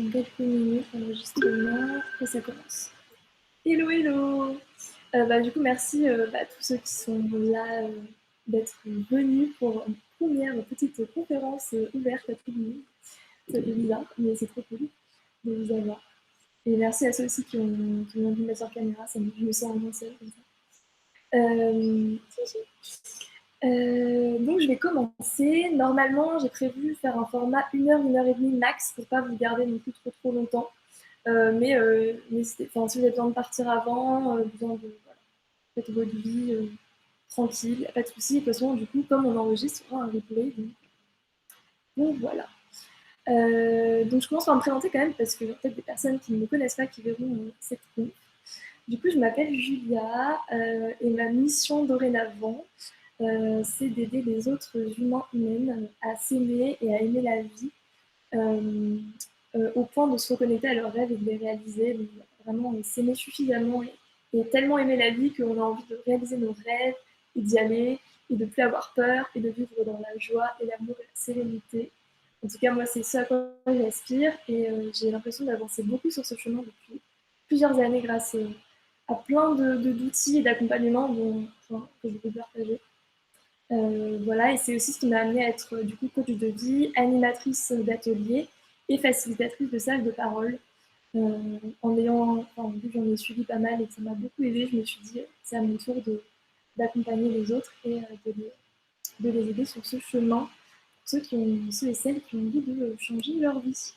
Dans quelques minutes, l'enregistrement, et ça commence. Hello, hello. Du coup, merci à tous ceux qui sont là d'être venus pour une première petite conférence ouverte à tout le monde. C'est bizarre, mais c'est trop cool de vous avoir. Et merci à ceux aussi qui ont vu mettre sur caméra, je me sens moins seule comme ça. Donc je vais commencer. Normalement, j'ai prévu faire un format 1 heure et demie max pour pas vous garder non plus trop longtemps. Mais si vous avez besoin de partir avant, besoin de faites votre vie tranquille, y a pas de souci. De toute façon, du coup, comme on enregistre, on aura un replay. Donc voilà. Donc je commence par me présenter quand même parce que peut-être des personnes qui ne me connaissent pas qui verront cette conf. Du coup, je m'appelle Julia et ma mission dorénavant, c'est d'aider les autres humains humaines à s'aimer et à aimer la vie au point de se reconnecter à leurs rêves et de les réaliser. Donc, vraiment s'aimer suffisamment et tellement aimer la vie qu'on a envie de réaliser nos rêves et d'y aller et de ne plus avoir peur et de vivre dans la joie et l'amour et la sérénité. En tout cas, moi, c'est ce à quoi j'aspire et j'ai l'impression d'avancer beaucoup sur ce chemin depuis plusieurs années grâce à plein d'outils et d'accompagnement que je peux partager. Voilà, et c'est aussi ce qui m'a amenée à être du coup coach de vie, animatrice d'ateliers et facilitatrice de salles de parole. Vu que j'en ai suivi pas mal et que ça m'a beaucoup aidée, je me suis dit c'est à mon tour d'accompagner les autres et de les aider sur ce chemin, ceux et celles qui ont envie de changer leur vie.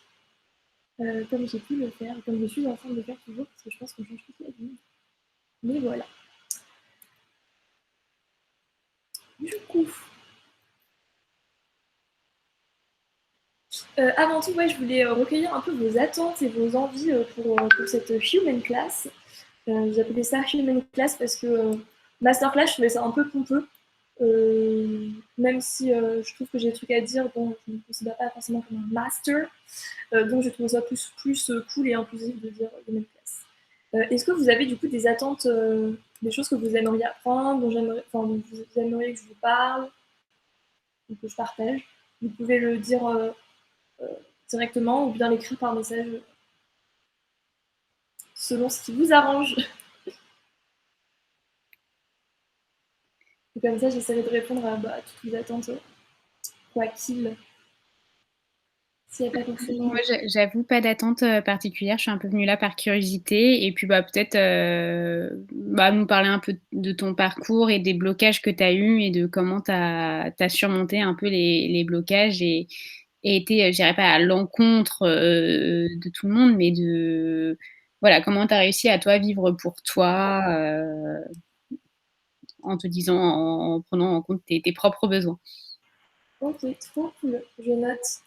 Comme j'ai pu le faire, comme je suis en train de le faire toujours, parce que je pense qu'on change toute la vie. Mais voilà. Du coup, avant tout, je voulais recueillir un peu vos attentes et vos envies pour cette Human Class. J'ai appelé ça Human Class parce que Masterclass, je trouvais ça un peu pompeux. Même si je trouve que j'ai des trucs à dire, bon, je ne me considère pas forcément comme un master. Donc je trouve ça plus cool et inclusif de dire Human Class. Est-ce que vous avez du coup des attentes, des choses que vous aimeriez apprendre, dont vous aimeriez que je vous parle, ou que je partage? Vous pouvez le dire directement ou bien l'écrire par message selon ce qui vous arrange. Et comme ça, j'essaierai de répondre à toutes vos attentes, quoi qu'il. S'il n'y a pas forcément. Moi, j'avoue pas d'attente particulière. Je suis un peu venue là par curiosité. Et puis, peut-être nous parler un peu de ton parcours et des blocages que tu as eus et de comment tu as surmonté un peu les blocages et été, je dirais pas à l'encontre de tout le monde, mais voilà, comment tu as réussi à toi vivre pour toi en te disant, en prenant en compte tes propres besoins. Ok, trop cool. Je note.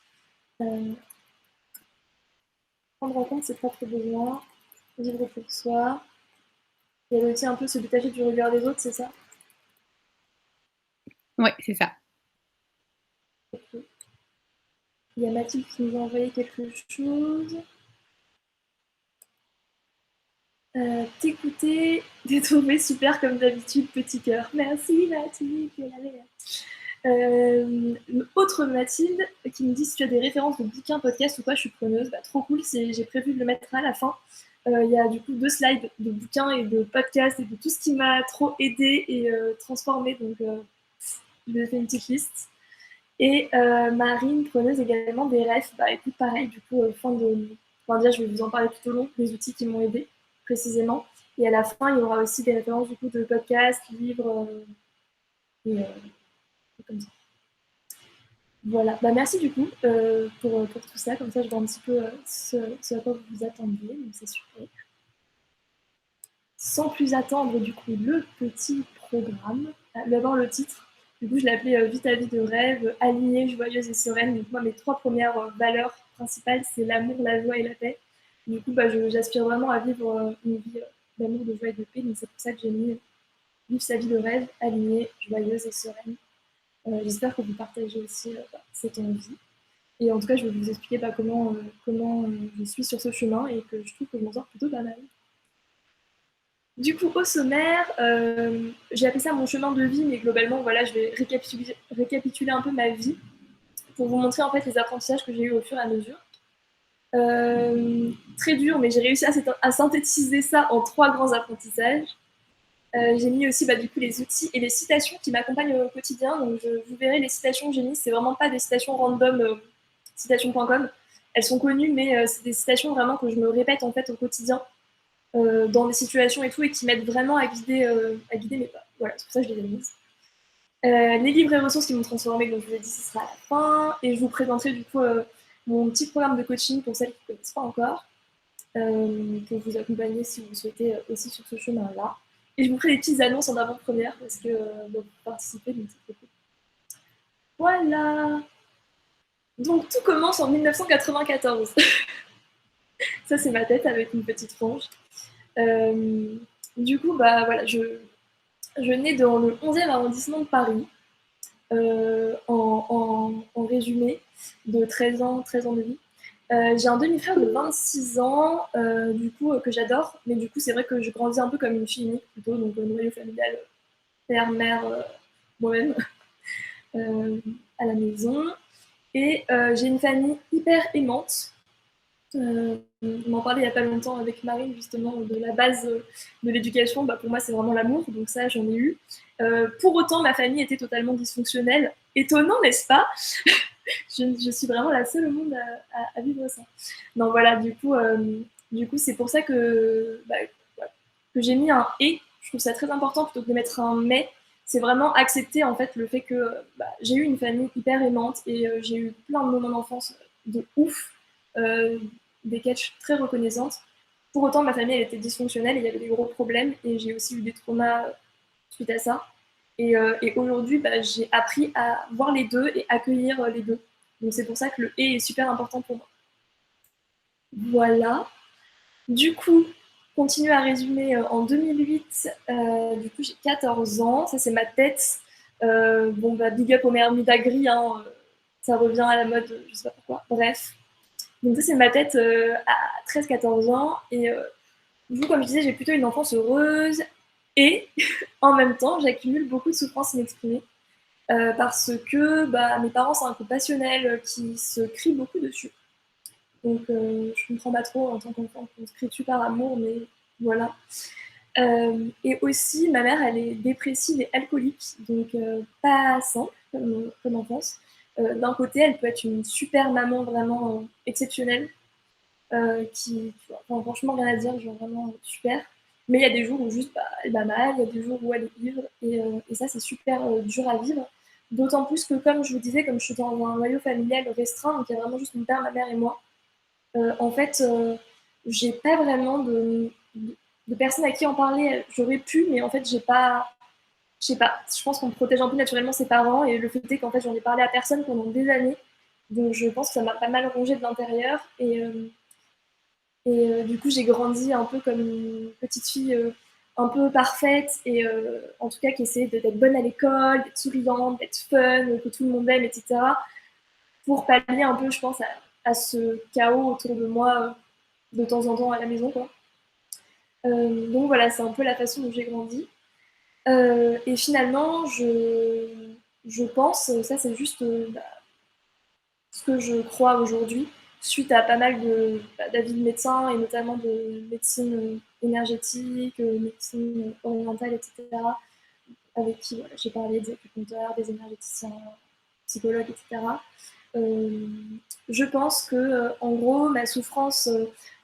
Prendre en compte ses propres besoins, vivre pour soi. Il y a aussi un peu se détacher du regard des autres, c'est ça? Ouais, c'est ça. Okay. Il y a Mathilde qui nous a envoyé quelque chose. T'écouter, t'es trouvé super comme d'habitude, petit cœur. Merci Mathilde, tu es la meilleure. Autre Mathilde qui me dit si tu as des références de bouquins, podcasts ou quoi, je suis preneuse. Trop cool, j'ai prévu de le mettre à la fin. Il y a du coup 2 slides de bouquins et de podcasts et de tout ce qui m'a trop aidé et transformé. Donc je vais faire une petite liste. Et Marine, preneuse également des refs. Écoute, pareil, du coup, je vais vous en parler tout au long, des outils qui m'ont aidé précisément. Et à la fin, il y aura aussi des références du coup de podcasts, livres et comme ça. Voilà. Merci du coup pour tout ça. Comme ça, je vois un petit peu ce à quoi vous vous attendiez. Donc c'est super. Sans plus attendre, du coup, le petit programme. D'abord le titre. Du coup, je l'ai appelé Vie ta vie de rêve, alignée, joyeuse et sereine. Donc moi, mes 3 premières valeurs principales, c'est l'amour, la joie et la paix. Du coup, j'aspire vraiment à vivre une vie d'amour, de joie et de paix. Donc c'est pour ça que j'ai mis vivre sa vie de rêve, alignée, joyeuse et sereine. J'espère que vous partagez aussi cette envie. Et en tout cas, je vais vous expliquer comment je suis sur ce chemin et que je trouve que je m'en sors plutôt pas mal. Du coup, au sommaire, j'ai appelé ça mon chemin de vie, mais globalement, voilà, je vais récapituler un peu ma vie pour vous montrer en fait les apprentissages que j'ai eu au fur et à mesure. Très dur, mais j'ai réussi à synthétiser ça en 3 grands apprentissages. J'ai mis aussi du coup les outils et les citations qui m'accompagnent au quotidien. Donc vous verrez, les citations que j'ai mises, c'est vraiment pas des citations random, citation.com. Elles sont connues, mais c'est des citations vraiment que je me répète en fait au quotidien, dans des situations et tout, et qui m'aident vraiment à guider mes pas. Voilà, c'est pour ça que je les ai mises. Les livres et ressources qui m'ont transformée, donc je vous ai dit, ce sera à la fin. Et je vous présenterai du coup mon petit programme de coaching pour celles qui ne connaissent pas encore, pour vous accompagner si vous souhaitez aussi sur ce chemin-là. Et je vous ferai des petites annonces en avant-première parce que vous participez, donc c'est cool. Voilà. Donc tout commence en 1994. Ça, c'est ma tête avec une petite frange. Du coup, voilà, je nais dans le 11e arrondissement de Paris. En résumé, de 13 ans de vie. J'ai un demi-frère de 26 ans, du coup, que j'adore, mais du coup, c'est vrai que je grandis un peu comme une fille unique plutôt, donc noyau familial, père, mère, moi-même, à la maison. Et j'ai une famille hyper aimante. On m'en parlait il n'y a pas longtemps avec Marine, justement, de la base de l'éducation. Pour moi, c'est vraiment l'amour, donc ça, j'en ai eu. Pour autant, ma famille était totalement dysfonctionnelle. Étonnant, n'est-ce pas? je suis vraiment la seule au monde à vivre ça. Non, voilà, du coup, c'est pour ça que j'ai mis un « et ». Je trouve ça très important plutôt que de mettre un « mais ». C'est vraiment accepter en fait le fait que j'ai eu une famille hyper aimante et j'ai eu plein de moments d'enfance de ouf, desquels je suis très reconnaissante. Pour autant, ma famille elle était dysfonctionnelle et il y avait des gros problèmes et j'ai aussi eu des traumas suite à ça. Et aujourd'hui, j'ai appris à voir les deux et accueillir les deux. Donc c'est pour ça que le « et » est super important pour moi. Voilà. Du coup, continue à résumer. En 2008, du coup, j'ai 14 ans. Ça, c'est ma tête. Big up au Mermi d'Agri. Hein, ça revient à la mode, je sais pas pourquoi. Bref. Donc ça, c'est ma tête à 13-14 ans. Et du coup, comme je disais, j'ai plutôt une enfance heureuse. Et en même temps, j'accumule beaucoup de souffrances inexprimées. Parce que mes parents sont un peu passionnels, qui se crient beaucoup dessus. Donc je comprends pas trop en tant qu'enfant qu'on se crie dessus par amour, mais voilà. Et aussi, ma mère, elle est dépressive et alcoolique, donc pas simple comme enfance. D'un côté, elle peut être une super maman vraiment exceptionnelle, franchement, rien à dire, genre vraiment super. Mais il y a des jours où juste elle va mal, il y a des jours où elle est ivre, et ça, c'est super dur à vivre. D'autant plus que, comme je vous disais, comme je suis dans un noyau familial restreint, donc il y a vraiment juste mon père, ma mère et moi, en fait, j'ai pas vraiment de personnes à qui en parler. J'aurais pu, mais en fait, j'ai pas. Je sais pas. Je pense qu'on protège un peu naturellement ses parents, et le fait est qu'en fait, j'en ai parlé à personne pendant des années. Donc, je pense que ça m'a pas mal rongé de l'intérieur. Et du coup, j'ai grandi un peu comme une petite fille un peu parfaite, et en tout cas qui essayait d'être bonne à l'école, d'être souriante, d'être fun, que tout le monde aime, etc. Pour pallier un peu, je pense, à ce chaos autour de moi de temps en temps à la maison, quoi. Donc voilà, c'est un peu la façon dont j'ai grandi. Et finalement, je pense, ça c'est juste ce que je crois aujourd'hui, suite à pas mal d'avis de médecins, et notamment de médecine énergétique, médecine orientale, etc., avec qui j'ai parlé des acupuncteurs, des énergéticiens, psychologues, etc. Je pense que, en gros, ma souffrance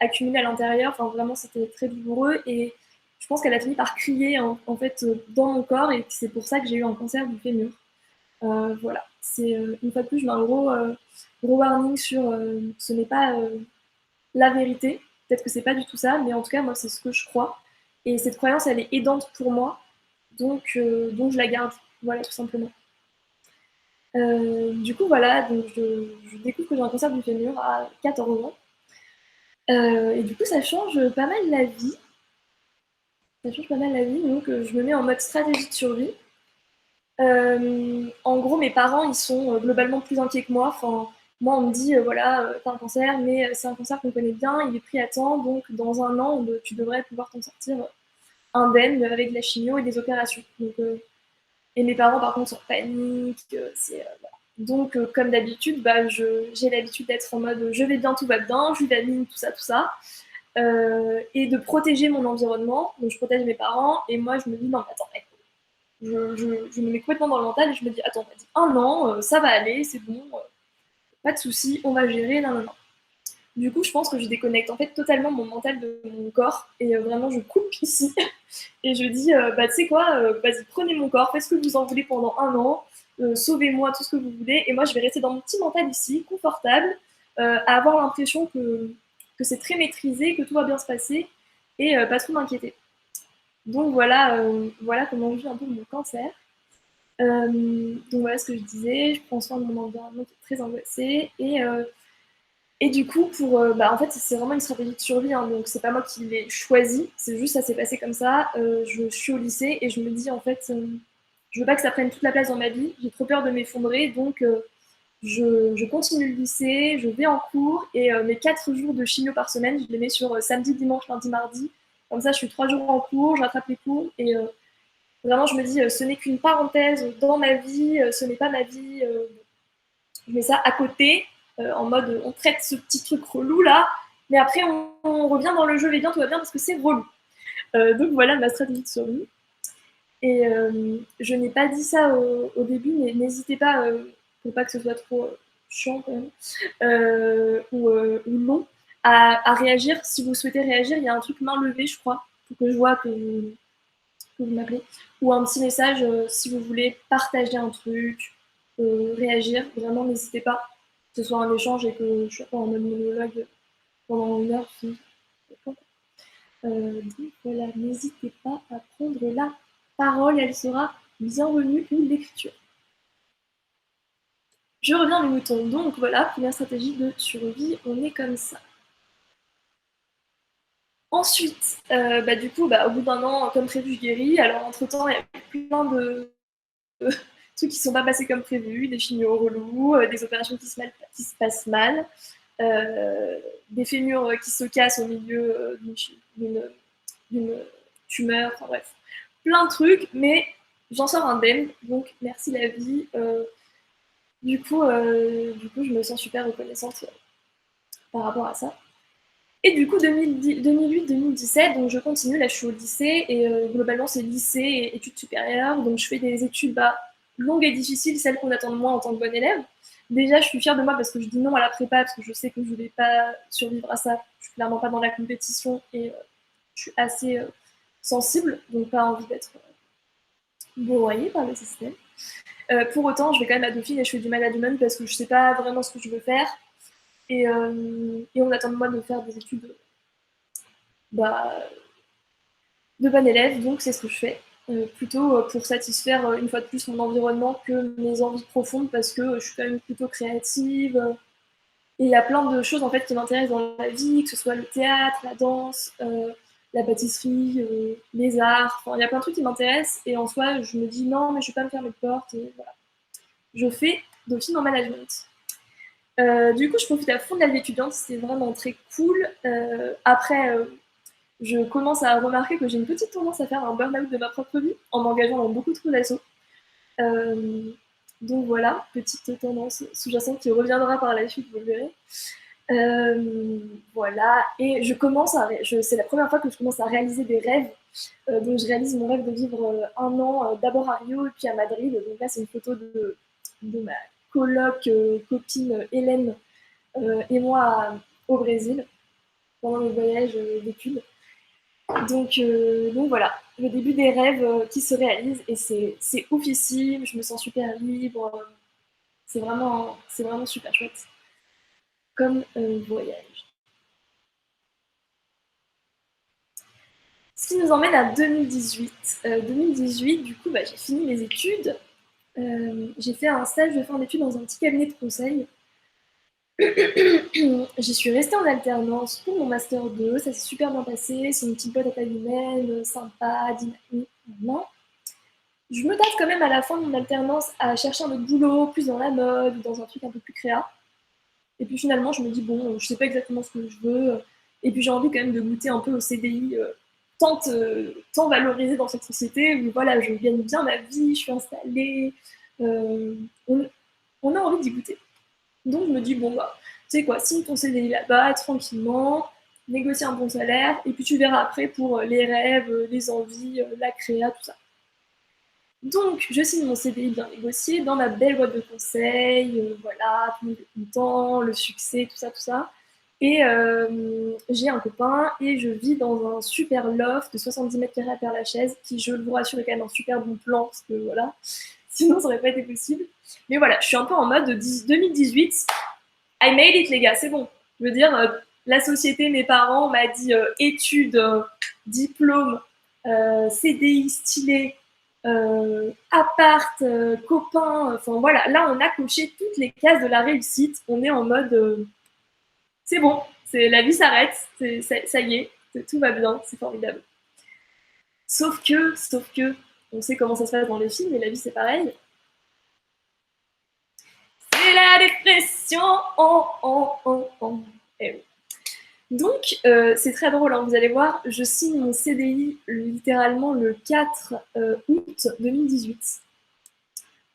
accumulée à l'intérieur, vraiment, c'était très douloureux, et je pense qu'elle a fini par crier en fait dans mon corps, et c'est pour ça que j'ai eu un cancer du fémur. Voilà, c'est une fois de plus, je mets un gros warning sur ce n'est pas la vérité. Peut-être que c'est pas du tout ça, mais en tout cas, moi, c'est ce que je crois. Et cette croyance, elle est aidante pour moi, donc je la garde. Voilà, tout simplement. Du coup, voilà, donc je découvre que j'ai un cancer du fémur à 14 ans. Et du coup, ça change pas mal la vie. Ça change pas mal la vie, donc je me mets en mode stratégie de survie. En gros, mes parents, ils sont globalement plus inquiets que moi. Enfin, moi, on me dit, voilà, t'as un cancer, mais c'est un cancer qu'on connaît bien, il est pris à temps, donc dans un an, tu devrais pouvoir t'en sortir indemne avec de la chimio et des opérations. Donc, et mes parents, par contre, sont en panique. Donc, comme d'habitude, j'ai l'habitude d'être en mode je vais bien, tout va bien, je vitamine, tout ça, tout ça. Et de protéger mon environnement. Donc, je protège mes parents. Et moi, je me dis, non, mais attends, je me mets complètement dans le mental et je me dis, attends, vas-y, 1 an, ça va aller, c'est bon, pas de soucis, on va gérer, non, non, non. Du coup, je pense que je déconnecte en fait totalement mon mental de mon corps et vraiment je coupe ici et je dis tu sais quoi, vas-y prenez mon corps, faites ce que vous en voulez pendant 1 an, sauvez-moi tout ce que vous voulez et moi je vais rester dans mon petit mental ici, confortable, à avoir l'impression que c'est très maîtrisé, que tout va bien se passer et pas trop m'inquiéter. Donc voilà comment je vis un peu mon cancer. Donc voilà ce que je disais, je prends soin de mon environnement qui est très angoissé et du coup, en fait, c'est vraiment une stratégie de survie, hein, donc c'est pas moi qui l'ai choisi, c'est juste ça s'est passé comme ça. Je suis au lycée et je me dis en fait, je veux pas que ça prenne toute la place dans ma vie, j'ai trop peur de m'effondrer, donc je continue le lycée, je vais en cours et mes 4 jours de chimio par semaine, je les mets sur samedi, dimanche, lundi, mardi. Comme ça, je suis 3 jours en cours, je rattrape les cours et vraiment, je me dis, ce n'est qu'une parenthèse dans ma vie, ce n'est pas ma vie. Je mets ça à côté, en mode on traite ce petit truc relou là, mais après on revient dans le jeu, et bien tout va bien parce que c'est relou. Donc voilà ma stratégie de survie. Et je n'ai pas dit ça au début, mais n'hésitez pas, pour pas que ce soit trop chiant quand même, ou long, à réagir. Si vous souhaitez réagir, il y a un truc main levée, je crois, pour que je vois que vous m'appelez, ou un petit message si vous voulez partager un truc, réagir, vraiment n'hésitez pas, que ce soit un échange et que je ne sois pas en mode monologue pendant 1 heure. Donc voilà, n'hésitez pas à prendre la parole, elle sera bienvenue ou l'écriture. Je reviens aux moutons, donc voilà, première stratégie de survie, on est comme ça. Ensuite, du coup, au bout d'1 an, comme prévu, je guéris. Alors, entre-temps, il y a plein de trucs qui ne sont pas passés comme prévu, des chimios relous, des opérations qui se passent mal, des fémurs qui se cassent au milieu d'une tumeur, enfin bref, plein de trucs, mais j'en sors indemne, donc merci la vie. Du coup, je me sens super reconnaissante par rapport à ça. Et du coup, 2008-2017, donc je continue, là je suis au lycée, et globalement c'est lycée et études supérieures, donc je fais des études longues et difficiles, celles qu'on attend de moi en tant que bonne élève. Déjà, je suis fière de moi parce que je dis non à la prépa, parce que je sais que je ne vais pas survivre à ça, je suis clairement pas dans la compétition, et je suis assez sensible, donc pas envie d'être broyée par le système. Pour autant, je vais quand même à Dauphine et je fais du management parce que je ne sais pas vraiment ce que je veux faire. Et on attend de moi de faire des études de bon élève, donc c'est ce que je fais. Plutôt pour satisfaire une fois de plus mon environnement que mes envies profondes parce que je suis quand même plutôt créative. Et il y a plein de choses en fait qui m'intéressent dans la vie, que ce soit le théâtre, la danse, la pâtisserie, les arts. Enfin, il y a plein de trucs qui m'intéressent et en soi, je me dis non, mais je ne vais pas me fermer de porte. Et voilà. Je fais Dauphine en management. Du coup, je profite à fond de la vie étudiante, c'est vraiment très cool. Après, je commence à remarquer que j'ai une petite tendance à faire un burn-out de ma propre vie en m'engageant dans beaucoup trop d'assauts. Donc voilà, petite tendance sous-jacente qui reviendra par la suite, vous le verrez. Voilà, et c'est la première fois que je commence à réaliser des rêves. Donc je réalise mon rêve de vivre 1 an d'abord à Rio et puis à Madrid. Donc là, c'est une photo de ma coloc copine Hélène et moi au Brésil pendant le voyage d'études. Donc voilà, le début des rêves qui se réalisent et c'est oufissime, je me sens super libre, c'est vraiment super chouette comme voyage. Ce qui nous emmène à 2018. 2018, du coup, j'ai fini mes études. J'ai fait un stage de fin d'études dans un petit cabinet de conseil. J'y suis restée en alternance pour mon master 2, ça s'est super bien passé, c'est une petite boîte à taille humaine, sympa, dynamique, maintenant. Je me tâte quand même à la fin de mon alternance à chercher un autre boulot, plus dans la mode, dans un truc un peu plus créa. Et puis finalement, je me dis, bon, je sais pas exactement ce que je veux, et puis j'ai envie quand même de goûter un peu au CDI tant valorisé dans cette société, où voilà, je gagne bien ma vie, je suis installée, on a envie d'y goûter. Donc je me dis, bon bah, tu sais quoi, signe ton CDI là-bas, tranquillement, négocie un bon salaire, et puis tu verras après pour les rêves, les envies, la créa, tout ça. Donc, je signe mon CDI bien négocié dans ma belle boîte de conseil, voilà, tout le monde est content, le succès, tout ça, tout ça. Et j'ai un copain et je vis dans un super loft de 70 mètres carrés à Père-Lachaise, qui, je vous rassure, est quand même un super bon plan, parce que voilà, sinon ça aurait pas été possible. Mais voilà, je suis un peu en mode 2018, I made it les gars, c'est bon. Je veux dire, la société, mes parents m'a dit études, diplôme, CDI stylé, appart, copain, enfin voilà, là on a coché toutes les cases de la réussite. On est en mode c'est bon, la vie s'arrête, ça y est, tout va bien, c'est formidable. Sauf que, on sait comment ça se passe dans les films, mais la vie c'est pareil. C'est la dépression. Eh oui. Donc, c'est très drôle, hein, vous allez voir, je signe mon CDI littéralement le 4 août 2018.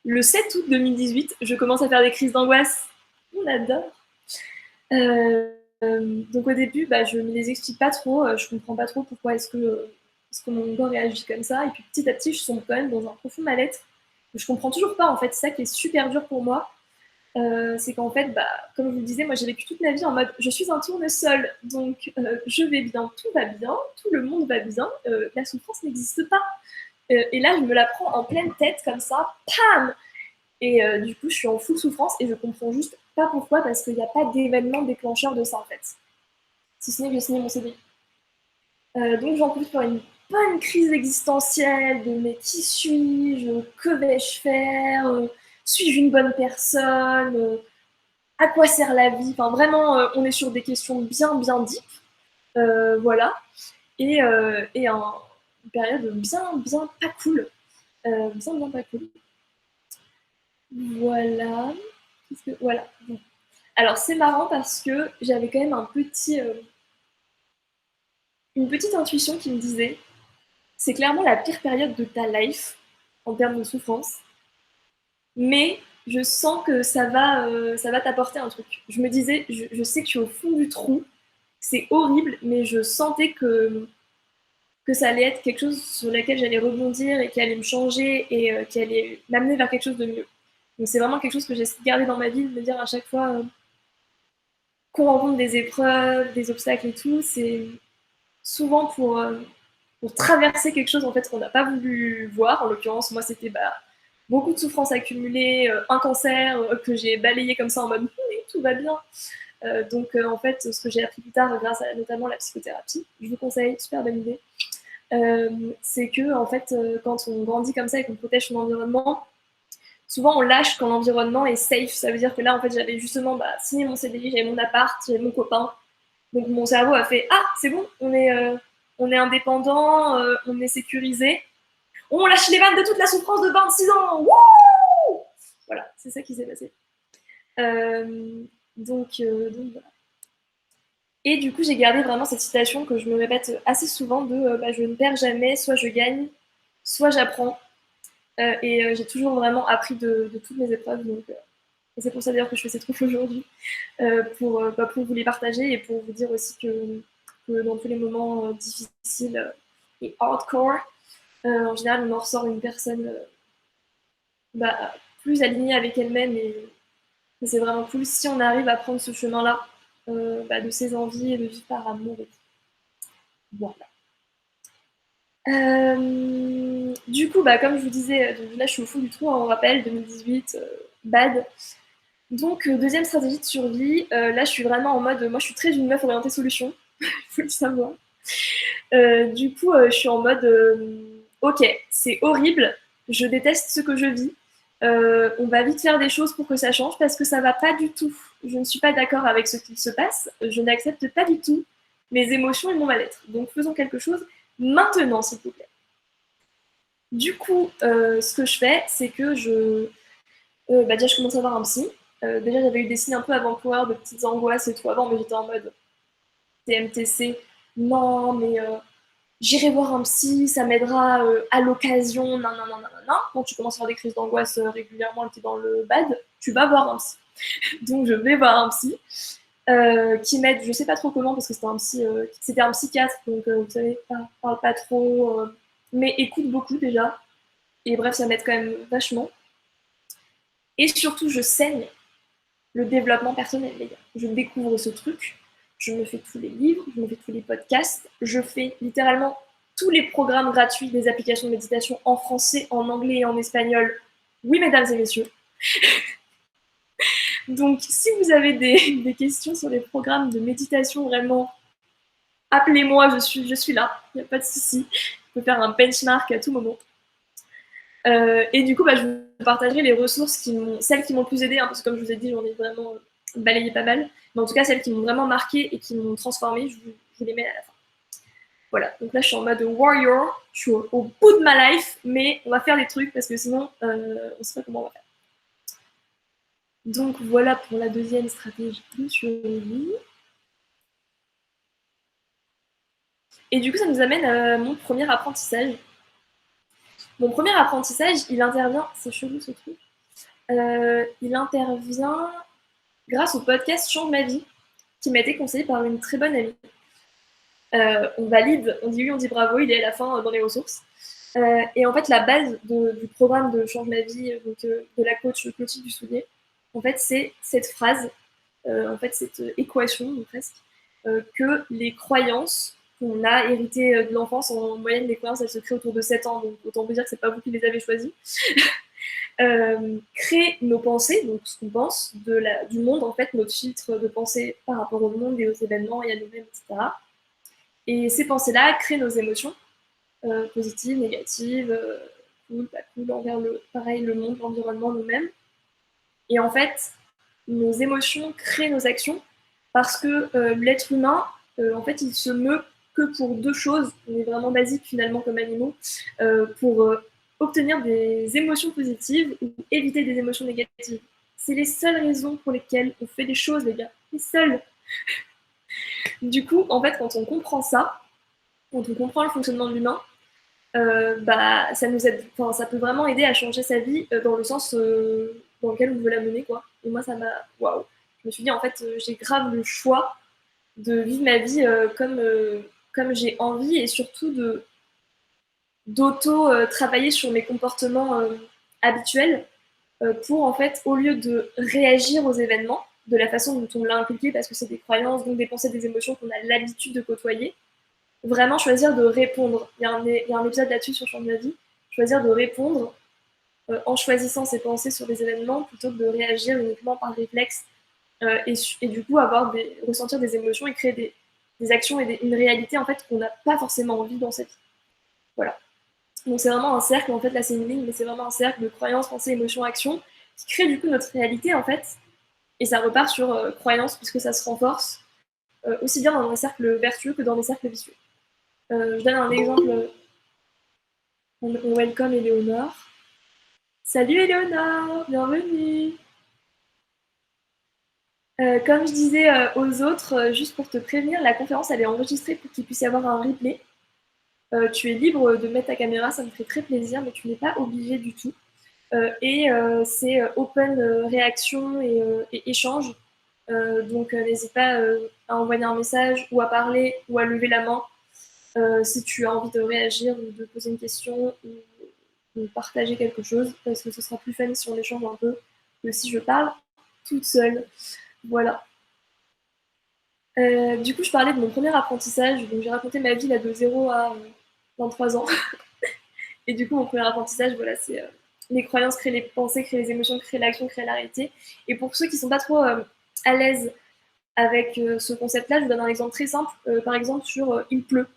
Le 7 août 2018, je commence à faire des crises d'angoisse. On adore. Donc au début, bah, je ne me les explique pas trop, je comprends pas trop pourquoi est-ce que mon corps réagit comme ça. Et puis petit à petit, je tombe quand même dans un profond mal-être. Je comprends toujours pas, en fait, c'est ça qui est super dur pour moi. C'est qu'en fait, bah, comme je vous le disais, moi j'ai vécu toute ma vie en mode je suis un tournesol, donc je vais bien, tout va bien, tout le monde va bien, la souffrance n'existe pas. Et là, je me la prends en pleine tête comme ça, pam. Et du coup, je suis en full souffrance et je comprends juste pas pourquoi, parce qu'il n'y a pas d'événement déclencheur de ça en fait. Si ce n'est que j'ai signé mon CDI. Donc j'en profite pour une bonne crise existentielle de mais qui suis-je, que vais-je faire, suis-je une bonne personne, à quoi sert la vie, enfin vraiment on est sur des questions bien bien deep, voilà, et une période bien bien pas cool, bien bien pas cool. Voilà. Voilà. Bon. Alors c'est marrant parce que j'avais quand même une petite intuition qui me disait c'est clairement la pire période de ta life en termes de souffrance, mais je sens que ça va t'apporter un truc. Je me disais, je sais que je suis au fond du trou, c'est horrible, mais je sentais que ça allait être quelque chose sur lequel j'allais rebondir et qui allait me changer et qui allait m'amener vers quelque chose de mieux. Donc c'est vraiment quelque chose que j'essaie de garder dans ma vie, de me dire à chaque fois qu'on rencontre des épreuves, des obstacles et tout, c'est souvent pour traverser quelque chose en fait qu'on n'a pas voulu voir. En l'occurrence, moi c'était beaucoup de souffrances accumulées, un cancer que j'ai balayé comme ça en mode oui, tout va bien. Donc en fait, ce que j'ai appris plus tard grâce à notamment la psychothérapie, je vous conseille, super bonne idée, c'est que en fait, quand on grandit comme ça et qu'on protège son environnement, souvent on lâche quand l'environnement est safe. Ça veut dire que là, en fait, j'avais justement signé mon CDI, j'avais mon appart, j'avais mon copain. Donc mon cerveau a fait ah, c'est bon, on est indépendant, on est sécurisé. On lâche les vannes de toute la souffrance de 26 ans. Wouh, voilà, c'est ça qui s'est passé. Donc voilà. Et du coup, j'ai gardé vraiment cette citation que je me répète assez souvent de je ne perds jamais, soit je gagne, soit j'apprends. Et j'ai toujours vraiment appris de toutes mes épreuves. Donc, et c'est pour ça d'ailleurs que je fais cette ouf aujourd'hui, pour vous les partager et pour vous dire aussi que dans tous les moments difficiles et hardcore, en général, on en ressort une personne plus alignée avec elle-même et c'est vraiment cool si on arrive à prendre ce chemin-là de ses envies et de vivre par amour. Et voilà. Du coup, comme je vous disais, là je suis au fond du trou, hein, on rappelle, 2018, bad. Donc, deuxième stratégie de survie, là je suis vraiment en mode, moi je suis très une meuf orientée solution, il faut le savoir. Du coup, je suis en mode, ok, c'est horrible, je déteste ce que je vis, on va vite faire des choses pour que ça change parce que ça va pas du tout. Je ne suis pas d'accord avec ce qui se passe, je n'accepte pas du tout mes émotions et mon mal-être. Donc faisons quelque chose maintenant, s'il vous plaît. Du coup, ce que je fais, c'est que déjà je commence à avoir un psy. Déjà j'avais eu des signes un peu avant-coureurs de petites angoisses et tout avant, mais j'étais en mode TMTC, non mais j'irai voir un psy, ça m'aidera à l'occasion, non. Quand tu commences à faire des crises d'angoisse régulièrement, tu es dans le bad, tu vas voir un psy. Donc je vais voir un psy qui m'aide, je sais pas trop comment parce que c'était un psychiatre, donc vous savez, parle pas trop, mais écoute beaucoup déjà. Et bref, ça m'aide quand même vachement. Et surtout, je saigne le développement personnel, les gars. Je découvre ce truc, je me fais tous les livres, je me fais tous les podcasts, je fais littéralement tous les programmes gratuits des applications de méditation en français, en anglais et en espagnol. Oui, mesdames et messieurs. Donc, si vous avez des questions sur les programmes de méditation, vraiment, appelez-moi, je suis là, il n'y a pas de souci. Je peux faire un benchmark à tout moment. Et du coup, je vous partagerai les ressources celles qui m'ont le plus aidé, hein, parce que comme je vous ai dit, j'en ai vraiment balayé pas mal. Mais en tout cas, celles qui m'ont vraiment marqué et qui m'ont transformée, je vous les mets à la fin. Voilà, donc là, je suis en mode warrior, je suis au bout de ma life, mais on va faire des trucs parce que sinon, on ne sait pas comment on va faire. Donc voilà pour la deuxième stratégie de survie. Et du coup, ça nous amène à mon premier apprentissage. Mon premier apprentissage, il intervient, c'est chelou ce truc, il intervient grâce au podcast Change ma vie, qui m'a été conseillé par une très bonne amie. On valide, on dit oui, on dit bravo, il est à la fin dans les ressources. Et en fait, la base du programme de Change ma vie, donc de la coach Clotilde Dussoulier, en fait, c'est cette phrase, en fait, cette équation, donc presque, que les croyances qu'on a héritées de l'enfance, en moyenne, les croyances, elles se créent autour de 7 ans, donc autant vous dire que c'est pas vous qui les avez choisies. Créer nos pensées, donc ce qu'on pense du monde, en fait, notre filtre de pensée par rapport au monde et aux événements et à nous-mêmes, etc. Et ces pensées-là créent nos émotions, positives, négatives, cool, pas cool, envers le monde, l'environnement, nous-mêmes. Et en fait, nos émotions créent nos actions parce que l'être humain, en fait, il se meut que pour deux choses. On est vraiment basique finalement comme animaux, pour obtenir des émotions positives ou éviter des émotions négatives. C'est les seules raisons pour lesquelles on fait des choses, les gars. Les seules. Du coup, en fait, quand on comprend ça, quand on comprend le fonctionnement de l'humain, ça nous aide, ça peut vraiment aider à changer sa vie dans le sens dans lequel on veut la mener, quoi. Et moi, ça m'a, waouh. Je me suis dit, en fait, j'ai grave le choix de vivre ma vie comme j'ai envie et surtout d'auto-travailler sur mes comportements habituels pour, en fait, au lieu de réagir aux événements de la façon dont on l'a inculqué, parce que c'est des croyances, donc des pensées, des émotions qu'on a l'habitude de côtoyer, vraiment choisir de répondre. Il y a un épisode là-dessus sur Change ma vie, choisir de répondre en choisissant ses pensées sur les événements plutôt que de réagir uniquement par réflexe et du coup ressentir des émotions et créer des actions et une réalité en fait qu'on n'a pas forcément envie dans cette vie. Voilà. Donc c'est vraiment un cercle, en fait là c'est une ligne, mais c'est vraiment un cercle de croyances, pensées, émotions, actions qui crée du coup notre réalité en fait. Et ça repart sur croyances puisque ça se renforce aussi bien dans des cercles vertueux que dans des cercles vicieux. Je donne un exemple. On welcome Éléonore. Salut Éléonore, bienvenue. Comme je disais aux autres, juste pour te prévenir, la conférence elle est enregistrée pour qu'il puisse y avoir un replay. Tu es libre de mettre ta caméra, ça me ferait très plaisir, mais tu n'es pas obligé du tout. C'est open réaction et échange. Donc n'hésite pas à envoyer un message ou à parler ou à lever la main si tu as envie de réagir ou de poser une question ou de partager quelque chose, parce que ce sera plus fun si on échange un peu que si je parle toute seule. Voilà. Du coup, je parlais de mon premier apprentissage. Donc, j'ai raconté ma vie là, de 0 à 23 ans. Et du coup, mon premier apprentissage, voilà, c'est les croyances créent les pensées, créent les émotions, créent l'action, créent la réalité. Et pour ceux qui ne sont pas trop à l'aise avec ce concept-là, je vous donne un exemple très simple. Par exemple, sur il pleut.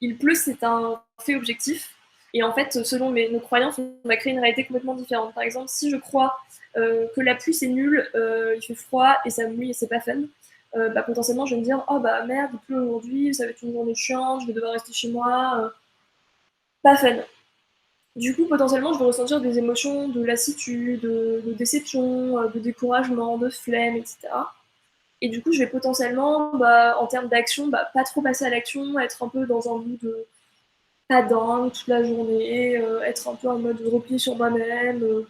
Il pleut, c'est un fait objectif. Et en fait, selon nos croyances, on va créer une réalité complètement différente. Par exemple, si je crois que la pluie c'est nul, il fait froid et ça mouille et c'est pas fun, potentiellement je vais me dire oh bah merde, il pleut aujourd'hui, ça va être une journée chiante, je vais devoir rester chez moi, pas fun. Du coup, potentiellement, je vais ressentir des émotions de lassitude, de déception, de découragement, de flemme, etc. Et du coup, je vais potentiellement, en termes d'action, pas trop passer à l'action, être un peu dans un mood pas dingue toute la journée, être un peu en mode repli sur moi-même,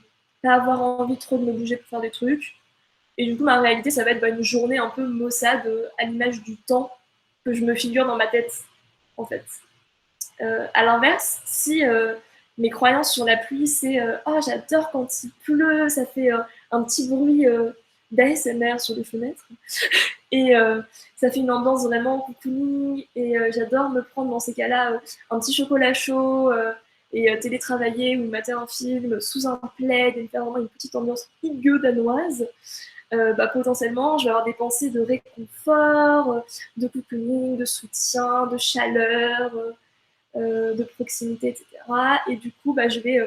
pas avoir envie trop de me bouger pour faire des trucs. Et du coup, ma réalité, ça va être une journée un peu maussade à l'image du temps que je me figure dans ma tête, en fait. À l'inverse, si mes croyances sur la pluie, c'est oh, j'adore quand il pleut, ça fait un petit bruit d'ASMR sur les fenêtres. Et ça fait une ambiance vraiment cocooning. Et j'adore me prendre dans ces cas-là un petit chocolat chaud et télétravailler ou mater un film sous un plaid et me faire vraiment une petite ambiance higueux danoise. Potentiellement, je vais avoir des pensées de réconfort, de cocooning, de soutien, de chaleur, de proximité, etc. Et du coup, je vais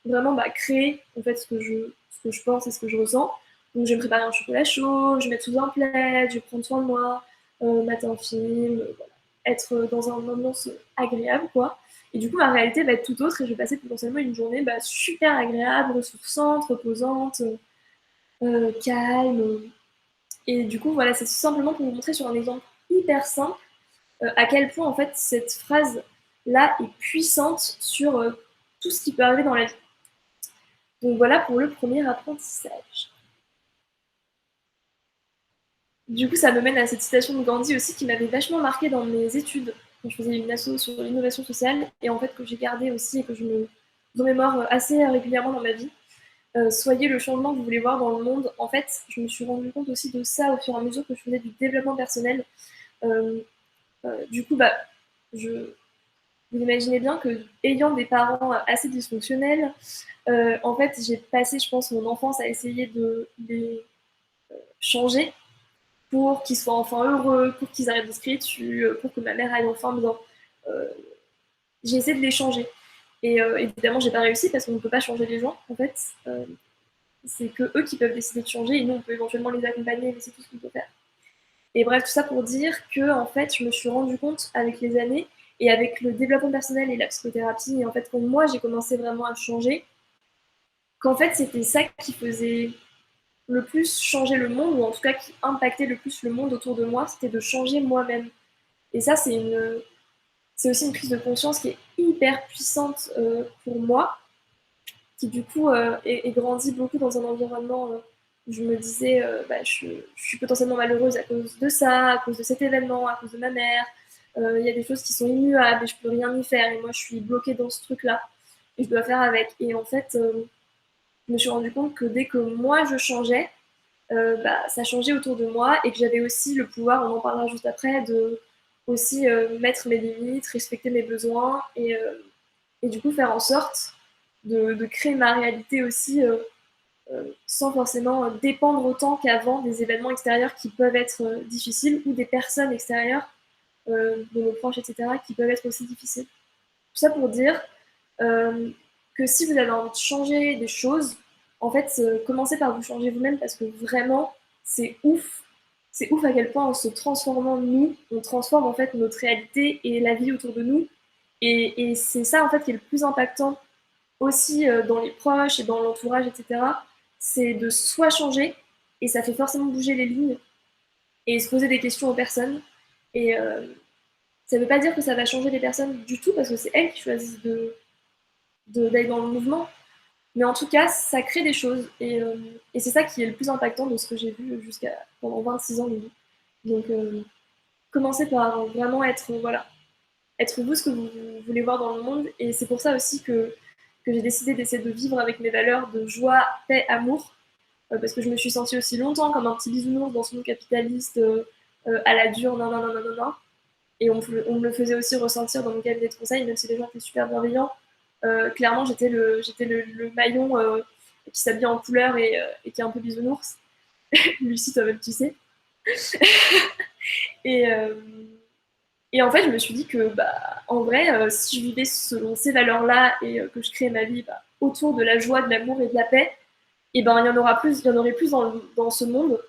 vraiment créer en fait ce que je pense et ce que je ressens. Donc, je vais me préparer un chocolat chaud, je vais mettre sous un plaid, je vais prendre soin de moi, mater un film, voilà. Être dans un ambiance agréable, quoi. Et du coup, ma réalité va être tout autre et je vais passer potentiellement une journée super agréable, ressourçante, reposante, calme. Et du coup, voilà, c'est simplement pour vous montrer sur un exemple hyper simple à quel point en fait cette phrase-là est puissante sur tout ce qui peut arriver dans la vie. Donc voilà pour le premier apprentissage. Du coup, ça me mène à cette citation de Gandhi aussi qui m'avait vachement marqué dans mes études, quand je faisais une asso sur l'innovation sociale, et en fait que j'ai gardé aussi et que je me remémore assez régulièrement dans ma vie. Soyez le changement que vous voulez voir dans le monde. En fait, je me suis rendu compte aussi de ça au fur et à mesure que je faisais du développement personnel. Du coup, je, vous imaginez bien que, ayant des parents assez dysfonctionnels, en fait, j'ai passé, je pense, mon enfance à essayer de les changer pour qu'ils soient enfin heureux, pour qu'ils arrêtent de se crier dessus, pour que ma mère aille enfin bien. Euh, j'ai essayé de les changer. Et évidemment, j'ai pas réussi parce qu'on ne peut pas changer les gens, en fait. C'est que eux qui peuvent décider de changer et nous, on peut éventuellement les accompagner, mais c'est tout ce qu'on peut faire. Et bref, tout ça pour dire que, en fait, je me suis rendu compte avec les années et avec le développement personnel et la psychothérapie, et en fait, quand moi, j'ai commencé vraiment à changer, qu'en fait, c'était ça qui faisait le plus changer le monde, ou en tout cas qui impactait le plus le monde autour de moi, c'était de changer moi-même. Et ça, c'est aussi une prise de conscience qui est hyper puissante pour moi, qui du coup est grandi beaucoup dans un environnement où je me disais, je suis potentiellement malheureuse à cause de ça, à cause de cet événement, à cause de ma mère. Il y a des choses qui sont immuables et je peux rien y faire. Et moi, je suis bloquée dans ce truc-là et je dois faire avec. Et en fait, je me suis rendu compte que dès que moi, je changeais, ça changeait autour de moi et que j'avais aussi le pouvoir, on en parlera juste après, de aussi mettre mes limites, respecter mes besoins et du coup faire en sorte de créer ma réalité aussi sans forcément dépendre autant qu'avant des événements extérieurs qui peuvent être difficiles ou des personnes extérieures, de nos proches, etc., qui peuvent être aussi difficiles. Tout ça pour dire euh, que si vous avez envie de changer des choses, en fait, commencez par vous changer vous-même parce que vraiment, c'est ouf. C'est ouf à quel point en se transformant nous, on transforme en fait notre réalité et la vie autour de nous. Et c'est ça en fait qui est le plus impactant aussi dans les proches et dans l'entourage, etc. C'est de soit changer, et ça fait forcément bouger les lignes, et se poser des questions aux personnes. Et ça ne veut pas dire que ça va changer les personnes du tout, parce que c'est elles qui choisissent d'aller dans le mouvement. Mais en tout cas, ça crée des choses. Et c'est ça qui est le plus impactant de ce que j'ai vu jusqu'à pendant 26 ans de vie. Donc, commencez par vraiment être, voilà, être vous ce que vous voulez voir dans le monde. Et c'est pour ça aussi que j'ai décidé d'essayer de vivre avec mes valeurs de joie, paix, amour. Parce que je me suis sentie aussi longtemps comme un petit bisounours dans ce monde capitaliste à la dure, non, non, non, non, non, non. Et on me le faisait aussi ressentir dans mon cabinet de conseil, même si les gens étaient super bienveillants. Clairement, j'étais le maillon qui s'habille en couleur et qui est un peu bisounours. Lucie, toi-même, tu sais. Et, et en fait, je me suis dit que, en vrai, si je vivais selon ces valeurs-là et que je créais ma vie autour de la joie, de l'amour et de la paix, et ben, il y en aurait plus dans ce monde.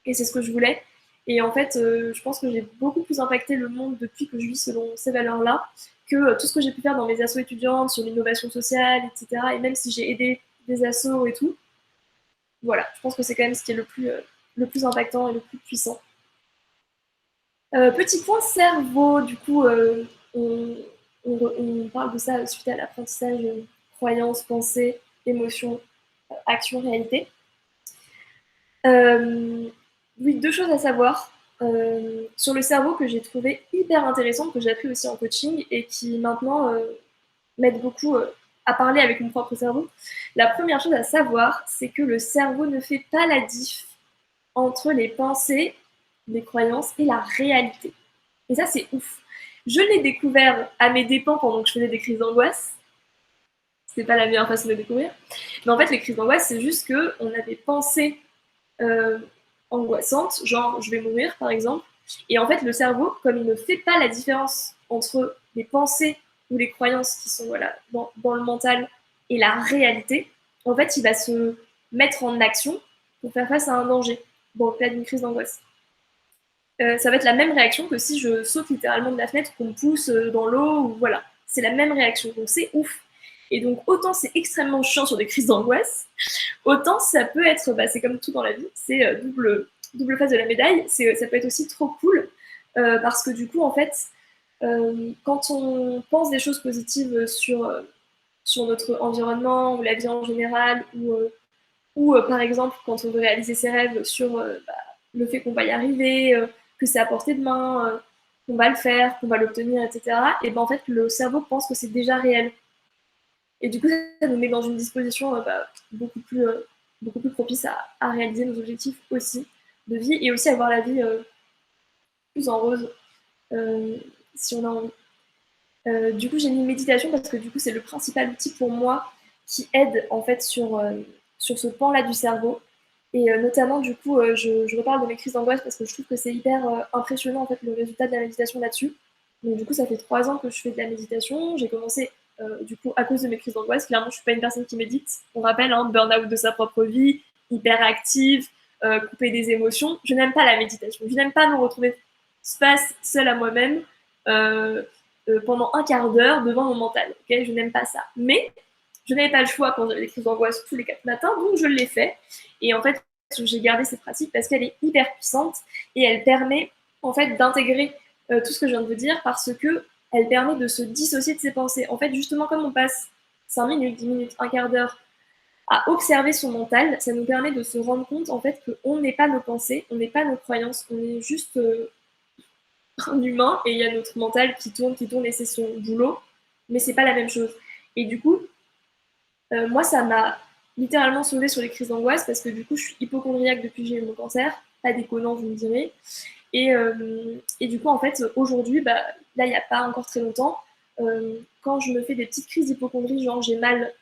Et c'est ce que je voulais. Et en fait, je pense que j'ai beaucoup plus impacté le monde depuis que je vis selon ces valeurs-là que tout ce que j'ai pu faire dans mes assos étudiantes, sur l'innovation sociale, etc. Et même si j'ai aidé des assos et tout, voilà, je pense que c'est quand même ce qui est le plus impactant et le plus puissant. Petit point cerveau, du coup, on parle de ça suite à l'apprentissage, croyances, pensées, émotions. action-réalité. Oui, 2 choses à savoir sur le cerveau que j'ai trouvé hyper intéressantes, que j'ai appris aussi en coaching et qui maintenant m'aident beaucoup à parler avec mon propre cerveau. La première chose à savoir, c'est que le cerveau ne fait pas la diff entre les pensées, les croyances et la réalité. Et ça, c'est ouf. Je l'ai découvert à mes dépens pendant que je faisais des crises d'angoisse. C'était pas la meilleure façon de découvrir. Mais en fait, les crises d'angoisse, c'est juste qu'on a des pensées euh, angoissantes, genre je vais mourir par exemple. Et en fait, le cerveau, comme il ne fait pas la différence entre les pensées ou les croyances qui sont voilà, dans le mental et la réalité, en fait, il va se mettre en action pour faire face à un danger, dans le cas d'une crise d'angoisse. Ça va être la même réaction que si je saute littéralement de la fenêtre, qu'on me pousse dans l'eau, ou voilà. C'est la même réaction, donc c'est ouf. Et donc autant c'est extrêmement chiant sur des crises d'angoisse, autant ça peut être, c'est comme tout dans la vie, c'est double face de la médaille, ça peut être aussi trop cool, parce que du coup en fait, quand on pense des choses positives sur notre environnement ou la vie en général, ou par exemple quand on veut réaliser ses rêves sur le fait qu'on va y arriver, que c'est à portée de main, qu'on va le faire, qu'on va l'obtenir, etc. Et ben en fait le cerveau pense que c'est déjà réel. Et du coup ça nous met dans une disposition beaucoup plus propice à réaliser nos objectifs aussi de vie et aussi avoir la vie plus en rose si on a envie. Du coup j'ai mis méditation parce que du coup c'est le principal outil pour moi qui aide en fait sur ce pan-là du cerveau. Et notamment, du coup, je reparle de mes crises d'angoisse parce que je trouve que c'est hyper impressionnant, en fait, le résultat de la méditation là-dessus. Donc, du coup, ça fait 3 ans que je fais de la méditation. J'ai commencé, du coup, à cause de mes crises d'angoisse. Clairement, je suis pas une personne qui médite. On rappelle, hein, burn-out de sa propre vie, hyper active, couper des émotions. Je n'aime pas la méditation. Je n'aime pas me retrouver face seule à moi-même pendant un quart d'heure devant mon mental. Okay, je n'aime pas ça. Mais je n'avais pas le choix quand j'avais des crises d'angoisse tous les 4 matins, donc je l'ai fait. Et en fait, j'ai gardé cette pratique parce qu'elle est hyper puissante et elle permet en fait d'intégrer tout ce que je viens de vous dire parce que elle permet de se dissocier de ses pensées. En fait, justement, comme on passe 5 minutes, 10 minutes, un quart d'heure à observer son mental, ça nous permet de se rendre compte en fait qu'on n'est pas nos pensées, on n'est pas nos croyances, on est juste un humain et il y a notre mental qui tourne et c'est son boulot, mais c'est pas la même chose. Et du coup, moi, ça m'a littéralement sauvée sur les crises d'angoisse parce que du coup, je suis hypochondriaque depuis que j'ai eu mon cancer. Pas déconnant, vous me direz. Et du coup, en fait, aujourd'hui, là, il n'y a pas encore très longtemps, quand je me fais des petites crises d'hypochondrie, genre j'ai mal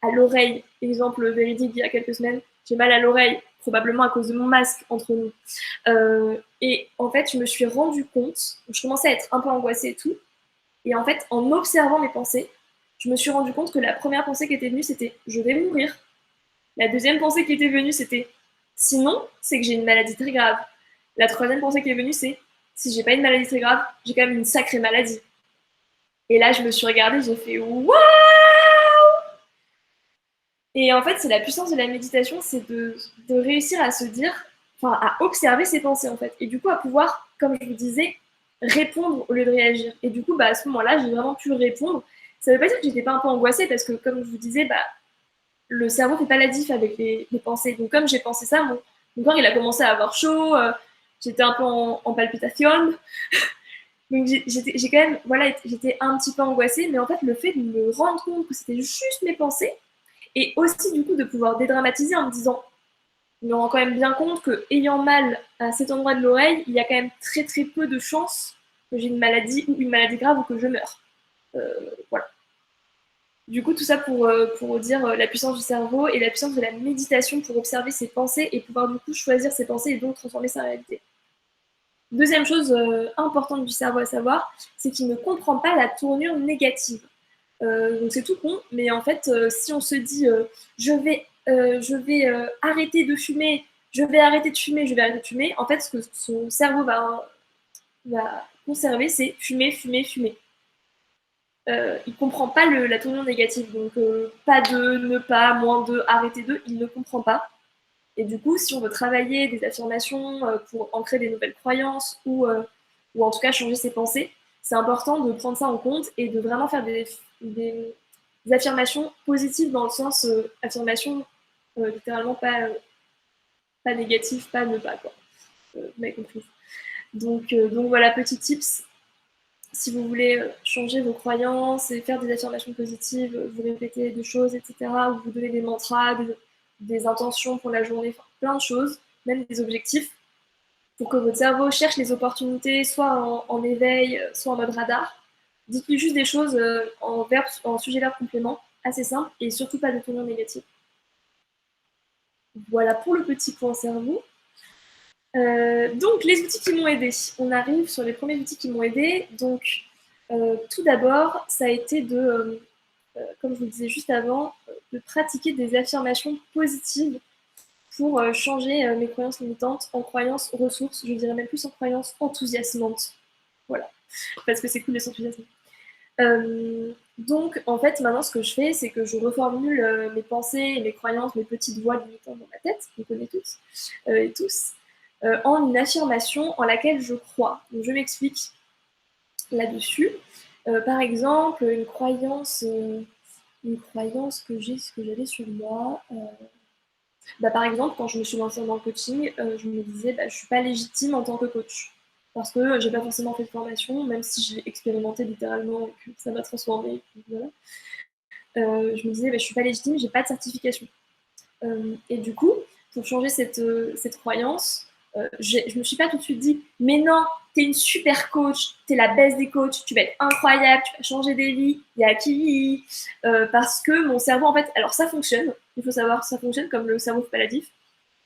à l'oreille, exemple véridique il y a quelques semaines, j'ai mal à l'oreille, probablement à cause de mon masque entre nous. Et en fait, je me suis rendu compte, je commençais à être un peu angoissée et tout, et en fait, en observant mes pensées, je me suis rendu compte que la première pensée qui était venue, c'était je vais mourir. La deuxième pensée qui était venue, c'était sinon, c'est que j'ai une maladie très grave. La troisième pensée qui est venue, c'est si j'ai pas une maladie très grave, j'ai quand même une sacrée maladie. Et là, je me suis regardée, j'ai fait waouh! Et en fait, c'est la puissance de la méditation, c'est de réussir à se dire, enfin, à observer ses pensées en fait. Et du coup, à pouvoir, comme je vous disais, répondre au lieu de réagir. Et du coup, à ce moment-là, j'ai vraiment pu répondre. Ça veut pas dire que j'étais pas un peu angoissée parce que, comme je vous disais, le cerveau fait pas la diff avec les pensées. Donc, comme j'ai pensé ça, mon corps il a commencé à avoir chaud, j'étais un peu en palpitation. Donc, j'ai quand même, voilà, j'étais un petit peu angoissée, mais en fait, le fait de me rendre compte que c'était juste mes pensées et aussi du coup de pouvoir dédramatiser en me disant, je me rends quand même bien compte que ayant mal à cet endroit de l'oreille, il y a quand même très très peu de chances que j'ai une maladie ou une maladie grave ou que je meure. Voilà. Du coup, tout ça pour dire la puissance du cerveau et la puissance de la méditation pour observer ses pensées et pouvoir du coup choisir ses pensées et donc transformer sa réalité. Deuxième chose importante du cerveau à savoir, c'est qu'il ne comprend pas la tournure négative. Donc c'est tout con, mais en fait, si on se dit je vais arrêter de fumer, je vais arrêter de fumer, je vais arrêter de fumer, en fait, ce que son cerveau va conserver, c'est fumer, fumer, fumer. Il comprend pas la tournure négative, donc pas de, ne pas, moins de, arrêter de, il ne comprend pas. Et du coup, si on veut travailler des affirmations pour ancrer des nouvelles croyances ou en tout cas changer ses pensées, c'est important de prendre ça en compte et de vraiment faire des affirmations positives dans le sens affirmation littéralement pas négatif, pas ne pas, quoi. Vous m'avez compris. Donc voilà, petit tips. Si vous voulez changer vos croyances et faire des affirmations positives, vous répéter des choses, etc., ou vous donner des mantras, des intentions pour la journée, enfin, plein de choses, même des objectifs, pour que votre cerveau cherche les opportunités, soit en éveil, soit en mode radar. Dites-lui juste des choses en sujet-verbe complément, assez simple, et surtout pas de tournure négative. Voilà pour le petit point cerveau. Donc, les outils qui m'ont aidé. On arrive sur les premiers outils qui m'ont aidé. Donc, tout d'abord, ça a été comme je vous le disais juste avant, de pratiquer des affirmations positives pour changer mes croyances limitantes en croyances ressources. Je dirais même plus en croyances enthousiasmantes. Voilà, parce que c'est cool de s'enthousiasmer. Donc, en fait, maintenant, ce que je fais, c'est que je reformule mes pensées et mes croyances, mes petites voix limitantes dans ma tête, qu'on connaît toutes et tous, en une affirmation en laquelle je crois. Donc, je m'explique là-dessus. Par exemple, une croyance que j'avais sur moi. Par exemple, quand je me suis lancée dans le coaching, je me disais, je suis pas légitime en tant que coach. Parce que j'ai pas forcément fait de formation, même si j'ai expérimenté littéralement et que ça m'a transformée. Voilà. Je me disais, je suis pas légitime, j'ai pas de certification. Et du coup, pour changer cette croyance, je me suis pas tout de suite dit, mais non, t'es une super coach, t'es la best des coachs, tu vas être incroyable, tu vas changer des vies, il y a qui parce que mon cerveau, en fait, alors ça fonctionne, il faut savoir, ça fonctionne comme le cerveau paladif,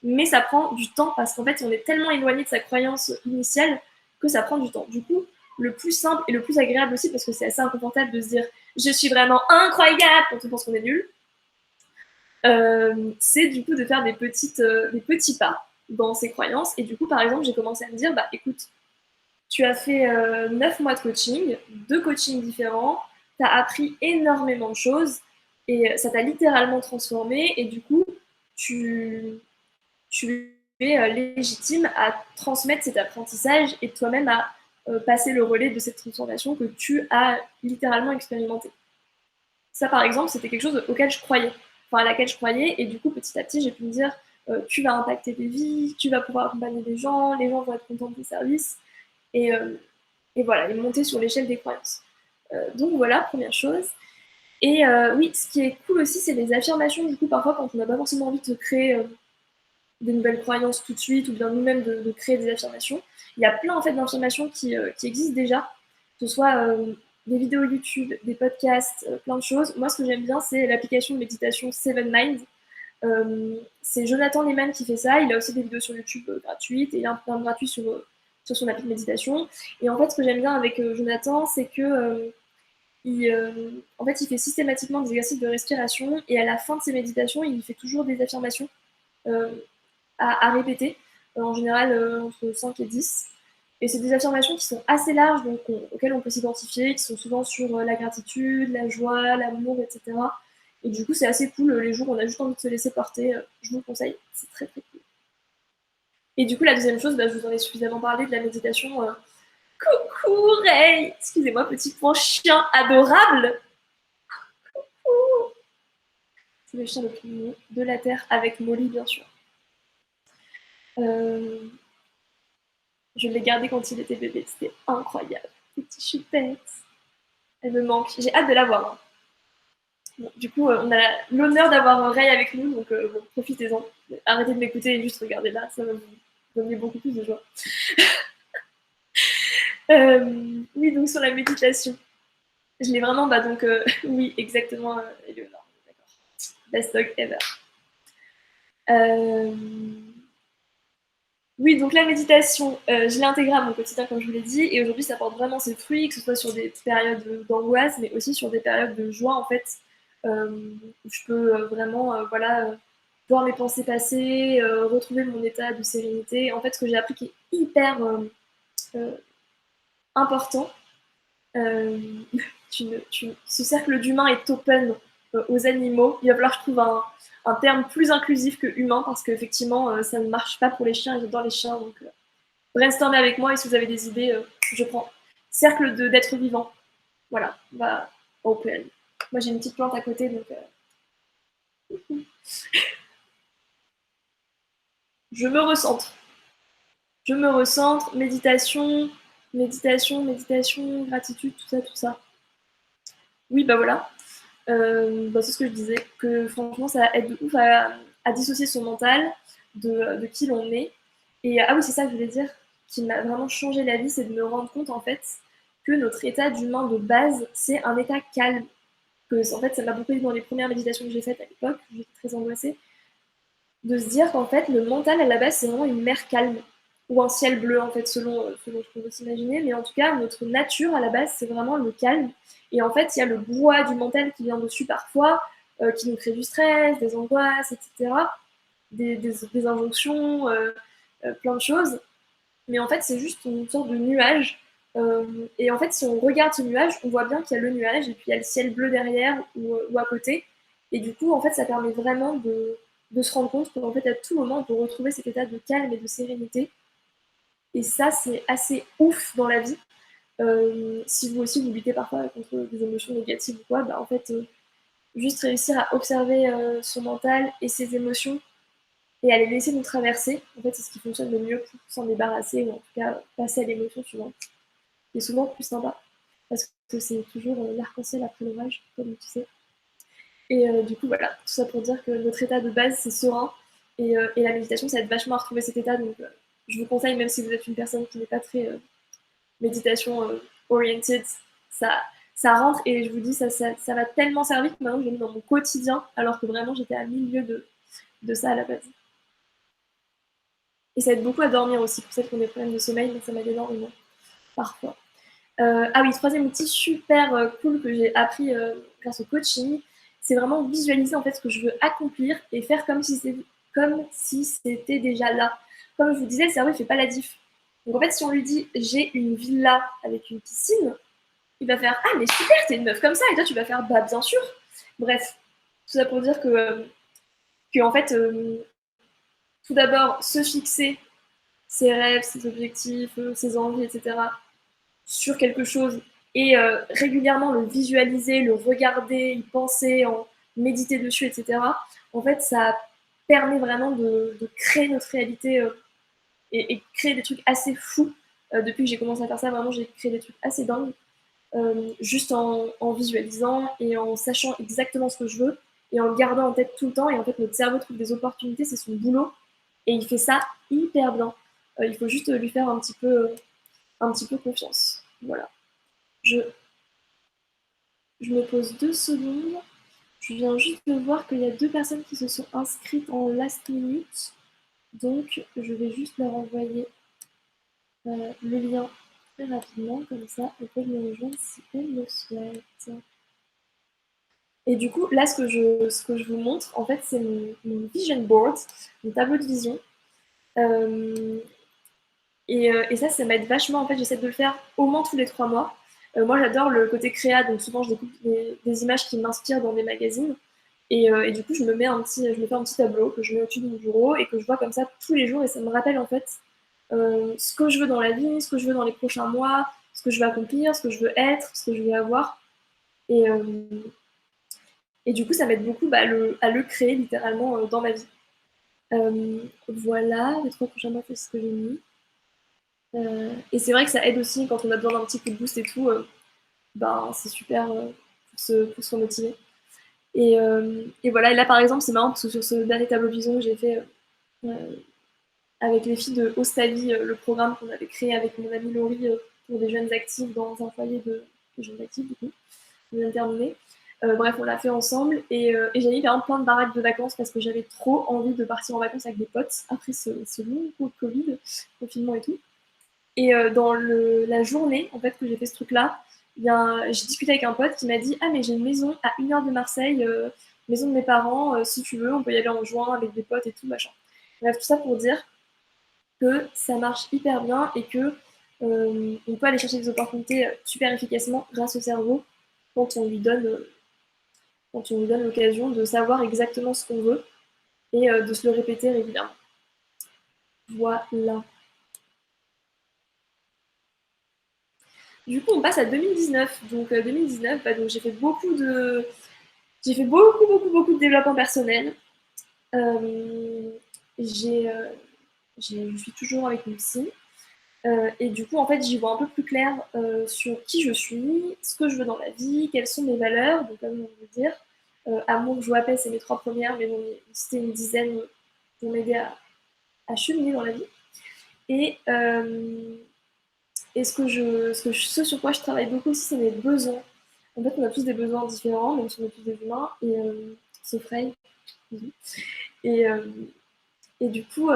mais ça prend du temps parce qu'en fait, on est tellement éloigné de sa croyance initiale que ça prend du temps. Du coup, le plus simple et le plus agréable aussi, parce que c'est assez inconfortable de se dire je suis vraiment incroyable quand on pense qu'on est nul, c'est du coup de faire des petits pas dans ses croyances. Et du coup, par exemple, j'ai commencé à me dire écoute, tu as fait 9 mois de coaching, 2 coachings différents, tu as appris énormément de choses et ça t'a littéralement transformé. Et du coup, tu es légitime à transmettre cet apprentissage et toi-même à passer le relais de cette transformation que tu as littéralement expérimenté. Ça, par exemple, c'était quelque chose auquel je croyais, enfin à laquelle je croyais, et du coup, petit à petit, j'ai pu me dire, tu vas impacter des vies, tu vas pouvoir accompagner des gens, les gens vont être contents de tes services, et, euh, et voilà, et monter sur l'échelle des croyances. Donc voilà, première chose. Et oui, ce qui est cool aussi, c'est les affirmations, du coup, parfois, quand on n'a pas forcément envie de créer des nouvelles croyances tout de suite, ou bien nous-mêmes de créer des affirmations. Il y a plein en fait d'affirmations qui existent déjà, que ce soit des vidéos YouTube, des podcasts, plein de choses. Moi, ce que j'aime bien, c'est l'application de méditation Seven Minds. C'est Jonathan Lehman qui fait ça. Il a aussi des vidéos sur YouTube gratuites et il a un programme gratuit sur son appli de méditation. Et en fait, ce que j'aime bien avec Jonathan, c'est que en fait, il fait systématiquement des exercices de respiration et à la fin de ses méditations, il fait toujours des affirmations. Euh, à répéter, en général entre 5 et 10. Et c'est des affirmations qui sont assez larges, donc auxquelles on peut s'identifier, qui sont souvent sur la gratitude, la joie, l'amour, etc. Et du coup, c'est assez cool les jours où on a juste envie de se laisser porter. Je vous le conseille, c'est très très cool. Et du coup, la deuxième chose, je vous en ai suffisamment parlé de la méditation. Coucou Ray. Excusez-moi, petit point chien adorable. C'est le chien le plus mignon de la Terre, avec Molly, bien sûr. Je l'ai gardé quand il était bébé, c'était incroyable. Petit chupette. Elle me manque. J'ai hâte de la voir. Hein. Bon, du coup, on a l'honneur d'avoir Ray avec nous, donc bon, profitez-en. Arrêtez de m'écouter et juste regardez là, ça va vous donner beaucoup plus de joie. Oui, donc sur la méditation. Je l'ai vraiment, donc oui, exactement, Eleonore. D'accord. Best dog ever. Oui, donc la méditation, je l'ai intégrée à mon quotidien, comme je vous l'ai dit, et aujourd'hui, ça porte vraiment ses fruits, que ce soit sur des périodes d'angoisse, mais aussi sur des périodes de joie, en fait, où je peux vraiment, voir mes pensées passer, retrouver mon état de sérénité. En fait, ce que j'ai appris qui est hyper euh, important, euh, ce cercle d'humains est open aux animaux. Il va falloir que je trouve un terme plus inclusif que humain, parce qu'effectivement, ça ne marche pas pour les chiens, j'adore les chiens, donc brainstormez avec moi et si vous avez des idées, je prends. Cercle d'êtres vivants. Voilà, open. Moi j'ai une petite plante à côté, donc. je me recentre. Je me recentre, méditation, gratitude, tout ça. Oui, bah voilà. C'est ce que je disais, que franchement, ça aide de ouf à dissocier son mental de qui l'on est. Et ah oui, c'est ça que je voulais dire, qui m'a vraiment changé la vie, c'est de me rendre compte en fait que notre état d'humain de base, c'est un état calme. En fait, ça m'a beaucoup aidé dans les premières méditations que j'ai faites à l'époque, j'étais très angoissée, de se dire qu'en fait, le mental à la base, c'est vraiment une mer calme ou un ciel bleu, en fait, selon ce qu'on peut s'imaginer. Mais en tout cas, notre nature à la base, c'est vraiment le calme. Et en fait, il y a le brouhaha du mental qui vient dessus parfois, qui nous crée du stress, des angoisses, etc., des injonctions, plein de choses. Mais en fait, c'est juste une sorte de nuage. Et en fait, si on regarde ce nuage, on voit bien qu'il y a le nuage et puis il y a le ciel bleu derrière ou à côté. Et du coup, en fait, ça permet vraiment de se rendre compte qu'en fait, à tout moment, on peut retrouver cet état de calme et de sérénité. Et ça, c'est assez ouf dans la vie. Si vous aussi vous luttez parfois contre des émotions négatives ou quoi, bah, en fait, juste réussir à observer son mental et ses émotions et à les laisser nous traverser, en fait, c'est ce qui fonctionne le mieux pour s'en débarrasser ou en tout cas passer à l'émotion suivante. C'est souvent plus sympa parce que c'est toujours l'arc-en-ciel après l'orage, comme tu sais. Et du coup, voilà, tout ça pour dire que notre état de base, c'est serein. Et la méditation, ça aide vachement à retrouver cet état. Donc, je vous conseille, même si vous êtes une personne qui n'est pas très méditation oriented, ça rentre. Et je vous dis, ça m'a tellement servi que maintenant, je l'ai mis dans mon quotidien, alors que vraiment, j'étais à milieu de ça à la base. Et ça aide beaucoup à dormir aussi. Pour celles qui ont des problèmes de sommeil, mais ça m'aide énormément, parfois. Ah oui, troisième outil super cool que j'ai appris grâce au coaching, c'est vraiment visualiser en fait ce que je veux accomplir et faire comme si c'était déjà là. Comme je vous disais, le cerveau il fait pas la diff. Donc en fait, si on lui dit j'ai une villa avec une piscine, il va faire ah mais super, t'es une meuf comme ça, et toi tu vas faire bah bien sûr. Bref, tout ça pour dire que en fait, tout d'abord se fixer ses rêves, ses objectifs, ses envies, etc. sur quelque chose et régulièrement le visualiser, le regarder, y penser, méditer dessus, etc., en fait, ça permet vraiment de créer notre réalité et créer des trucs assez fous. Depuis que j'ai commencé à faire ça, vraiment, j'ai créé des trucs assez dingues, juste en visualisant et en sachant exactement ce que je veux et en le gardant en tête tout le temps. Et en fait, notre cerveau trouve des opportunités, c'est son boulot, et il fait ça hyper bien. Il faut juste lui faire un petit peu confiance. Voilà. Je, je me pose 2 secondes. Je viens juste de voir qu'il y a 2 personnes qui se sont inscrites en last minute. Donc, je vais juste leur envoyer le lien très rapidement. Comme ça, elles peuvent me rejoindre si elles le souhaitent. Et du coup, là, ce que je vous montre, en fait, c'est mon vision board, mon tableau de vision. Et ça m'aide vachement. En fait, j'essaie de le faire au moins tous les 3 mois. Moi, j'adore le côté créa, donc souvent, je découpe des images qui m'inspirent dans des magazines. Et du coup, je me fais un petit tableau que je mets au-dessus de mon bureau et que je vois comme ça tous les jours. Et ça me rappelle en fait ce que je veux dans la vie, ce que je veux dans les prochains mois, ce que je veux accomplir, ce que je veux être, ce que je veux avoir. Et, euh, et du coup, ça m'aide beaucoup à le créer littéralement dans ma vie. Voilà, les 3 prochains mois, c'est ce que j'ai mis. Et c'est vrai que ça aide aussi quand on a besoin d'un petit coup de boost et tout. C'est super pour se remotiver. Et voilà, et là par exemple, c'est marrant parce que sur ce dernier tableau de vision que j'ai fait avec les filles de Ostavi, le programme qu'on avait créé avec mon amie Laurie pour des jeunes actifs dans un foyer de jeunes actifs, du coup, on vient de terminer. Bref, on l'a fait ensemble et j'ai mis par exemple plein de baraques de vacances parce que j'avais trop envie de partir en vacances avec des potes après ce long Covid, confinement et tout. Et dans la journée en fait que j'ai fait ce truc-là, j'ai discuté avec un pote qui m'a dit ah mais j'ai une maison à 1 heure de Marseille, maison de mes parents, si tu veux on peut y aller en juin avec des potes et tout machin. Bref, tout ça pour dire que ça marche hyper bien et que on peut aller chercher des opportunités super efficacement grâce au cerveau quand quand on lui donne l'occasion de savoir exactement ce qu'on veut et de se le répéter régulièrement. Voilà. Du coup, on passe à 2019. Donc 2019, donc j'ai fait beaucoup de développement personnel. Euh, j'ai je suis toujours avec une psy. Et du coup, en fait, j'y vois un peu plus clair sur qui je suis, ce que je veux dans la vie, quelles sont mes valeurs, donc comme on veut dire. Amour, joie, paix, c'est mes 3 premières, mais bon, c'était une dizaine pour m'aider à cheminer dans la vie. Et, ce sur quoi je travaille beaucoup aussi, c'est mes besoins. En fait, on a tous des besoins différents, même si on est tous des humains, et c'est Frey. Et, et du coup,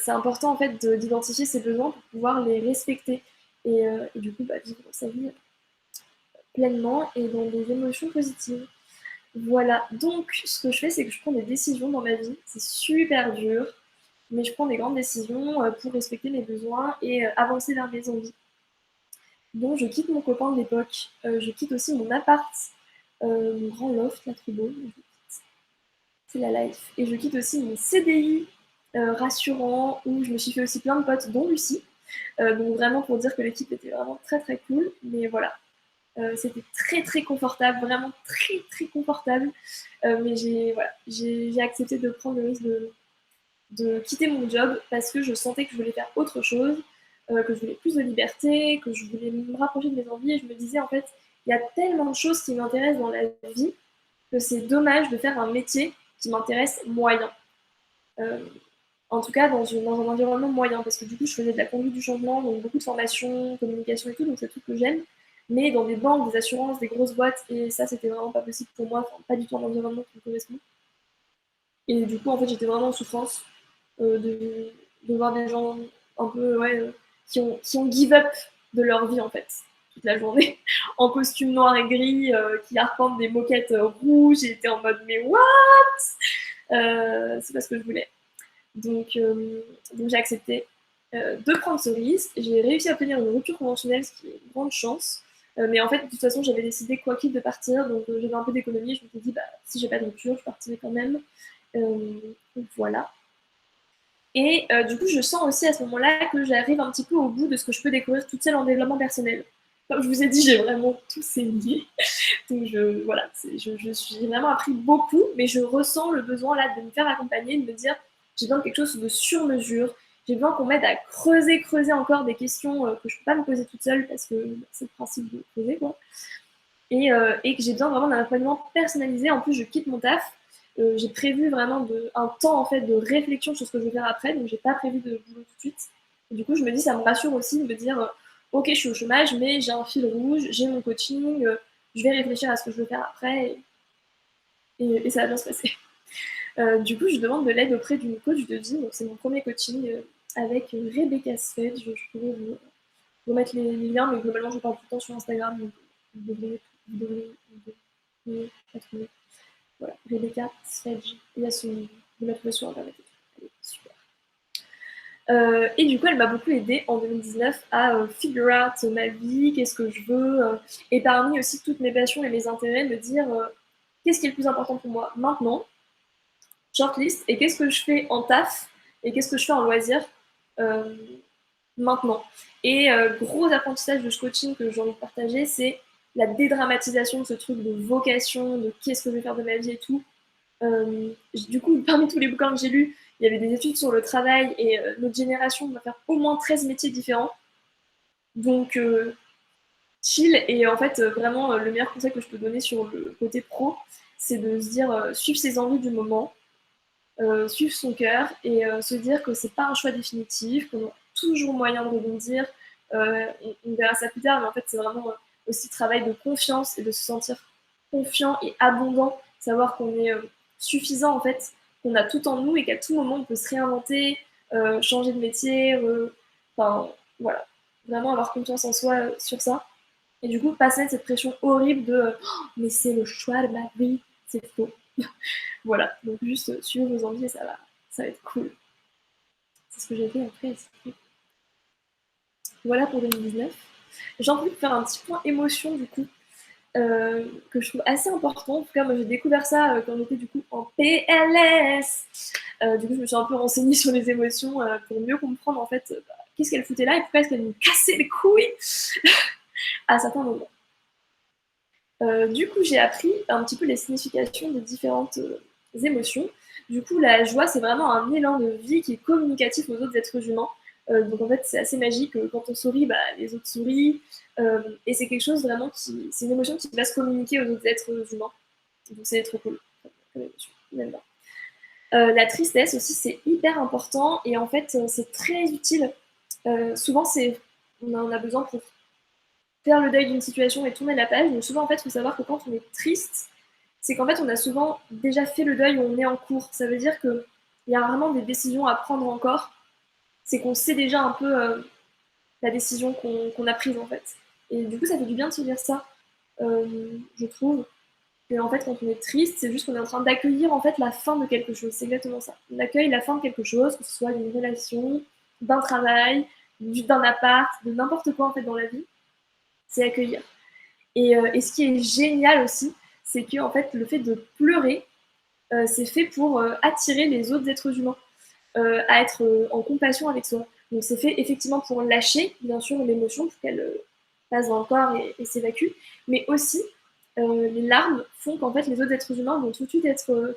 c'est important en fait d'identifier ses besoins pour pouvoir les respecter. Et du coup, vivre sa vie pleinement et dans des émotions positives. Voilà, donc ce que je fais, c'est que je prends des décisions dans ma vie. C'est super dur, mais je prends des grandes décisions pour respecter mes besoins et avancer vers mes envies. Donc je quitte mon copain de l'époque, je quitte aussi mon appart, mon grand loft, là trop beau, c'est la life. Et je quitte aussi mon CDI rassurant, où je me suis fait aussi plein de potes, dont Lucie. Donc vraiment pour dire que l'équipe était vraiment très très cool, mais voilà. C'était très très confortable, vraiment très très confortable. Mais j'ai accepté de prendre le risque de quitter mon job parce que je sentais que je voulais faire autre chose, que je voulais plus de liberté, que je voulais me rapprocher de mes envies. Et je me disais, en fait, il y a tellement de choses qui m'intéressent dans la vie que c'est dommage de faire un métier qui m'intéresse moyen. Euh, en tout cas, dans un environnement moyen, parce que du coup, je faisais de la conduite du changement, donc beaucoup de formation, communication et tout, donc c'est tout que j'aime. Mais dans des banques, des assurances, des grosses boîtes, et ça, c'était vraiment pas possible pour moi, enfin, pas du tout un environnement qui me correspond. Et du coup, en fait, j'étais vraiment en souffrance de voir des gens un peu, ouais, qui ont give up de leur vie, en fait, toute la journée, en costume noir et gris, qui arpentent des moquettes rouges, et j'étais en mode, mais what? C'est pas ce que je voulais. Donc j'ai accepté de prendre ce risque. J'ai réussi à obtenir une rupture conventionnelle, ce qui est une grande chance. Mais en fait, de toute façon, j'avais décidé quoi qu'il de partir, donc j'avais un peu d'économie. Je me suis dit, si j'ai pas de rupture, je partirai quand même. Voilà. Et du coup, je sens aussi à ce moment-là que j'arrive un petit peu au bout de ce que je peux découvrir toute seule en développement personnel. Comme je vous ai dit, j'ai vraiment tout saigné. Donc voilà, je suis vraiment appris beaucoup, mais je ressens le besoin là de me faire accompagner, de me dire j'ai besoin de quelque chose de sur mesure, j'ai besoin qu'on m'aide à creuser encore des questions que je peux pas me poser toute seule parce que c'est le principe de creuser quoi. Et que j'ai besoin vraiment d'un accompagnement personnalisé. En plus, je quitte mon taf. J'ai prévu vraiment un temps en fait de réflexion sur ce que je vais faire après, donc j'ai pas prévu de boulot tout de suite. Et du coup, je me dis, ça me rassure aussi de me dire, ok, je suis au chômage, mais j'ai un fil rouge, j'ai mon coaching, je vais réfléchir à ce que je veux faire après, et ça va bien se passer. Du coup, je demande de l'aide auprès d'une coach de vie, donc c'est mon premier coaching avec Rebecca Sfed. Je pourrais vous mettre les liens, mais globalement, je parle tout le temps sur Instagram, donc vous devriez la trouver. Voilà, Rebecca Sfedge. Il y a son. Vous la trouvez sur Internet. Elle est super. Et du coup, elle m'a beaucoup aidée en 2019 à figure out ma vie, qu'est-ce que je veux, et parmi aussi toutes mes passions et mes intérêts, me dire qu'est-ce qui est le plus important pour moi maintenant, shortlist, et qu'est-ce que je fais en taf, et qu'est-ce que je fais en loisir euh, maintenant. Et gros apprentissage de ce coaching que j'ai envie de partager, c'est la dédramatisation de ce truc de vocation, de qu'est-ce que je vais faire de ma vie et tout. Du coup, parmi tous les bouquins que j'ai lus, il y avait des études sur le travail et notre génération va faire au moins 13 métiers différents. Donc, chill. Et en fait, vraiment, le meilleur conseil que je peux donner sur le côté pro, c'est de se dire suivre ses envies du moment, suivre son cœur et se dire que c'est pas un choix définitif, qu'on a toujours moyen de rebondir. On verra ça plus tard, mais en fait, c'est vraiment aussi travail de confiance et de se sentir confiant et abondant, savoir qu'on est suffisant en fait, qu'on a tout en nous et qu'à tout moment on peut se réinventer, changer de métier, enfin voilà, vraiment avoir confiance en soi sur ça. Et du coup, passer de cette pression horrible de mais c'est le choix de ma vie, c'est faux. Voilà, donc juste suivre vos envies et ça va être cool. C'est ce que j'ai fait après. Voilà pour 2019. J'ai envie de faire un petit point émotion du coup, que je trouve assez important. En tout cas, moi j'ai découvert ça quand j'étais du coup en PLS. Du coup, je me suis un peu renseignée sur les émotions pour mieux comprendre en fait qu'est-ce qu'elle foutait là et pourquoi est-ce qu'elle me cassait les couilles à certains moments. Du coup, j'ai appris un petit peu les significations de différentes émotions. Du coup, la joie, c'est vraiment un élan de vie qui est communicatif aux autres êtres humains. Donc en fait, c'est assez magique. Quand on sourit, bah, les autres sourient. Et c'est quelque chose vraiment c'est une émotion qui va se communiquer aux autres êtres humains. Donc c'est trop cool comme émotion. J'aime bien. La tristesse aussi, c'est hyper important et en fait, c'est très utile. Souvent, on en a besoin pour faire le deuil d'une situation et tourner la page. Donc souvent, en fait, il faut savoir que quand on est triste, c'est qu'en fait, on a souvent déjà fait le deuil ou on est en cours. Ça veut dire qu'il y a vraiment des décisions à prendre encore. C'est qu'on sait déjà un peu la décision qu'on a prise, en fait. Et du coup, ça fait du bien de se dire ça, je trouve. Et en fait, quand on est triste, c'est juste qu'on est en train d'accueillir en fait la fin de quelque chose. C'est exactement ça. On accueille la fin de quelque chose, que ce soit d'une relation, d'un travail, d'un appart, de n'importe quoi en fait dans la vie. C'est accueillir. Et ce qui est génial aussi, c'est que en fait, le fait de pleurer, c'est fait pour attirer les autres êtres humains à être en compassion avec soi. Donc c'est fait effectivement pour lâcher, bien sûr, l'émotion, pour qu'elle passe dans le corps et s'évacue, mais aussi les larmes font qu'en fait les autres êtres humains vont tout de suite être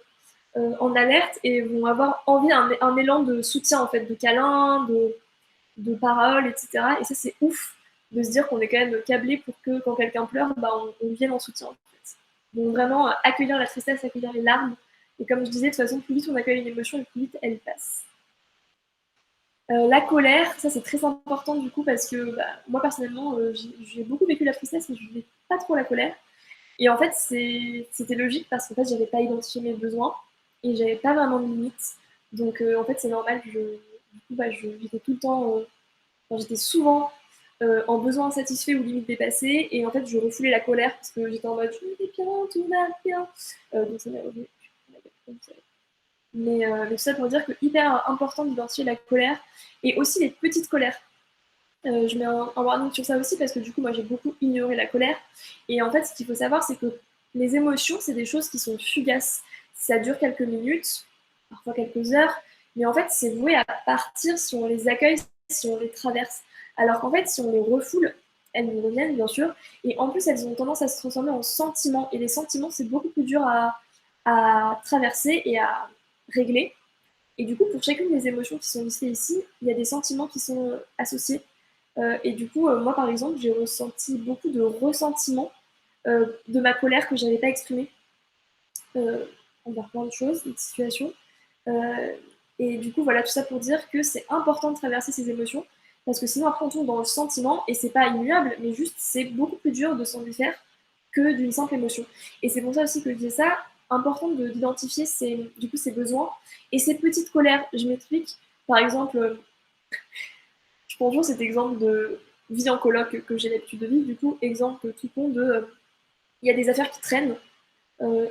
en alerte et vont avoir envie un élan de soutien en fait, de câlin, de paroles, etc. Et ça c'est ouf de se dire qu'on est quand même câblé pour que quand quelqu'un pleure, bah, on vienne en soutien. En fait. Donc vraiment accueillir la tristesse, accueillir les larmes. Et comme je disais, de toute façon, plus vite on accueille une émotion, et plus vite elle passe. La colère, ça c'est très important du coup parce que bah, moi personnellement j'ai beaucoup vécu la tristesse mais je ne vivais pas trop la colère. Et en fait c'était logique parce qu'en fait j'avais pas identifié mes besoins et j'avais pas vraiment de limites. Donc en fait c'est normal, du coup bah, j'étais tout le temps, enfin, j'étais souvent en besoin insatisfait ou limite dépassé et en fait je refoulais la colère parce que j'étais en mode je vais bien, tout va bien. Donc ça m'est revenu. Mais tout ça pour dire que hyper important d'identifier la colère et aussi les petites colères. Je mets un warning sur ça aussi parce que du coup moi j'ai beaucoup ignoré la colère et en fait ce qu'il faut savoir c'est que les émotions c'est des choses qui sont fugaces. Ça dure quelques minutes, parfois quelques heures, mais en fait c'est voué à partir si on les accueille, si on les traverse. Alors qu'en fait si on les refoule, elles nous reviennent bien sûr et en plus elles ont tendance à se transformer en sentiments et les sentiments c'est beaucoup plus dur à traverser et à régler. Et du coup, pour chacune des émotions qui sont listées ici, il y a des sentiments qui sont associés. Et du coup, moi par exemple, j'ai ressenti beaucoup de ressentiment de ma colère que je n'avais pas exprimée envers plein de choses, des situations. Euh, et du coup, voilà, tout ça pour dire que c'est important de traverser ces émotions parce que sinon, après, on tombe dans le sentiment et c'est pas immuable, mais juste c'est beaucoup plus dur de s'en défaire que d'une simple émotion. Et c'est pour ça aussi que je dis ça, important d'identifier du coup, ses besoins et ses petites colères. Je m'explique. Par exemple, je prends toujours cet exemple de vie en coloc que j'ai l'habitude de vivre. Du coup, exemple tout con de il y a des affaires qui traînent,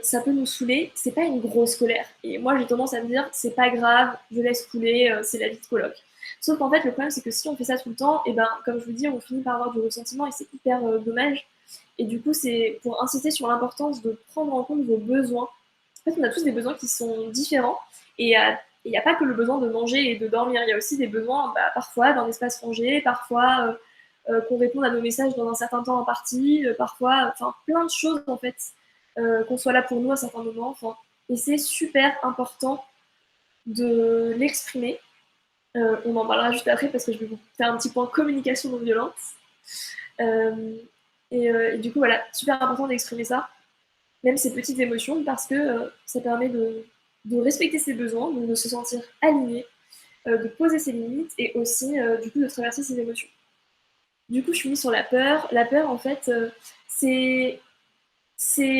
ça peut nous saouler, c'est pas une grosse colère. Et moi j'ai tendance à me dire c'est pas grave, je laisse couler, c'est la vie de coloc. Sauf qu'en fait le problème c'est que si on fait ça tout le temps, et ben comme je vous dis on finit par avoir du ressentiment et c'est hyper dommage. Et du coup c'est pour insister sur l'importance de prendre en compte vos besoins. En fait on a tous des besoins qui sont différents et il n'y a pas que le besoin de manger et de dormir, il y a aussi des besoins bah, parfois d'un espace rangé, parfois qu'on réponde à nos messages dans un certain temps imparti, parfois, enfin plein de choses en fait, qu'on soit là pour nous à certains moments. Enfin, et c'est super important de l'exprimer. On en parlera juste après parce que je vais vous faire un petit point communication non violente. Euh, et du coup, voilà, super important d'exprimer ça, même ces petites émotions, parce que ça permet de respecter ses besoins, donc de se sentir aligné, de poser ses limites et aussi, du coup, de traverser ses émotions. Du coup, je suis mise sur la peur. La peur, en fait, c'est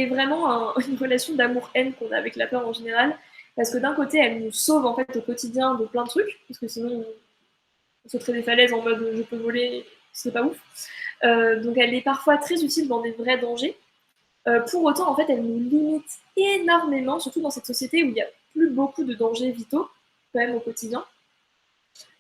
vraiment une relation d'amour-haine qu'on a avec la peur en général. Parce que d'un côté, elle nous sauve en fait au quotidien de plein de trucs, parce que sinon on sauterait des falaises en mode je peux voler, c'est pas ouf. Donc elle est parfois très utile dans des vrais dangers. Pour autant, en fait, elle nous limite énormément, surtout dans cette société où il n'y a plus beaucoup de dangers vitaux, quand même au quotidien.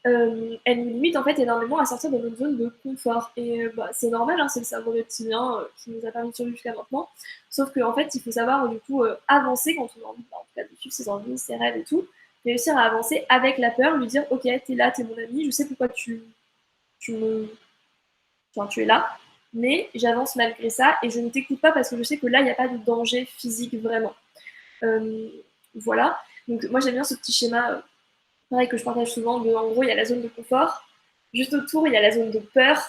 Elle nous limite en fait énormément à sortir de notre zone de confort. Et bah, c'est normal, hein, c'est le cerveau reptilien qui nous a permis de survivre jusqu'à maintenant. Sauf qu'en fait, il faut savoir du coup avancer quand on a envie, bah, en tout cas, de suivre ses envies, ses rêves et tout. Réussir à avancer avec la peur, lui dire ok, t'es là, t'es mon ami, je sais pourquoi tu me, enfin, tu es là, mais j'avance malgré ça et je ne t'écoute pas parce que je sais que là, il n'y a pas de danger physique vraiment. Euh, voilà. Donc moi j'aime bien ce petit schéma, pareil que je partage souvent, en gros il y a la zone de confort, juste autour il y a la zone de peur,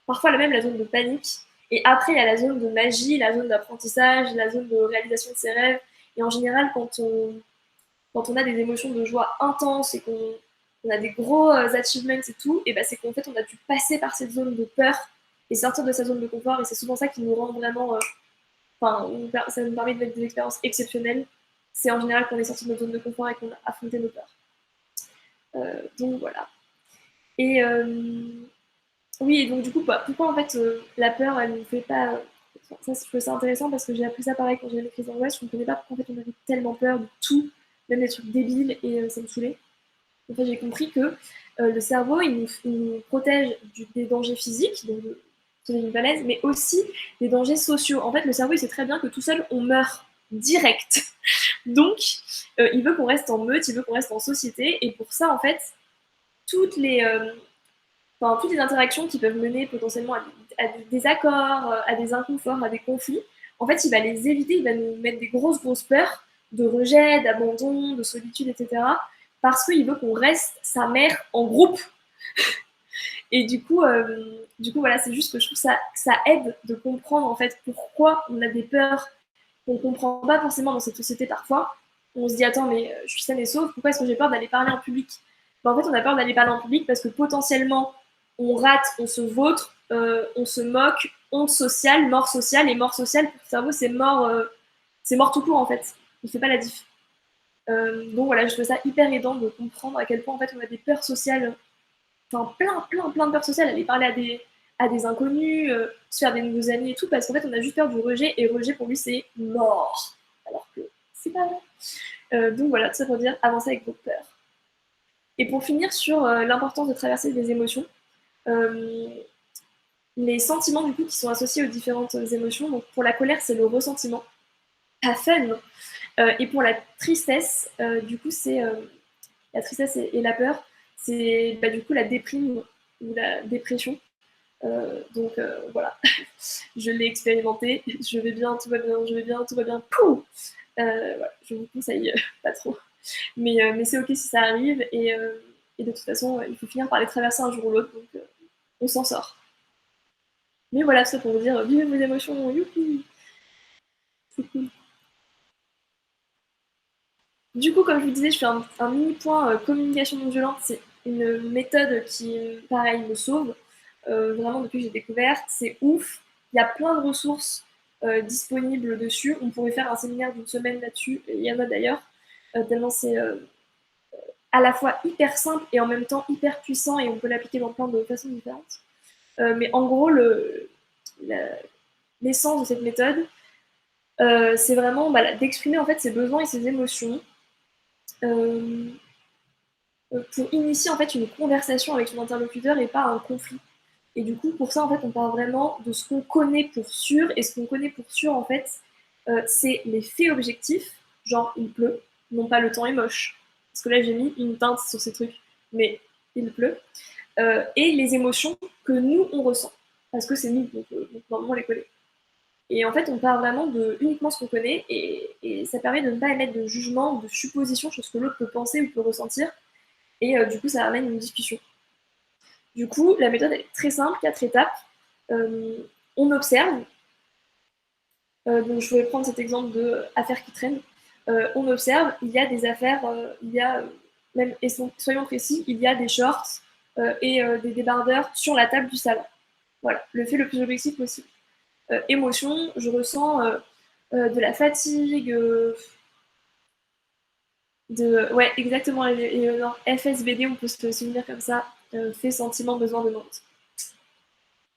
parfois même la zone de panique, et après il y a la zone de magie, la zone d'apprentissage, la zone de réalisation de ses rêves. Et en général quand on a des émotions de joie intenses et qu'on a des gros achievements et tout, et ben c'est qu'en fait on a dû passer par cette zone de peur et sortir de sa zone de confort, et c'est souvent ça qui nous rend vraiment, ça nous permet de mettre des expériences exceptionnelles. C'est en général qu'on est sorti de notre zone de confort et qu'on a affronté nos peurs. Donc voilà. Et oui, et donc du coup, pourquoi en fait la peur, elle ne fait pas. Ça, je trouve ça intéressant parce que j'ai appris ça pareil quand j'ai eu les crises d'angoisse. Je ne comprenais pas pourquoi en fait, on avait tellement peur de tout, même des trucs débiles, et ça me saoulait. En fait, j'ai compris que le cerveau, il nous protège des dangers physiques, donc de une falaise, mais aussi des dangers sociaux. En fait, le cerveau, il sait très bien que tout seul, on meurt direct. Donc, il veut qu'on reste en meute, il veut qu'on reste en société, et pour ça, en fait, toutes les, toutes les interactions qui peuvent mener potentiellement à des désaccords, à des inconforts, à des conflits, en fait, il va les éviter, il va nous mettre des grosses peurs de rejet, d'abandon, de solitude, etc. Parce qu'il veut qu'on reste sa mère en groupe. Et du coup, voilà, c'est juste que je trouve ça aide de comprendre en fait pourquoi on a des peurs qu'on ne comprend pas forcément dans cette société parfois. On se dit attends, mais je suis saine et sauve, pourquoi est-ce que j'ai peur d'aller parler en public? En fait, on a peur d'aller parler en public parce que potentiellement on rate, on se vautre, on se moque, honte sociale, mort sociale, et mort sociale pour le cerveau c'est mort tout court en fait. Il ne fait pas la diff. Donc voilà, je trouve ça hyper aidant de comprendre à quel point en fait on a des peurs sociales, enfin plein de peurs sociales, aller parler à des inconnus, se faire des nouveaux amis et tout, parce qu'en fait on a juste peur du rejet, et rejet pour lui c'est mort. Alors que c'est pas vrai. Donc voilà, tout ça pour dire avancez avec vos peurs. Et pour finir sur l'importance de traverser des émotions, euh, les sentiments du coup qui sont associés aux différentes émotions. Donc pour la colère, c'est le ressentiment, pas fun. Et pour la tristesse, du coup, c'est la tristesse et la peur, c'est du coup la déprime ou la dépression. Donc voilà, je l'ai expérimenté, je vais bien, tout va bien, je vais bien, tout va bien. Pouh voilà, je vous conseille pas trop. Mais c'est ok si ça arrive, et de toute façon, il faut finir par les traverser un jour ou l'autre, donc on s'en sort. Mais voilà, c'est pour vous dire, vivez vos émotions, youpi, c'est cool. Du coup, comme je vous disais, je fais un mini point communication non violente. C'est une méthode qui, pareil, me sauve. Vraiment, depuis que j'ai découvert, c'est ouf. Il y a plein de ressources disponibles dessus. On pourrait faire un séminaire d'une semaine là-dessus. Il y en a d'ailleurs, tellement c'est à la fois hyper simple et en même temps hyper puissant, et on peut l'appliquer dans plein de façons différentes. Mais en gros, l'essence de cette méthode, c'est vraiment d'exprimer en fait ses besoins et ses émotions, euh, pour initier en fait une conversation avec son interlocuteur et pas un conflit. Et du coup, pour ça, en fait, on parle vraiment de ce qu'on connaît pour sûr. Et ce qu'on connaît pour sûr, en fait, c'est les faits objectifs, genre il pleut, non pas le temps est moche. Parce que là, j'ai mis une teinte sur ces trucs, mais il pleut. Et les émotions que nous, on ressent. Parce que c'est nous, donc normalement, on les connaît. Et en fait, on parle vraiment de uniquement ce qu'on connaît, et ça permet de ne pas émettre de jugement ou de supposition sur ce que l'autre peut penser ou peut ressentir. Et du coup, ça amène une discussion. Du coup, la méthode est très simple, 4 étapes. Euh, on observe. Donc, je vais prendre cet exemple de affaires qui traînent. On observe, il y a des affaires, il y a, même, et soyons précis, il y a des shorts et des débardeurs sur la table du salon. Voilà, le fait le plus objectif possible. Émotion, je ressens de la fatigue, ouais, exactement. Et dans FSBD, on peut se souvenir comme ça. Fait, sentiment, besoin, demande.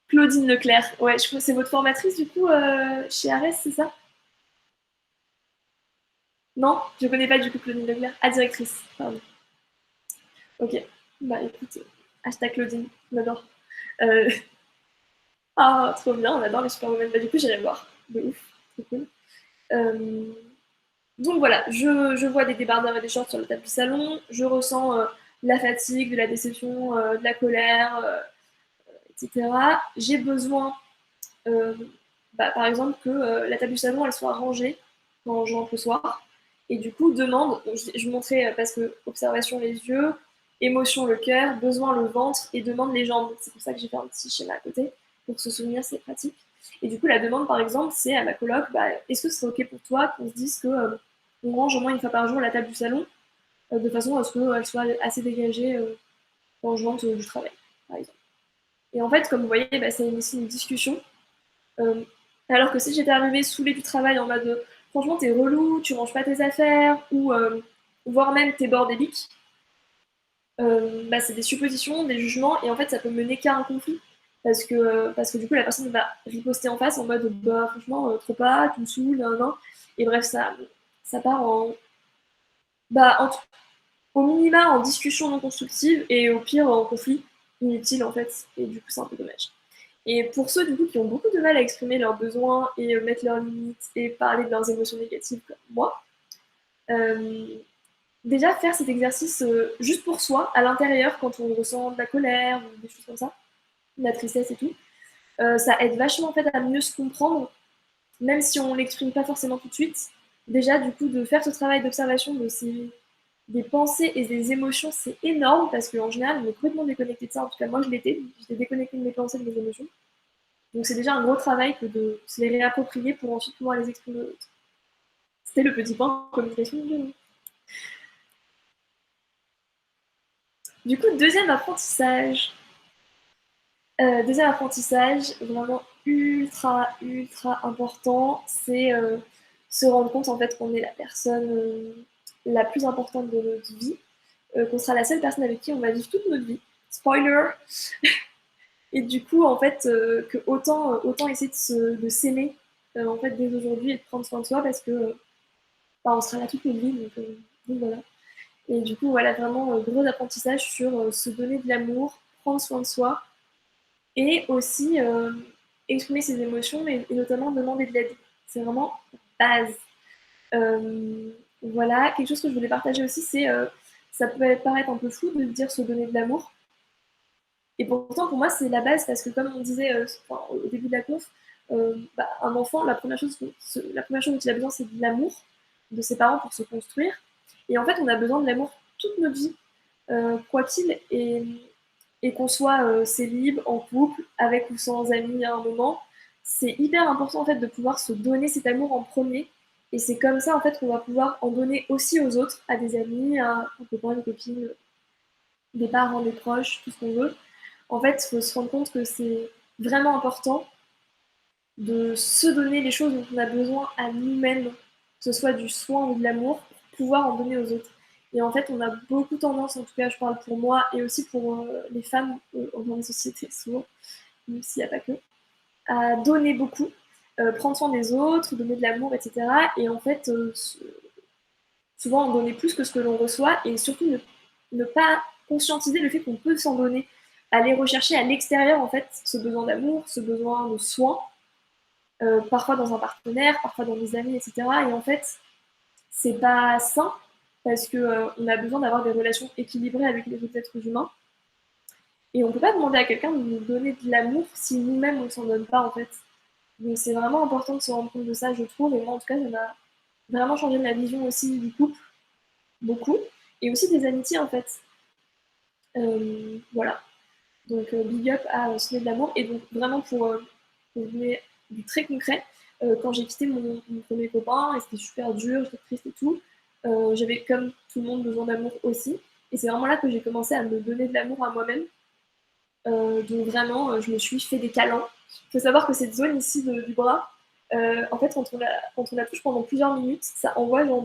Claudine Leclerc. Ouais, je crois que c'est votre formatrice du coup chez Arès, c'est ça? Non, je connais pas du coup Claudine Leclerc. Ah, directrice, pardon. Ok. Bah écoute, hashtag Claudine, on adore. Euh, Ah, trop bien, on adore les Superwomen. Bah du coup, j'irai voir. De ouf, trop cool. Euh, Donc voilà, je vois des débardeurs et des shorts sur le tapis salon. Je ressens de la fatigue, de la déception, de la colère, etc. J'ai besoin, euh, par exemple, que la table du salon elle soit rangée quand je rentre le soir. Et du coup, demande, je montrais parce que observation les yeux, émotion le cœur, besoin le ventre et demande les jambes. C'est pour ça que j'ai fait un petit schéma à côté pour se souvenir, c'est pratique. Et du coup, la demande, par exemple, c'est à ma coloc, bah, est-ce que ce serait OK pour toi qu'on se dise que on range au moins une fois par jour la table du salon de façon à ce qu'elle soit assez dégagée conjointe du travail, par exemple. Et en fait, comme vous voyez, bah, ça initie une discussion. Euh, alors que si j'étais arrivée saoulée du travail en mode franchement, t'es relou, tu ranges pas tes affaires, ou voire même t'es bordélique, bah, c'est des suppositions, des jugements, et en fait, ça peut mener qu'à un conflit. Parce que du coup, la personne va riposter en face en mode bah, franchement, trop pas, tu me saoules, nan, nan. Et bref, ça part bah, au minima en discussion non constructive et au pire en conflit inutile en fait. Et du coup, c'est un peu dommage. Et pour ceux du coup qui ont beaucoup de mal à exprimer leurs besoins et mettre leurs limites et parler de leurs émotions négatives comme moi, euh, déjà faire cet exercice juste pour soi, à l'intérieur, quand on ressent de la colère ou des choses comme ça, de la tristesse et tout, ça aide vachement en fait à mieux se comprendre, même si on l'exprime pas forcément tout de suite. Déjà, du coup, de faire ce travail d'observation de ces des pensées et des émotions, c'est énorme parce qu'en général, on est complètement déconnecté de ça. En tout cas, moi, je l'étais. J'étais déconnectée de mes pensées, de mes émotions. Donc, c'est déjà un gros travail que de se les réapproprier pour ensuite pouvoir les exprimer aux autres. C'était le petit point communication de violon. Du coup, deuxième apprentissage, vraiment ultra important, c'est se rendre compte en fait qu'on est la personne la plus importante de notre vie, qu'on sera la seule personne avec qui on va vivre toute notre vie. Spoiler. Et du coup, en fait, que autant essayer de s'aimer en fait, dès aujourd'hui et de prendre soin de soi parce que bah, on sera là toute notre vie. Donc voilà. Et du coup, voilà, vraiment gros apprentissage sur se donner de l'amour, prendre soin de soi et aussi exprimer ses émotions et notamment demander de l'aide. C'est vraiment base. Voilà, quelque chose que je voulais partager aussi, c'est ça peut paraître un peu fou de dire se donner de l'amour. Et pourtant, pour moi, c'est la base parce que, comme on disait au début de la conf, bah, un enfant, la première chose dont il a besoin, c'est de l'amour de ses parents pour se construire. Et en fait, on a besoin de l'amour toute notre vie, quoi qu'il, et qu'on soit célib, en couple, avec ou sans amis à un moment. C'est hyper important en fait de pouvoir se donner cet amour en premier. Et c'est comme ça en fait qu'on va pouvoir en donner aussi aux autres, à des amis, à un copain, une copine, des parents, des proches, tout ce qu'on veut. En fait, il faut se rendre compte que c'est vraiment important de se donner les choses dont on a besoin à nous-mêmes, que ce soit du soin ou de l'amour, pour pouvoir en donner aux autres. Et en fait, on a beaucoup tendance, en tout cas je parle pour moi et aussi pour les femmes dans les sociétés souvent, même s'il n'y a pas que, à donner beaucoup, prendre soin des autres, donner de l'amour, etc. Et en fait, souvent en donner plus que ce que l'on reçoit et surtout ne pas conscientiser le fait qu'on peut s'en donner, aller rechercher à l'extérieur en fait ce besoin d'amour, ce besoin de soins, parfois dans un partenaire, parfois dans des amis, etc. Et en fait, c'est pas sain parce que on a besoin d'avoir des relations équilibrées avec les autres êtres humains. Et on peut pas demander à quelqu'un de nous donner de l'amour si nous-mêmes on s'en donne pas en fait. Donc c'est vraiment important de se rendre compte de ça, je trouve. Et moi en tout cas, ça m'a vraiment changé ma vision aussi du couple, beaucoup. Et aussi des amitiés en fait. Voilà. Donc big up à Sonner de l'amour. Et donc vraiment pour donner du très concret, quand j'ai quitté mon premier copain, et c'était super dur, j'étais triste et tout, j'avais comme tout le monde besoin d'amour aussi. Et c'est vraiment là que j'ai commencé à me donner de l'amour à moi-même. Donc vraiment, je me suis fait des câlins. Il faut savoir que cette zone ici du bras, en fait, quand on la touche pendant plusieurs minutes, ça envoie genre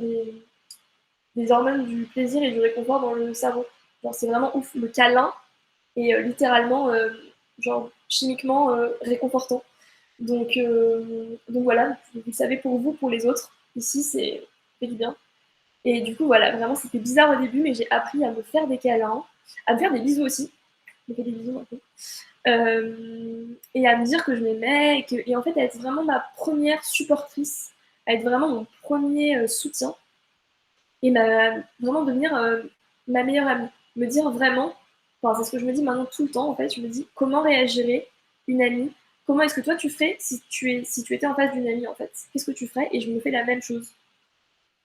des hormones du plaisir et du réconfort dans le cerveau. Genre, c'est vraiment ouf. Le câlin est littéralement, genre, chimiquement réconfortant. Donc voilà, vous le savez pour vous, pour les autres. Ici, c'est fait du bien. Et du coup, voilà, vraiment, c'était bizarre au début, mais j'ai appris à me faire des câlins, à me faire des bisous aussi. Je me fais des bisous un peu. Et à me dire que je m'aimais, et en fait, à être vraiment ma première supportrice, à être vraiment mon premier soutien, et vraiment devenir ma meilleure amie. Me dire vraiment, enfin, c'est ce que je me dis maintenant tout le temps, en fait, je me dis comment réagirait une amie, comment est-ce que toi tu ferais si tu étais en face d'une amie, en fait, qu'est-ce que tu ferais, et je me fais la même chose.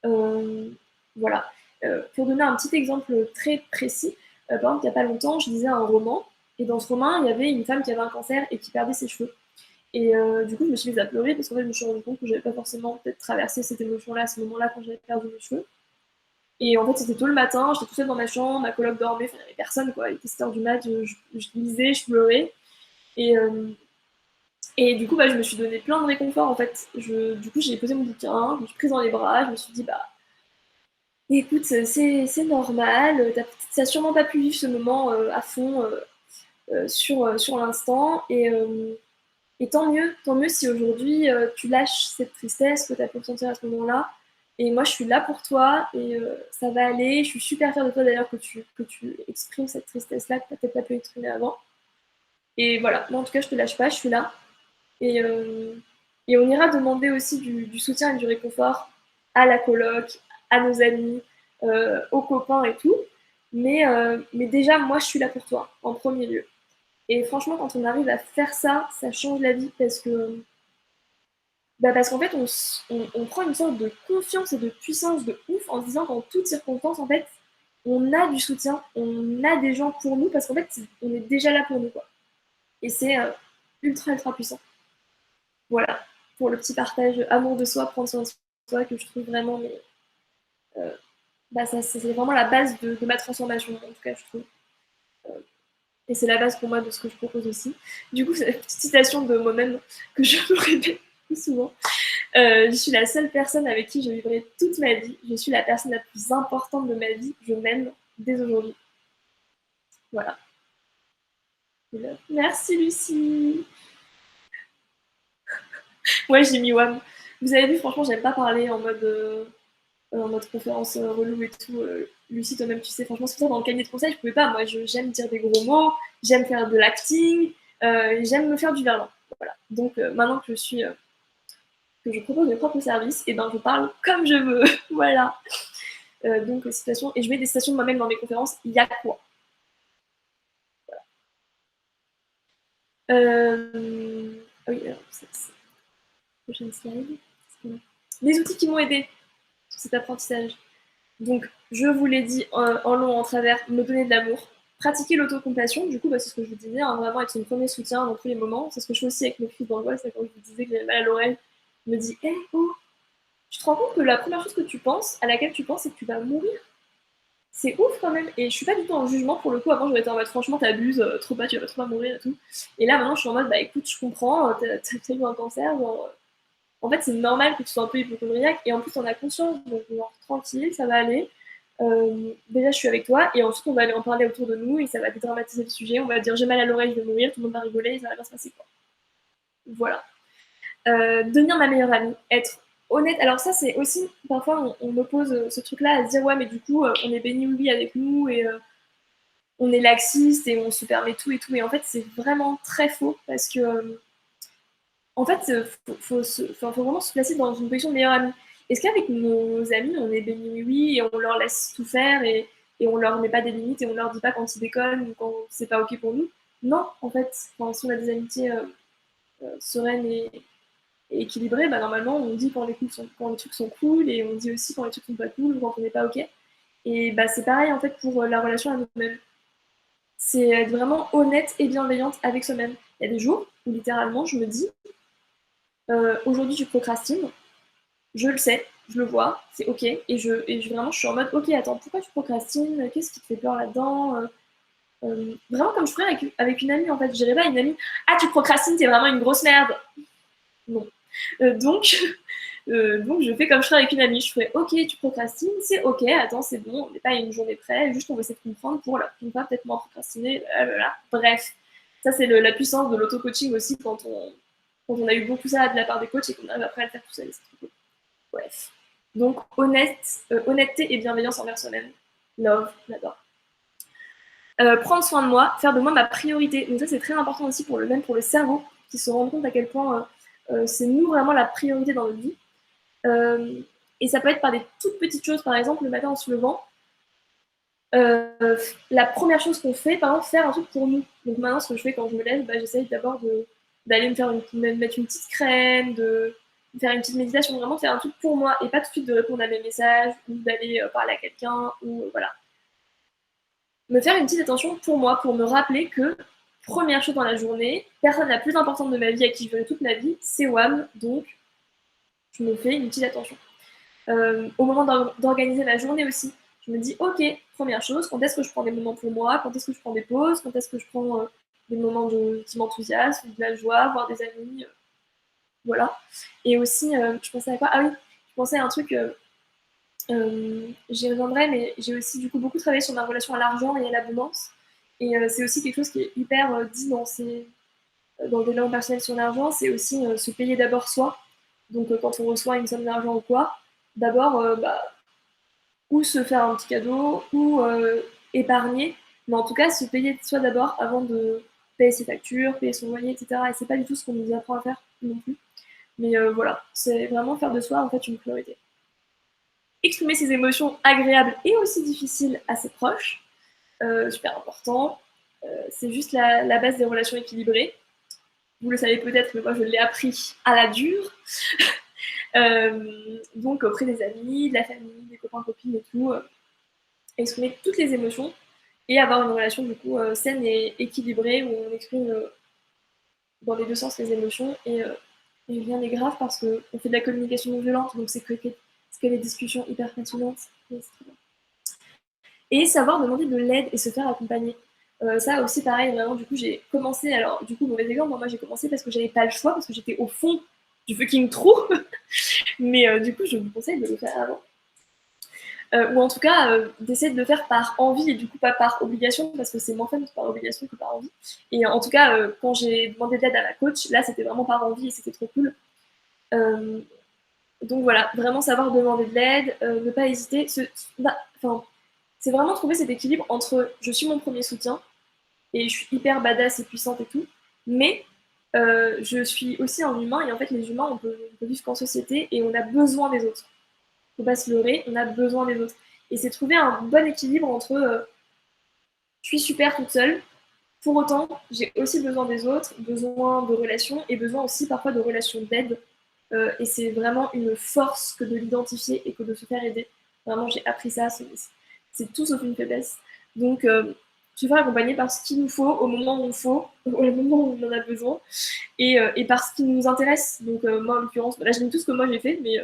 Voilà. Pour donner un petit exemple très précis, par exemple, il n'y a pas longtemps, je lisais un roman, et dans ce roman, il y avait une femme qui avait un cancer et qui perdait ses cheveux. Et du coup, je me suis mise à pleurer parce qu'en fait, je me suis rendu compte que j'avais pas forcément peut-être traversé cette émotion-là à ce moment-là quand j'avais perdu mes cheveux. Et en fait, c'était tôt le matin, j'étais toute seule dans ma chambre, ma coloc dormait, enfin, il n'y avait personne, quoi. Il était 7h du mat, je lisais, je pleurais. Et, et du coup, bah, je me suis donné plein de réconfort, en fait. Du coup, j'ai posé mon bouquin, je me suis prise dans les bras, je me suis dit, bah, écoute, c'est normal, t'as sûrement pas pu vivre ce moment à fond sur l'instant. Et tant mieux si aujourd'hui tu lâches cette tristesse que tu as pu ressentir à ce moment-là. Et moi, je suis là pour toi et ça va aller. Je suis super fière de toi d'ailleurs que tu exprimes cette tristesse-là que tu n'as peut-être pas pu exprimer avant. Et voilà, moi en tout cas, je te lâche pas, je suis là. Et, euh, et on ira demander aussi du soutien et du réconfort à la coloc, à nos amis, aux copains et tout. Mais déjà, moi, je suis là pour toi, en premier lieu. Et franchement, quand on arrive à faire ça, ça change la vie parce qu'en fait, on prend une sorte de confiance et de puissance de ouf en se disant qu'en toutes circonstances, en fait, on a du soutien, on a des gens pour nous parce qu'en fait, on est déjà là pour nous, quoi. Et c'est ultra, ultra puissant. Voilà, pour le petit partage amour de soi, prendre soin de soi, que je trouve vraiment, mais, bah, ça, c'est vraiment la base de ma transformation, en tout cas, je trouve. Euh, et c'est la base pour moi de ce que je propose aussi. Du coup, c'est la petite citation de moi-même que je me répète plus souvent. Je suis la seule personne avec qui je vivrai toute ma vie. Je suis la personne la plus importante de ma vie. Je m'aime dès aujourd'hui. Voilà. Merci Lucie. Ouais, j'ai mis WAM. Vous avez vu, franchement, j'aime pas parler en mode conférence relou et tout. Lucie, toi-même, tu sais, franchement, c'est pour ça dans le cahier de conseils, je pouvais pas. Moi, j'aime dire des gros mots, j'aime faire de l'acting, j'aime me faire du verlan. Voilà. Donc, maintenant que je propose mes propres services, et ben, je parle comme je veux. Voilà. Donc, citation. Et je mets des citations de moi-même dans mes conférences. Il y a quoi? Oui, alors, prochaine slide. Les outils qui m'ont aidé sur cet apprentissage. Donc, je vous l'ai dit en long, en travers, me donner de l'amour, pratiquer l'autocompassion, du coup, bah, c'est ce que je vous disais, hein, vraiment être son premier soutien dans tous les moments. C'est ce que je fais aussi avec mes crises d'angoisse, quand je vous disais que j'avais mal à l'oreille. Je me dis, hé, hey, oh, tu te rends compte que la première chose que tu penses, à laquelle tu penses, c'est que tu vas mourir. C'est ouf quand même. Et je suis pas du tout en jugement pour le coup. Avant, j'aurais été en mode franchement, t'abuses, trop pas, tu vas trop pas mourir et tout. Et là, maintenant, je suis en mode bah écoute, je comprends, t'as eu un cancer. Genre, en fait, c'est normal que tu sois un peu hypochondriaque. Et en plus, on a conscience, donc genre, tranquille, ça va aller. Déjà, je suis avec toi. Et ensuite, on va aller en parler autour de nous et ça va dédramatiser le sujet. On va dire j'ai mal à l'oreille, je vais mourir. Tout le monde va rigoler et ça va bien se passer, quoi. Voilà. Devenir ma meilleure amie, être honnête. Alors ça, c'est aussi, parfois, on oppose ce truc-là à se dire, ouais, mais du coup, on est béni oui avec nous et on est laxiste et on se permet tout et tout. Et en fait, c'est vraiment très faux parce que, en fait, faut vraiment se placer dans une position de meilleure amie. Est-ce qu'avec nos amis, on est béni oui oui et on leur laisse tout faire et on leur met pas des limites et on leur dit pas quand ils déconnent ou quand c'est pas ok pour nous? Non, en fait, enfin, si on a des amitiés sereines et équilibrées, bah, normalement, on dit quand les trucs sont cool et on dit aussi quand les trucs sont pas cool ou quand on n'est pas ok. Et bah, c'est pareil en fait pour la relation à nous-mêmes. C'est être vraiment honnête et bienveillante avec soi-même. Il y a des jours où littéralement je me dis aujourd'hui tu procrastines, je le sais, je le vois, c'est ok, vraiment je suis en mode ok, attends, pourquoi tu procrastines, qu'est-ce qui te fait peur là-dedans vraiment comme je ferais avec une amie en fait, je dirais pas à une amie ah tu procrastines, t'es vraiment une grosse merde. Non. Donc, donc, je fais comme je ferais avec une amie. Je ferais ok, tu procrastines, c'est ok, attends, c'est bon, on n'est pas à une journée près, juste on va essayer de comprendre pour la prochaine fois, peut-être moins procrastiner, blablabla. Bref, ça c'est la puissance de l'auto-coaching aussi quand on a eu beaucoup ça de la part des coachs et qu'on arrive après à le faire tout seul. C'est trop cool. Bref. Donc, honnêteté et bienveillance envers soi-même. Love, j'adore. Prendre soin de moi, faire de moi ma priorité. Donc ça c'est très important aussi même pour le cerveau, qui se rend compte à quel point c'est nous vraiment la priorité dans notre vie. Et ça peut être par des toutes petites choses, par exemple le matin en se levant. La première chose qu'on fait, par exemple, faire un truc pour nous. Donc maintenant, ce que je fais quand je me lève, bah, j'essaye d'abord d'aller mettre une petite crème, faire une petite méditation, vraiment faire un truc pour moi et pas tout de suite de répondre à mes messages ou d'aller parler à quelqu'un ou voilà. Me faire une petite attention pour moi, pour me rappeler que première chose dans la journée, personne la plus importante de ma vie à qui je verrai toute ma vie, c'est WAM, donc je me fais une petite attention. Au moment d'organiser ma journée aussi, je me dis ok, première chose, quand est-ce que je prends des moments pour moi, quand est-ce que je prends des pauses, quand est-ce que je prends des moments qui m'enthousiasment, de la joie, voir des amis, voilà. Et aussi, je pensais à quoi? Ah oui, je pensais à un truc, j'y reviendrai, mais j'ai aussi du coup beaucoup travaillé sur ma relation à l'argent et à l'abondance. Et c'est aussi quelque chose qui est hyper dit dans le développement personnel sur l'argent, c'est aussi se payer d'abord soi. Donc quand on reçoit une somme d'argent ou quoi, d'abord ou se faire un petit cadeau ou épargner, mais en tout cas se payer soi d'abord avant de payer ses factures, payer son loyer, etc. Et c'est pas du tout ce qu'on nous apprend à faire non plus. Mais voilà, c'est vraiment faire de soi en fait une priorité. Exprimer ses émotions agréables et aussi difficiles à ses proches, super important. C'est juste la base des relations équilibrées. Vous le savez peut-être, mais moi je l'ai appris à la dure. Donc auprès des amis, de la famille, des copains, copines et tout, exprimer toutes les émotions et avoir une relation du coup saine et équilibrée où on exprime dans les deux sens les émotions et rien n'est grave parce qu'on fait de la communication non violente, donc c'est que des discussions hyper passionnantes. Et savoir demander de l'aide et se faire accompagner. Ça aussi, pareil, vraiment, du coup, j'ai commencé, alors, du coup, mauvais exemple, moi j'ai commencé parce que j'avais pas le choix, parce que j'étais au fond du fucking trou, mais du coup, je vous conseille de le faire avant. Ou en tout cas, d'essayer de le faire par envie et du coup pas par obligation, parce que c'est moins fun par obligation que par envie. Et en tout cas, quand j'ai demandé de l'aide à ma coach, là, c'était vraiment par envie et c'était trop cool. Donc voilà, vraiment savoir demander de l'aide, ne pas hésiter. C'est vraiment trouver cet équilibre entre je suis mon premier soutien et je suis hyper badass et puissante et tout, mais je suis aussi un humain et en fait les humains on peut vivre qu'en société et on a besoin des autres. Faut pas se leurrer, on a besoin des autres. Et c'est trouver un bon équilibre entre je suis super toute seule, pour autant j'ai aussi besoin des autres, besoin de relations et besoin aussi parfois de relations d'aide. Et c'est vraiment une force que de l'identifier et que de se faire aider. Vraiment j'ai appris ça, c'est tout sauf une faiblesse. Donc se faire accompagner par ce qu'il nous faut au moment où il faut, au moment où on en a besoin, et par ce qui nous intéresse. Donc moi en l'occurrence, là je dis tout ce que moi j'ai fait, mais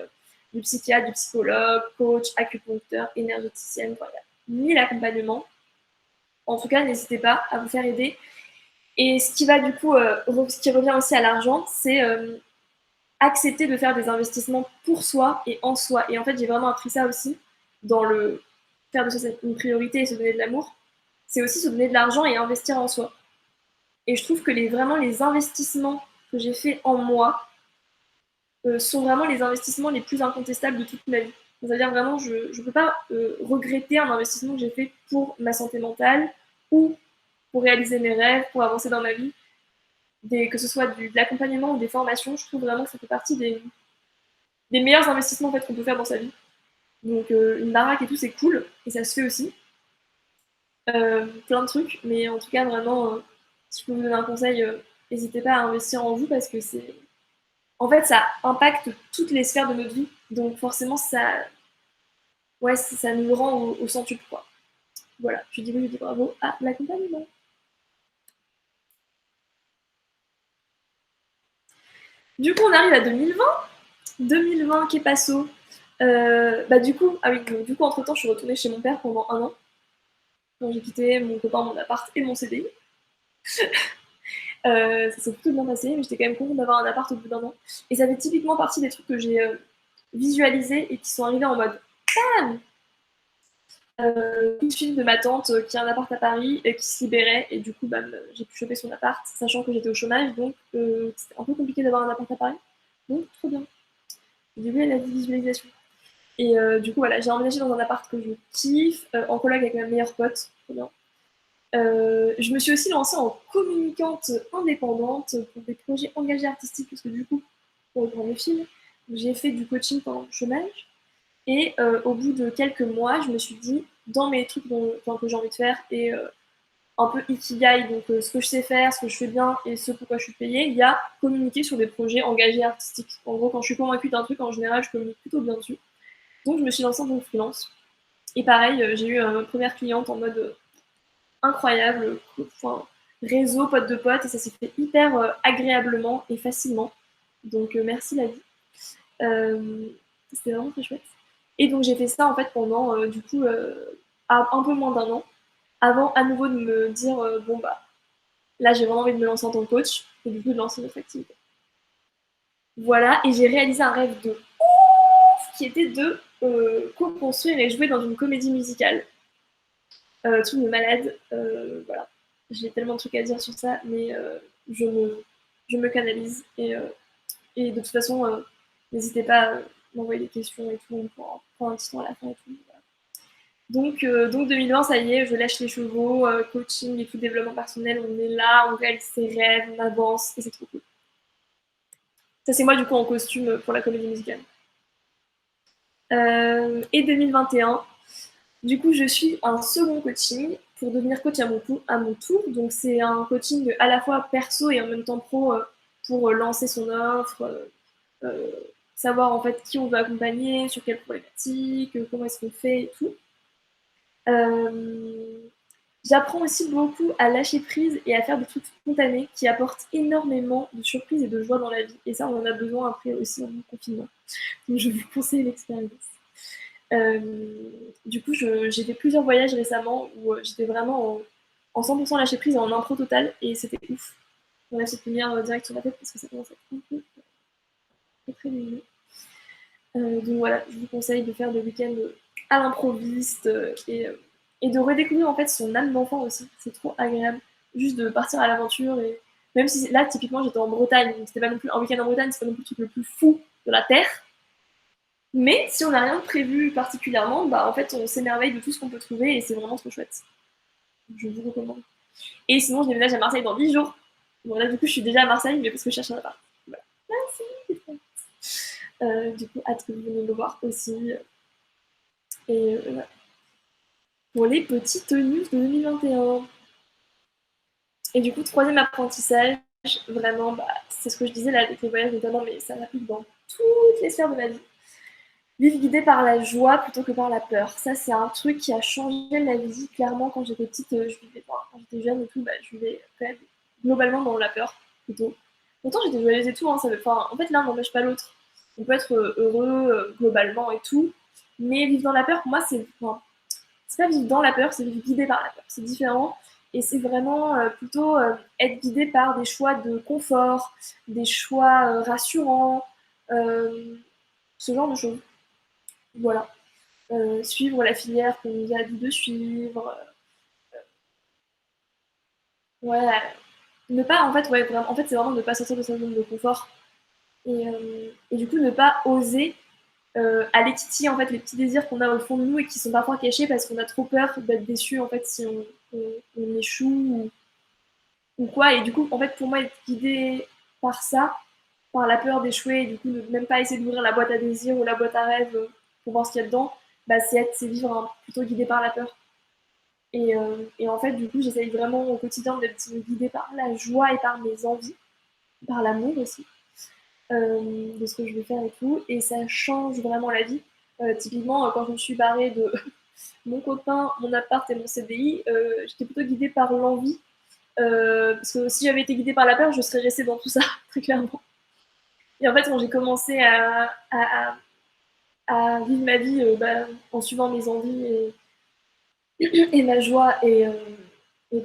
du psychiatre, du psychologue, coach, acupuncteur, énergéticienne, voilà. 1000 accompagnements. En tout cas, n'hésitez pas à vous faire aider. Et ce qui va du coup, ce qui revient aussi à l'argent, c'est accepter de faire des investissements pour soi et en soi. Et en fait, j'ai vraiment appris ça aussi dans le faire de soi une priorité et se donner de l'amour. C'est aussi se donner de l'argent et investir en soi. Et je trouve que vraiment les investissements que j'ai faits en moi sont vraiment les investissements les plus incontestables de toute ma vie. C'est-à-dire vraiment, je ne peux pas regretter un investissement que j'ai fait pour ma santé mentale ou pour réaliser mes rêves, pour avancer dans ma vie. Que ce soit de l'accompagnement ou des formations, je trouve vraiment que ça fait partie des meilleurs investissements en fait, qu'on peut faire dans sa vie. Donc une baraque et tout, c'est cool, et ça se fait aussi. Plein de trucs, mais en tout cas, vraiment, si je peux vous donner un conseil, n'hésitez pas à investir en vous parce que c'est. En fait, ça impacte toutes les sphères de notre vie, donc forcément, ouais, ça nous rend au centuple, quoi. Voilà, je dis oui, je dis bravo à l'accompagnement. Du coup, on arrive à 2020. 2020, qu'est passo. Bah du coup, ah oui, donc, du coup, entre-temps, je suis retournée chez mon père pendant 1 an. Donc j'ai quitté mon copain, mon appart et mon CDI. Ça s'est plutôt bien passé, mais j'étais quand même contente d'avoir un appart au bout d'1 an. Et ça fait typiquement partie des trucs que j'ai visualisés et qui sont arrivés en mode bam, coup de fil de ma tante qui a un appart à Paris et qui se libérait, et du coup, bam, j'ai pu choper son appart, sachant que j'étais au chômage, donc c'était un peu compliqué d'avoir un appart à Paris. Donc, trop bien. Au début, elle a dit visualisation. Et du coup, voilà, j'ai emménagé dans un appart que je kiffe, en coloc avec ma meilleure pote, trop bien. Je me suis aussi lancée en communicante indépendante pour des projets engagés artistiques, parce que du coup, pour le grand film, j'ai fait du coaching pendant le chômage. Et au bout de quelques mois, je me suis dit, dans mes trucs que j'ai envie de faire, et un peu ikigai, donc ce que je sais faire, ce que je fais bien et ce pourquoi je suis payée. Il y a communiquer sur des projets engagés artistiques. En gros, quand je suis convaincue d'un truc, en général, je communique plutôt bien dessus. Donc je me suis lancée en tant que freelance. Et pareil, j'ai eu ma première cliente en mode incroyable, enfin, réseau, pote de pote, et ça s'est fait hyper agréablement et facilement. Donc merci la vie. C'était vraiment très chouette. Et donc j'ai fait ça en fait pendant du coup un peu moins d'1 an, avant à nouveau de me dire bon bah là j'ai vraiment envie de me lancer en tant que coach et du coup de lancer notre activité. Voilà, et j'ai réalisé un rêve de ouf qui était de co-construire et jouer dans une comédie musicale. Truc de malade, voilà. J'ai tellement de trucs à dire sur ça, mais je me canalise et de toute façon, n'hésitez pas à m'envoyer des questions et tout, on pourra prendre un petit temps à la fin et tout. Voilà. Donc 2020, ça y est, je lâche les chevaux, coaching et tout, développement personnel, on est là, on réalise ses rêves, on avance, et c'est trop cool. Ça, c'est moi du coup en costume pour la comédie musicale. Et 2021, du coup, je suis un second coaching pour devenir coach à mon tour. Donc, c'est un coaching à la fois perso et en même temps pro pour lancer son offre, euh, savoir en fait qui on veut accompagner, sur quelle problématique, comment est-ce qu'on fait et tout. Euh, J'apprends aussi beaucoup à lâcher prise et à faire des trucs spontanés qui apportent énormément de surprises et de joie dans la vie. Et ça, on en a besoin après aussi en confinement. Donc, je vous conseille l'expérience. Euh, du coup, j'ai fait plusieurs voyages récemment où j'étais vraiment en 100% lâcher prise et en impro total et c'était ouf. On a cette lumière direct sur la tête parce que ça commence à être un peu très lumineux. Donc voilà, je vous conseille de faire des week-ends à l'improviste et de redécouvrir en fait son âme d'enfant aussi. C'est trop agréable. Juste de partir à l'aventure et même si là, typiquement, j'étais en Bretagne, donc c'était pas non plus un week-end en Bretagne, c'est pas non plus le truc le plus fou de la Terre. Mais si on n'a rien de prévu particulièrement, bah en fait on s'émerveille de tout ce qu'on peut trouver et c'est vraiment trop chouette. Je vous recommande. Et sinon je déménage à Marseille dans 10 jours. Bon là du coup je suis déjà à Marseille mais parce que je cherche un appart. Voilà. Merci. Du coup hâte que vous veniez me voir aussi. Et voilà. Pour les petites news de 2021. Et du coup troisième apprentissage, vraiment bah, c'est ce que je disais là avec les voyages notamment mais ça s'applique dans toutes les sphères de ma vie. Vivre guidée par la joie plutôt que par la peur. Ça, c'est un truc qui a changé ma vie. Clairement, quand j'étais petite, je vivais, enfin, quand j'étais jeune et tout, bah, je vivais quand même globalement dans la peur, plutôt. Pourtant, j'étais joyeuse et tout. Hein, enfin, en fait, l'un n'empêche pas l'autre. On peut être heureux globalement et tout. Mais vivre dans la peur, pour moi, enfin, c'est pas vivre dans la peur, c'est vivre guidé par la peur. C'est différent. Et c'est vraiment plutôt être guidé par des choix de confort, des choix rassurants, ce genre de choses. Voilà. Suivre la filière qu'on nous a dit de suivre. Ouais, ne pas, en fait, ouais, vraiment, en fait, c'est vraiment ne pas sortir de sa zone de confort. Et du coup, ne pas oser aller titiller en fait, les petits désirs qu'on a au fond de nous et qui sont parfois cachés parce qu'on a trop peur d'être déçu en fait, si on échoue ou quoi. Et du coup, en fait, pour moi, être guidé par ça, par la peur d'échouer, et du coup, ne même pas essayer d'ouvrir la boîte à désirs ou la boîte à rêves pour voir ce qu'il y a dedans, bah, c'est vivre plutôt guidé par la peur. Et en fait, du coup, j'essaye vraiment au quotidien d'être guidée par la joie et par mes envies, par l'amour aussi, de ce que je veux faire et tout. Et ça change vraiment la vie. Typiquement, quand je me suis barrée de mon copain, mon appart et mon CDI, j'étais plutôt guidée par l'envie. Parce que si j'avais été guidée par la peur, je serais restée dans tout ça, très clairement. Et en fait, quand j'ai commencé à vivre ma vie en suivant mes envies et ma joie et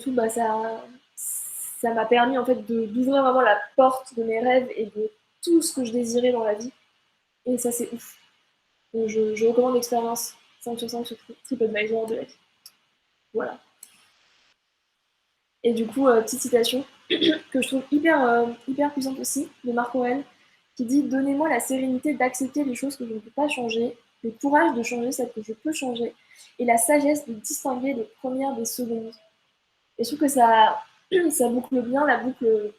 tout, bah, ça m'a permis en fait d'ouvrir vraiment la porte de mes rêves et de tout ce que je désirais dans la vie. Et ça, c'est ouf. Donc, je recommande l'expérience 5 sur 5 sur TripAdvisor de la vie. Voilà. Et du coup, petite citation que je trouve hyper puissante aussi, de Marc Aurèle, qui dit « Donnez-moi la sérénité d'accepter les choses que je ne peux pas changer, le courage de changer celles que je peux changer, et la sagesse de distinguer les premières des secondes. » Et je trouve que ça boucle bien la boucle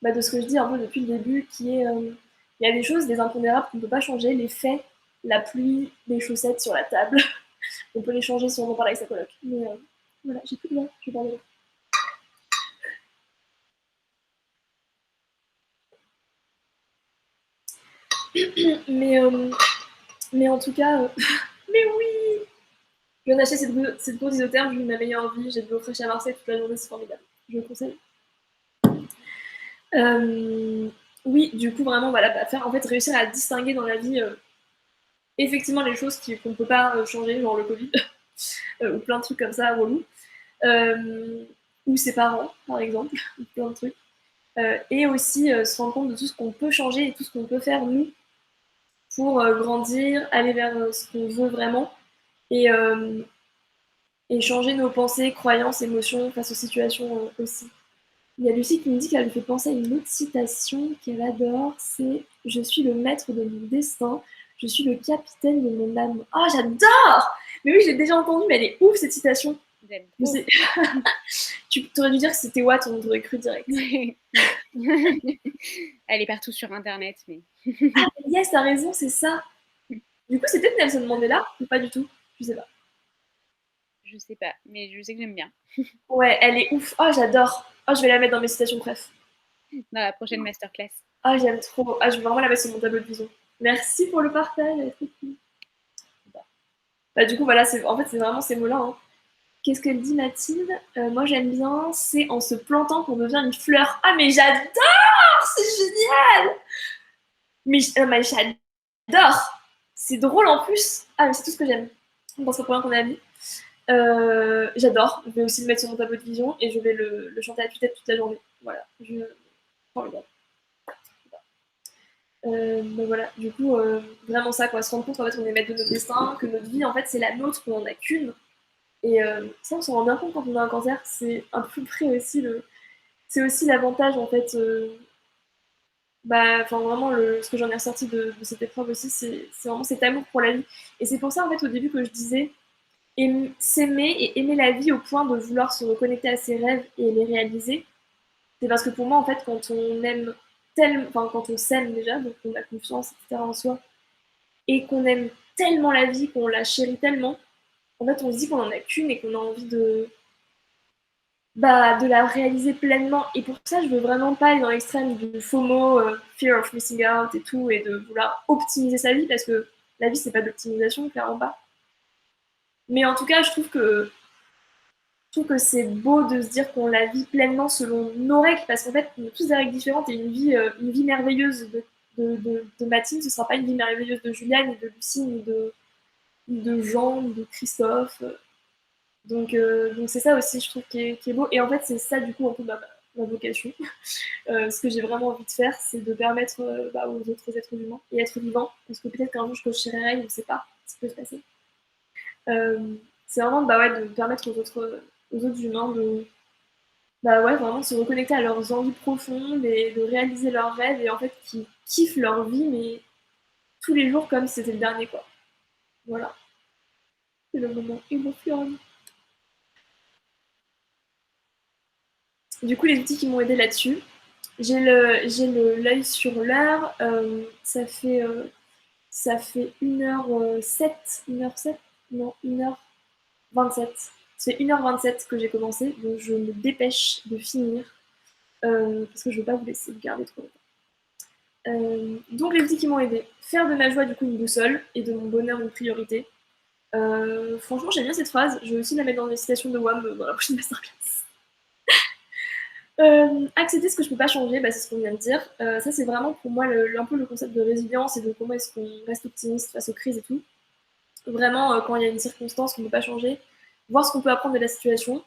de ce que je dis un peu depuis le début, qui est il y a des choses, des impondérables qu'on ne peut pas changer, les faits, la pluie, les chaussettes sur la table. On peut les changer si on en parle avec sa coloc. Voilà, j'ai plus de voix, je vais parler là. Mais en tout cas, mais oui! Je viens d'acheter cette grosse isotherme, je vis ma meilleure vie, j'ai de l'eau fraîche à Marseille toute la journée, c'est formidable. Je le conseille. Oui, du coup, vraiment, voilà, faire, en fait, réussir à distinguer dans la vie, effectivement, les choses qu'on ne peut pas changer, genre le Covid, ou plein de trucs comme ça, relou. Ou ses parents, par exemple, ou plein de trucs. Et aussi se rendre compte de tout ce qu'on peut changer et tout ce qu'on peut faire, nous, pour grandir, aller vers ce qu'on veut vraiment, et, euh, et changer nos pensées, croyances, émotions face aux situations aussi. Il y a Lucie qui me dit qu'elle lui fait penser à une autre citation qu'elle adore, c'est « Je suis le maître de mon destin, je suis le capitaine de mon âme ». Ah, j'adore! Mais oui, je l'ai déjà entendue, mais elle est ouf cette citation. Tu t'aurais dû dire que c'était Watt, on t'aurait cru direct. Elle est partout sur Internet, mais... Ah, yes, t'as raison, c'est ça. Du coup, c'est peut-être Nelson Mandela ou pas du tout? Je sais pas. Je sais pas, mais je sais que j'aime bien. Ouais, elle est ouf. Oh, j'adore. Oh, je vais la mettre dans mes citations bref. Dans la prochaine masterclass. Ah, j'aime trop. Ah, je vais vraiment la mettre sur mon tableau de vision. Merci pour le partage, elle est trop cool. Bah, du coup, voilà, en fait, c'est vraiment ces mots-là. Hein. Qu'est-ce qu'elle dit, Mathilde? Moi, j'aime bien, c'est en se plantant qu'on devient une fleur. Ah, mais j'adore! C'est génial! Mais j'adore! C'est drôle en plus. Ah, mais c'est tout ce que j'aime. Dans ce point qu'on a mis. J'adore. Je vais aussi le mettre sur mon tableau de vision et je vais le chanter à tue-tête toute la journée. Voilà. Formidable. Ben voilà, du coup, vraiment ça, quoi. Se rendre compte en fait, qu'on est maître de notre destin, que notre vie, en fait, c'est la nôtre, qu'on n'en a qu'une. Et ça, on s'en rend bien compte quand on a un cancer. C'est un peu près aussi c'est aussi l'avantage, en fait. Bah, enfin, vraiment, ce que j'en ai ressorti de cette épreuve aussi, c'est vraiment cet amour pour la vie. Et c'est pour ça, en fait, au début, que je disais s'aimer et aimer la vie au point de vouloir se reconnecter à ses rêves et les réaliser. C'est parce que pour moi, en fait, quand on aime enfin, quand on s'aime déjà, donc on a confiance, etc. en soi, et qu'on aime tellement la vie, qu'on la chérit tellement, en fait, on se dit qu'on en a qu'une et qu'on a envie de la réaliser pleinement. Et pour ça, je veux vraiment pas aller dans l'extrême du FOMO, fear of missing out et tout, et de vouloir optimiser sa vie, parce que la vie, c'est pas de l'optimisation, clairement pas. Mais en tout cas, je trouve que c'est beau de se dire qu'on la vit pleinement selon nos règles, parce qu'en fait, on a tous des règles différentes, et une vie merveilleuse de Mathilde, ce sera pas une vie merveilleuse de Juliane, ni de Lucie, ni de Jean, ni de Christophe. Donc c'est ça aussi, je trouve, qui est beau. Et en fait, c'est ça, du coup, un peu ma vocation. Ce que j'ai vraiment envie de faire, c'est de permettre aux autres êtres humains et êtres vivants, parce que peut-être qu'un jour je cocherai, on ne sait pas ce qui peut se passer. C'est vraiment de permettre aux autres humains vraiment se reconnecter à leurs envies profondes et de réaliser leurs rêves et en fait qui kiffent leur vie, mais tous les jours comme si c'était le dernier, quoi. Voilà. C'est le moment émotion. Du coup, les outils qui m'ont aidé là-dessus, j'ai l'œil sur l'heure. Ça fait 1h07, 1h07, non, 1h27. Ça fait 1h27 que j'ai commencé, donc je me dépêche de finir parce que je ne veux pas vous laisser vous garder trop longtemps. Donc les outils qui m'ont aidé, faire de ma joie du coup une boussole et de mon bonheur une priorité. Franchement, j'aime bien cette phrase. Je vais aussi la mettre dans les citations de WAM dans la prochaine masterclass. Accepter ce que je peux pas changer, c'est ce qu'on vient de dire. Ça, c'est vraiment pour moi un peu le concept de résilience et de comment est-ce qu'on reste optimiste face aux crises et tout. Vraiment, quand il y a une circonstance qu'on ne peut pas changer, voir ce qu'on peut apprendre de la situation,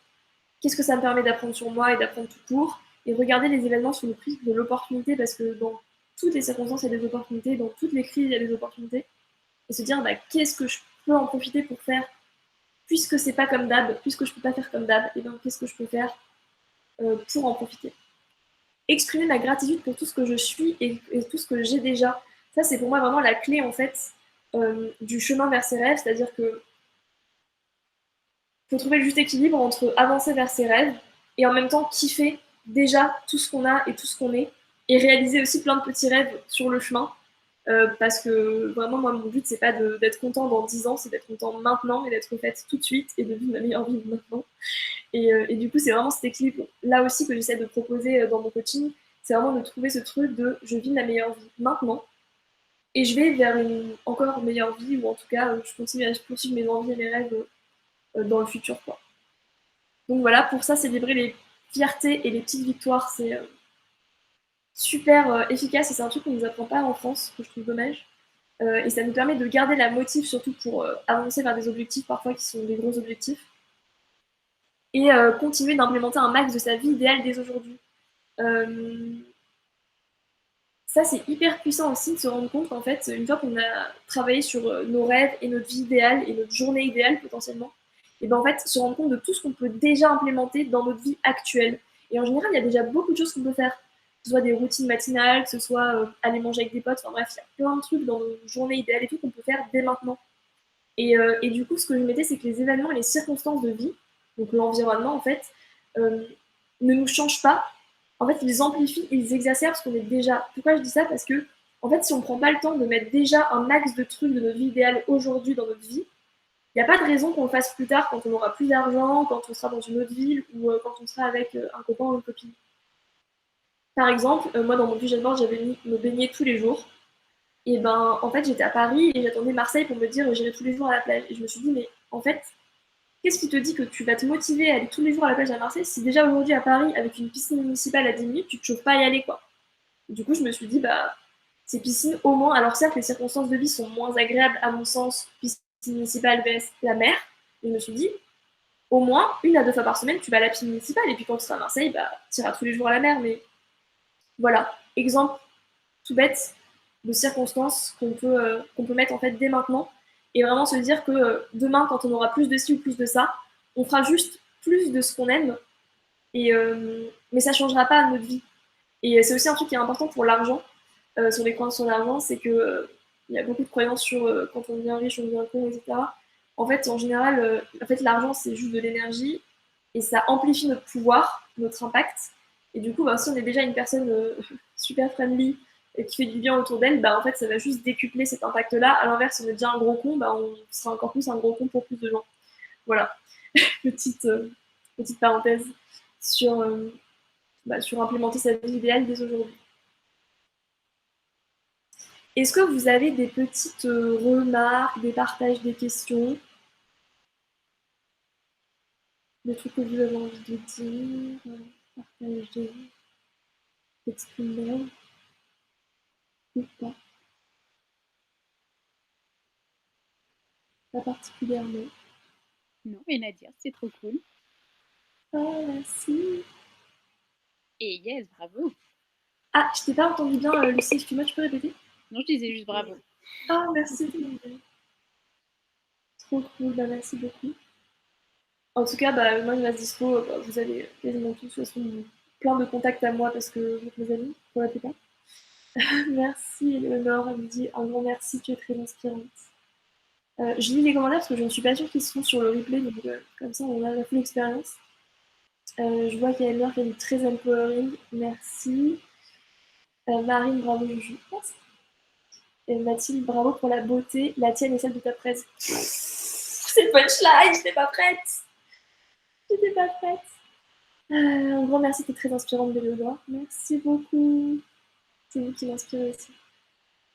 qu'est-ce que ça me permet d'apprendre sur moi et d'apprendre tout court, et regarder les événements sous le prisme de l'opportunité, parce que dans toutes les circonstances, il y a des opportunités, dans toutes les crises, il y a des opportunités, et se dire qu'est-ce que je peux en profiter pour faire, puisque c'est pas comme d'hab, puisque je peux pas faire comme d'hab, et donc qu'est-ce que je peux faire pour en profiter. Exprimer ma gratitude pour tout ce que je suis et tout ce que j'ai déjà. Ça, c'est pour moi vraiment la clé, en fait, du chemin vers ses rêves, c'est-à-dire que faut trouver le juste équilibre entre avancer vers ses rêves et en même temps kiffer déjà tout ce qu'on a et tout ce qu'on est, et réaliser aussi plein de petits rêves sur le chemin, parce que vraiment, moi, mon but, c'est pas d'être content dans 10 ans, c'est d'être content maintenant et d'être faite tout de suite et de vivre ma meilleure vie maintenant. Et du coup, c'est vraiment cet équilibre là aussi que j'essaie de proposer dans mon coaching. C'est vraiment de trouver ce truc de je vis ma meilleure vie maintenant et je vais vers une encore meilleure vie, ou en tout cas, je continue à poursuivre mes envies et mes rêves dans le futur, quoi. Donc voilà, pour ça, célébrer les fiertés et les petites victoires, c'est super efficace et c'est un truc qu'on ne nous apprend pas en France, que je trouve dommage. Et ça nous permet de garder la motive, surtout pour avancer vers des objectifs parfois qui sont des gros objectifs. Et continuer d'implémenter un max de sa vie idéale dès aujourd'hui. Euh, Ça, c'est hyper puissant aussi de se rendre compte qu'en fait, une fois qu'on a travaillé sur nos rêves et notre vie idéale et notre journée idéale potentiellement, et ben en fait, se rendre compte de tout ce qu'on peut déjà implémenter dans notre vie actuelle. Et en général, il y a déjà beaucoup de choses qu'on peut faire. Que ce soit des routines matinales, que ce soit aller manger avec des potes, enfin bref, il y a plein de trucs dans nos journées idéales et tout qu'on peut faire dès maintenant. Et du coup, ce que je mettais, c'est que les événements et les circonstances de vie, donc l'environnement en fait, euh, ne nous changent pas. En fait, ils amplifient, ils exacerbent ce qu'on est déjà. Pourquoi je dis ça? Parce que, en fait, si on ne prend pas le temps de mettre déjà un max de trucs de notre vie idéale aujourd'hui dans notre vie, il n'y a pas de raison qu'on le fasse plus tard quand on aura plus d'argent, quand on sera dans une autre ville ou quand on sera avec un copain ou une copine. Par exemple, moi dans mon vision board, j'avais mis me baigner tous les jours. Et ben, en fait, j'étais à Paris et j'attendais Marseille pour me dire j'irai tous les jours à la plage. Et je me suis dit, mais en fait, qu'est-ce qui te dit que tu vas te motiver à aller tous les jours à la plage à Marseille si déjà aujourd'hui à Paris, avec une piscine municipale à 10 minutes, tu te chauffes pas à y aller, quoi. Du coup, je me suis dit, bah, ces piscines, au moins, alors certes, les circonstances de vie sont moins agréables, à mon sens, piscine municipale vs la mer, mais je me suis dit, au moins, 1 à 2 fois par semaine, tu vas à la piscine municipale, et puis quand tu seras à Marseille, bah, tu iras tous les jours à la mer, mais voilà, exemple tout bête de circonstances qu'on peut mettre en fait dès maintenant et vraiment se dire que demain, quand on aura plus de ci ou plus de ça, on fera juste plus de ce qu'on aime, mais ça ne changera pas notre vie. Et c'est aussi un truc qui est important pour l'argent, sur les croyances sur l'argent, c'est que il y a beaucoup de croyances sur quand on devient riche, on devient con, etc. En fait, en général, en fait, l'argent, c'est juste de l'énergie et ça amplifie notre pouvoir, notre impact. Et du coup, bah, si on est déjà une personne super friendly et qui fait du bien autour d'elle, bah, en fait, ça va juste décupler cet impact-là. À l'inverse, si on est déjà un gros con, bah, on sera encore plus un gros con pour plus de gens. Voilà, petite, petite parenthèse sur, sur implémenter sa vie idéale dès aujourd'hui. Est-ce que vous avez des petites remarques, des partages, des questions, des trucs que vous avez envie de dire, partager, exprimer ou pas? Pas particulièrement. Non, rien à dire, c'est trop cool. Ah, merci. Et yes, bravo. Ah, je t'ai pas entendu bien, Lucie, excuse-moi, tu peux répéter? Non, je disais juste bravo. Ah, merci. Trop cool, bah merci beaucoup. En tout cas, bah, moi, je reste dispo. Bah, vous avez quasiment tous, de toute façon, plein de contacts à moi parce que vous êtes mes amis, pour la plupart. Merci, Eleonore. Elle me dit un grand merci, tu es très inspirante. Je lis les commentaires parce que je ne suis pas sûre qu'ils seront sur le replay, donc comme ça, on a la full expérience. Je vois qu'il y a Eleonore qui est très empowering. Merci. Marine, bravo, Juju. Merci. Et Mathilde, bravo pour la beauté. La tienne et celle de ta presse. C'est punchline, j'étais pas prête. J'étais pas prête. Un grand merci, t'es très inspirante, Béléodore. Merci beaucoup. C'est vous qui m'inspirez aussi.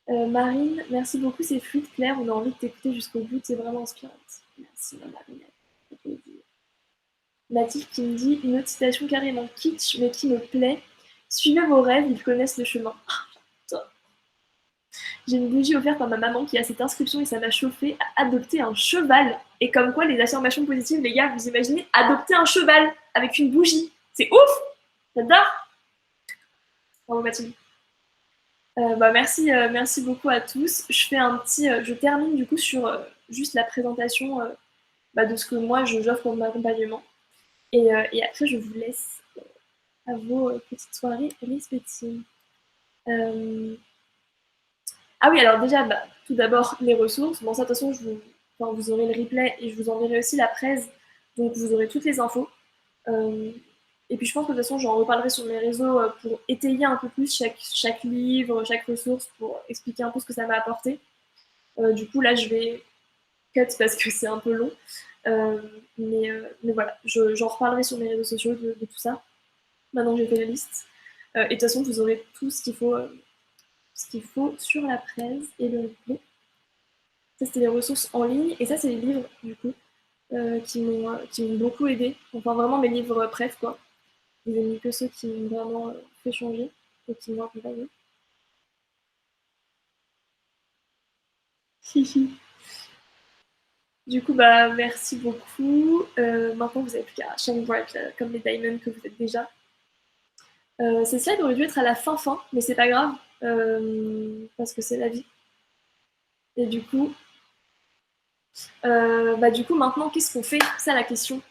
Marine, merci beaucoup, c'est fluide, Claire. On a envie de t'écouter jusqu'au bout, c'est vraiment inspirante. Merci, ma Marine. Mathilde qui me dit une autre citation carrément kitsch, mais qui me plaît. Suivez vos rêves, ils connaissent le chemin. J'ai une bougie offerte par ma maman qui a cette inscription et ça m'a chauffé à adopter un cheval. Et comme quoi, les affirmations positives, les gars, vous imaginez adopter un cheval avec une bougie. C'est ouf. J'adore. Bravo Mathilde. Merci beaucoup à tous. Je fais un petit, je termine du coup sur juste la présentation de ce que moi j'offre comme accompagnement. Et après, je vous laisse à vos petites soirées respectives. Ah oui, alors déjà, tout d'abord, les ressources. Bon, ça, de toute façon, vous aurez le replay et je vous enverrai aussi la presse. Donc, vous aurez toutes les infos. Et puis je pense que de toute façon, j'en reparlerai sur mes réseaux pour étayer un peu plus chaque livre, chaque ressource, pour expliquer un peu ce que ça m'a apporté. Du coup, là, je vais cut parce que c'est un peu long. Mais voilà, j'en reparlerai sur mes réseaux sociaux de tout ça. Maintenant que j'ai fait la liste. Et de toute façon, vous aurez tout ce qu'il faut sur la presse et le replay. Ça, c'était les ressources en ligne. Et ça, c'est les livres, du coup, qui m'ont beaucoup aidé. Enfin, vraiment mes livres préf, quoi. J'ai mis que ceux qui m'ont vraiment fait changer et qui m'ont accompagné. Du coup, bah, merci beaucoup. Maintenant, vous n'avez plus qu'à shine bright comme les diamonds que vous êtes déjà. Ces slides auraient dû être à la fin, mais c'est pas grave, parce que c'est la vie. Et du coup, maintenant, qu'est-ce qu'on fait? C'est ça la question.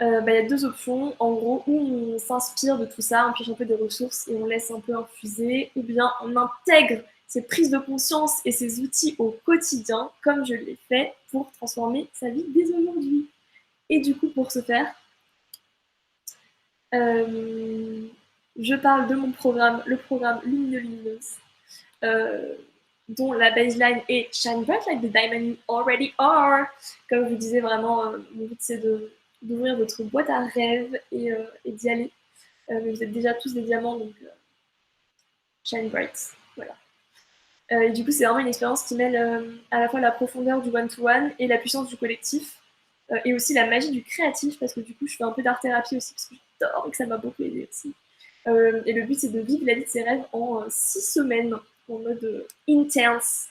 Y a deux options. En gros, où on s'inspire de tout ça, on pioche un peu des ressources et on laisse un peu infuser, ou bien on intègre ces prises de conscience et ces outils au quotidien, comme je l'ai fait, pour transformer sa vie dès aujourd'hui. Et du coup, pour ce faire, je parle de mon programme, le programme Lumineuse, dont la baseline est Shine Bright Like the Diamond You Already Are. Comme je vous disais, vraiment, mon but c'est d'ouvrir votre boîte à rêves et d'y aller. Mais vous êtes déjà tous des diamants, donc Shine Bright. Voilà. Et du coup, c'est vraiment une expérience qui mêle à la fois la profondeur du one-to-one et la puissance du collectif. Et aussi la magie du créatif, parce que du coup, je fais un peu d'art-thérapie aussi, parce que j'adore et que ça m'a beaucoup aidé aussi. Et le but, c'est de vivre la vie de ses rêves en 6 semaines, en mode intense.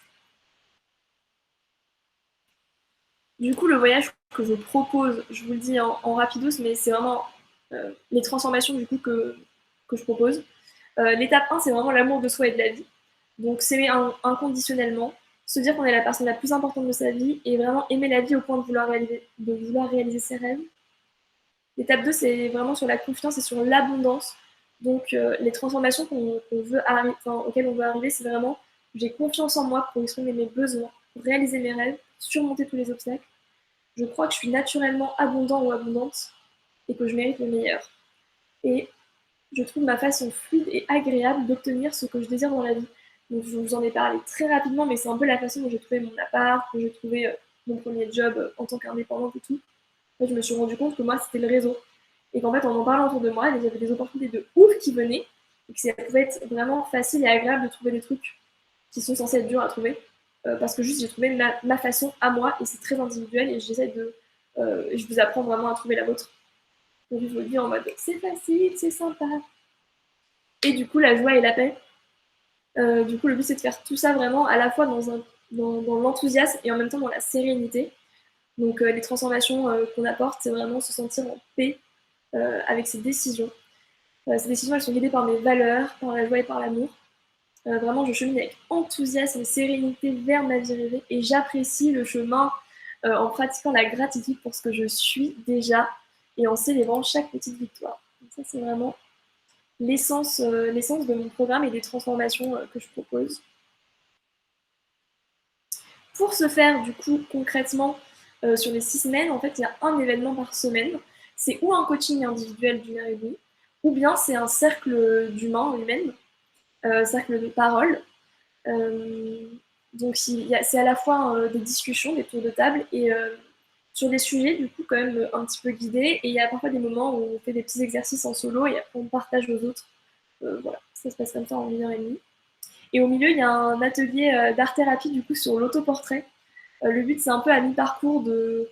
Du coup, le voyage que je propose, je vous le dis en rapidos, mais c'est vraiment les transformations du coup que je propose. L'étape 1, c'est vraiment l'amour de soi et de la vie. Donc, s'aimer inconditionnellement, se dire qu'on est la personne la plus importante de sa vie et vraiment aimer la vie au point de vouloir réaliser ses rêves. L'étape 2, c'est vraiment sur la confiance et sur l'abondance. Donc, les transformations auxquelles on veut arriver, c'est vraiment j'ai confiance en moi pour exprimer mes besoins, pour réaliser mes rêves, surmonter tous les obstacles. Je crois que je suis naturellement abondant ou abondante et que je mérite le meilleur. Et je trouve ma façon fluide et agréable d'obtenir ce que je désire dans la vie. Donc, je vous en ai parlé très rapidement, mais c'est un peu la façon dont j'ai trouvé mon appart, que j'ai trouvé mon premier job en tant qu'indépendante et tout. En fait, je me suis rendu compte que moi, c'était le réseau. Et qu'en fait, en parlant autour de moi, il y avait des opportunités de ouf qui venaient. Et que ça pouvait être vraiment facile et agréable de trouver des trucs qui sont censés être durs à trouver. Parce que juste, j'ai trouvé ma façon à moi et c'est très individuel. Et j'essaie de. Je vous apprends vraiment à trouver la vôtre. Donc, je vous le dis en mode c'est facile, c'est sympa. Et du coup, la joie et la paix. Du coup, le but, c'est de faire tout ça vraiment à la fois dans l'enthousiasme et en même temps dans la sérénité. Donc, les transformations qu'on apporte, c'est vraiment se sentir en paix avec ses décisions. Ces décisions, elles sont guidées par mes valeurs, par la joie et par l'amour. Vraiment, je chemine avec enthousiasme et sérénité vers ma vie rêvée et j'apprécie le chemin en pratiquant la gratitude pour ce que je suis déjà et en célébrant chaque petite victoire. Donc ça, c'est vraiment l'essence de mon programme et des transformations que je propose. Pour ce faire, du coup, concrètement, sur les 6 semaines, en fait, il y a un événement par semaine. C'est ou un coaching individuel d'une heure et demie, ou bien c'est un cercle d'humains humaines, cercle de parole. Donc c'est à la fois des discussions, des tours de table et sur des sujets du coup quand même un petit peu guidés et il y a parfois des moments où on fait des petits exercices en solo et après on partage aux autres. Voilà, ça se passe comme ça en 1 heure et demie. Et au milieu il y a un atelier d'art-thérapie du coup sur l'autoportrait. Le but c'est un peu à mi-parcours de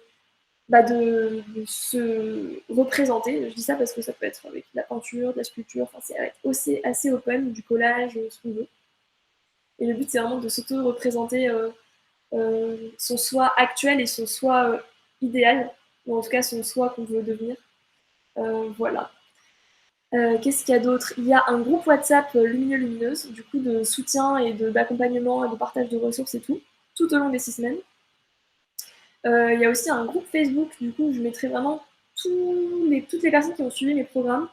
se représenter. Je dis ça parce que ça peut être avec de la peinture, de la sculpture, enfin c'est assez open, du collage, ce qu'on veut. Et le but, c'est vraiment de s'auto-représenter son soi actuel et son soi idéal, ou en tout cas son soi qu'on veut devenir. Voilà. Qu'est-ce qu'il y a d'autre? Il y a un groupe WhatsApp lumineuse, du coup, de soutien et d'accompagnement et de partage de ressources et tout au long des 6 semaines. Il y a aussi un groupe Facebook, du coup, où je mettrai vraiment toutes les personnes qui ont suivi mes programmes.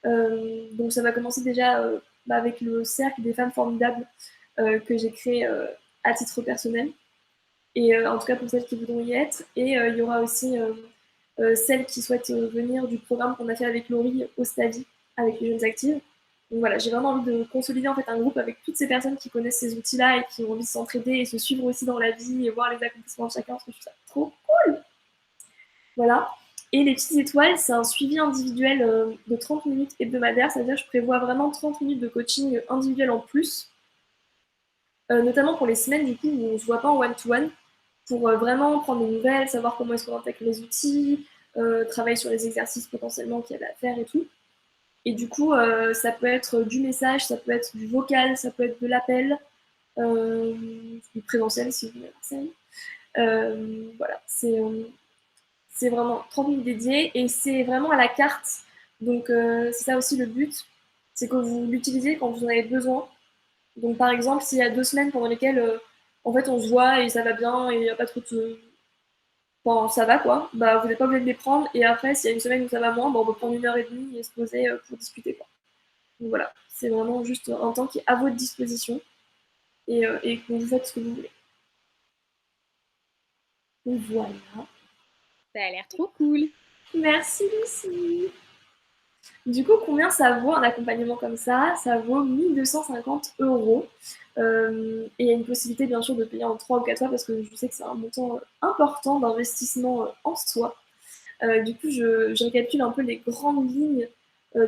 Donc ça va commencer déjà avec le cercle des femmes formidables que j'ai créé à titre personnel. Et en tout cas pour celles qui voudront y être. Et il y aura aussi celles qui souhaitent venir du programme qu'on a fait avec Laurie au Stavi, avec les jeunes actives. Donc voilà, j'ai vraiment envie de consolider en fait un groupe avec toutes ces personnes qui connaissent ces outils-là et qui ont envie de s'entraider et se suivre aussi dans la vie et voir les accomplissements de chacun, parce que je trouve ça trop cool. Voilà. Et les petites étoiles, c'est un suivi individuel de 30 minutes hebdomadaires, c'est-à-dire que je prévois vraiment 30 minutes de coaching individuel en plus, notamment pour les semaines du coup où on ne se voit pas en one-to-one, pour vraiment prendre des nouvelles, savoir comment est-ce qu'on intègre les outils, travailler sur les exercices potentiellement qu'il y avait à faire et tout. Et du coup, ça peut être du message, ça peut être du vocal, ça peut être de l'appel, du présentiel si vous voulez à Marseille. Voilà, c'est vraiment 30 minutes dédiées et c'est vraiment à la carte. Donc c'est ça aussi le but, c'est que vous l'utilisez quand vous en avez besoin. Donc par exemple, s'il y a 2 semaines pendant lesquelles en fait on se voit et ça va bien et il n'y a pas trop de... Enfin, ça va quoi, bah vous n'êtes pas obligé de les prendre et après s'il y a une semaine où ça va moins, bah, on peut prendre 1 heure et demie et se poser pour discuter quoi. Donc voilà, c'est vraiment juste un temps qui est à votre disposition et que vous faites ce que vous voulez. Donc voilà. Ça a l'air trop cool. Merci Lucie. Du coup, combien ça vaut un accompagnement comme ça? Ça vaut 1 250 €. Et il y a une possibilité bien sûr de payer en 3 ou 4 fois parce que je sais que c'est un montant important d'investissement en soi. Du coup, je récapitule un peu les grandes lignes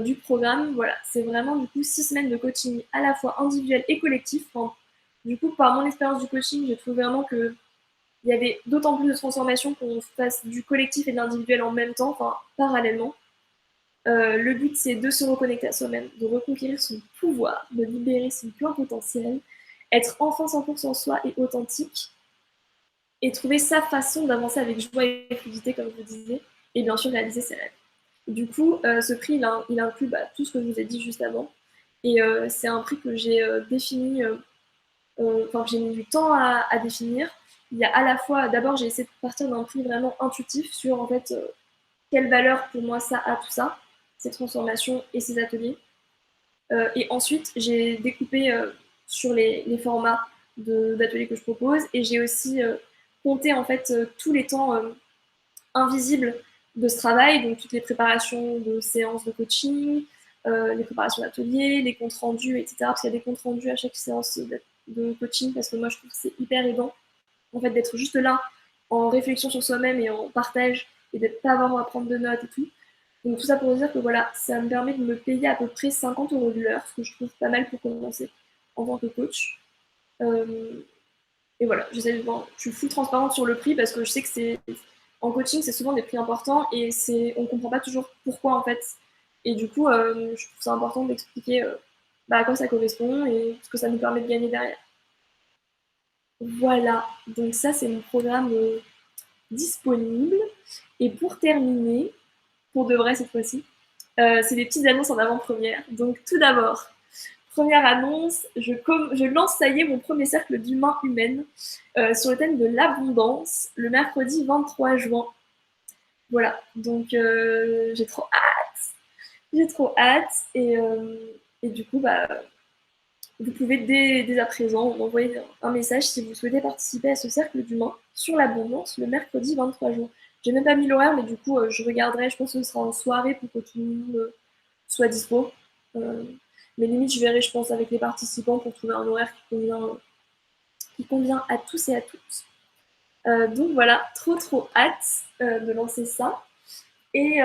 du programme. Voilà, c'est vraiment du coup 6 semaines de coaching à la fois individuel et collectif. Enfin, du coup, par mon expérience du coaching, j'ai trouvé vraiment que il y avait d'autant plus de transformation qu'on fasse du collectif et de l'individuel en même temps, enfin parallèlement. Le but, c'est de se reconnecter à soi-même, de reconquérir son pouvoir, de libérer son plein potentiel, être enfin 100% soi et authentique, et trouver sa façon d'avancer avec joie et fluidité, comme je vous disais, et bien sûr réaliser ses rêves. Du coup, ce prix, il inclut tout ce que je vous ai dit juste avant, et c'est un prix que j'ai défini, enfin j'ai mis du temps à définir. Il y a à la fois, d'abord j'ai essayé de partir d'un prix vraiment intuitif sur en fait quelle valeur pour moi ça a tout ça, ces transformations et ces ateliers. Et ensuite, j'ai découpé sur les formats d'ateliers que je propose et j'ai aussi compté en fait tous les temps invisibles de ce travail, donc toutes les préparations de séances de coaching, les préparations d'ateliers, les comptes rendus, etc. Parce qu'il y a des comptes rendus à chaque séance de coaching parce que moi je trouve que c'est hyper aidant en fait d'être juste là en réflexion sur soi-même et en partage et d'être pas avoir à prendre de notes et tout. Donc tout ça pour dire que voilà, ça me permet de me payer à peu près 50 € de l'heure, ce que je trouve pas mal pour commencer en tant que coach. Euh, et voilà, je suis full transparente sur le prix parce que je sais que c'est en coaching, c'est souvent des prix importants et on comprend pas toujours pourquoi en fait. Et du coup, je trouve ça important d'expliquer à quoi ça correspond et ce que ça nous permet de gagner derrière. Voilà, donc ça c'est mon programme disponible. Et pour terminer, pour de vrai cette fois-ci, c'est des petites annonces en avant-première. Donc tout d'abord, première annonce, je lance ça y est mon premier cercle d'humains humaines sur le thème de l'abondance le mercredi 23 juin. Voilà, donc j'ai trop hâte et du coup vous pouvez dès à présent m'envoyer un message si vous souhaitez participer à ce cercle d'humains sur l'abondance le mercredi 23 juin. J'ai même pas mis l'horaire, mais du coup, je regarderai. Je pense que ce sera en soirée pour que tout le monde soit dispo. Euh, mais limite, je verrai, je pense, avec les participants pour trouver un horaire qui convient à tous et à toutes. Donc voilà, trop hâte de lancer ça. Et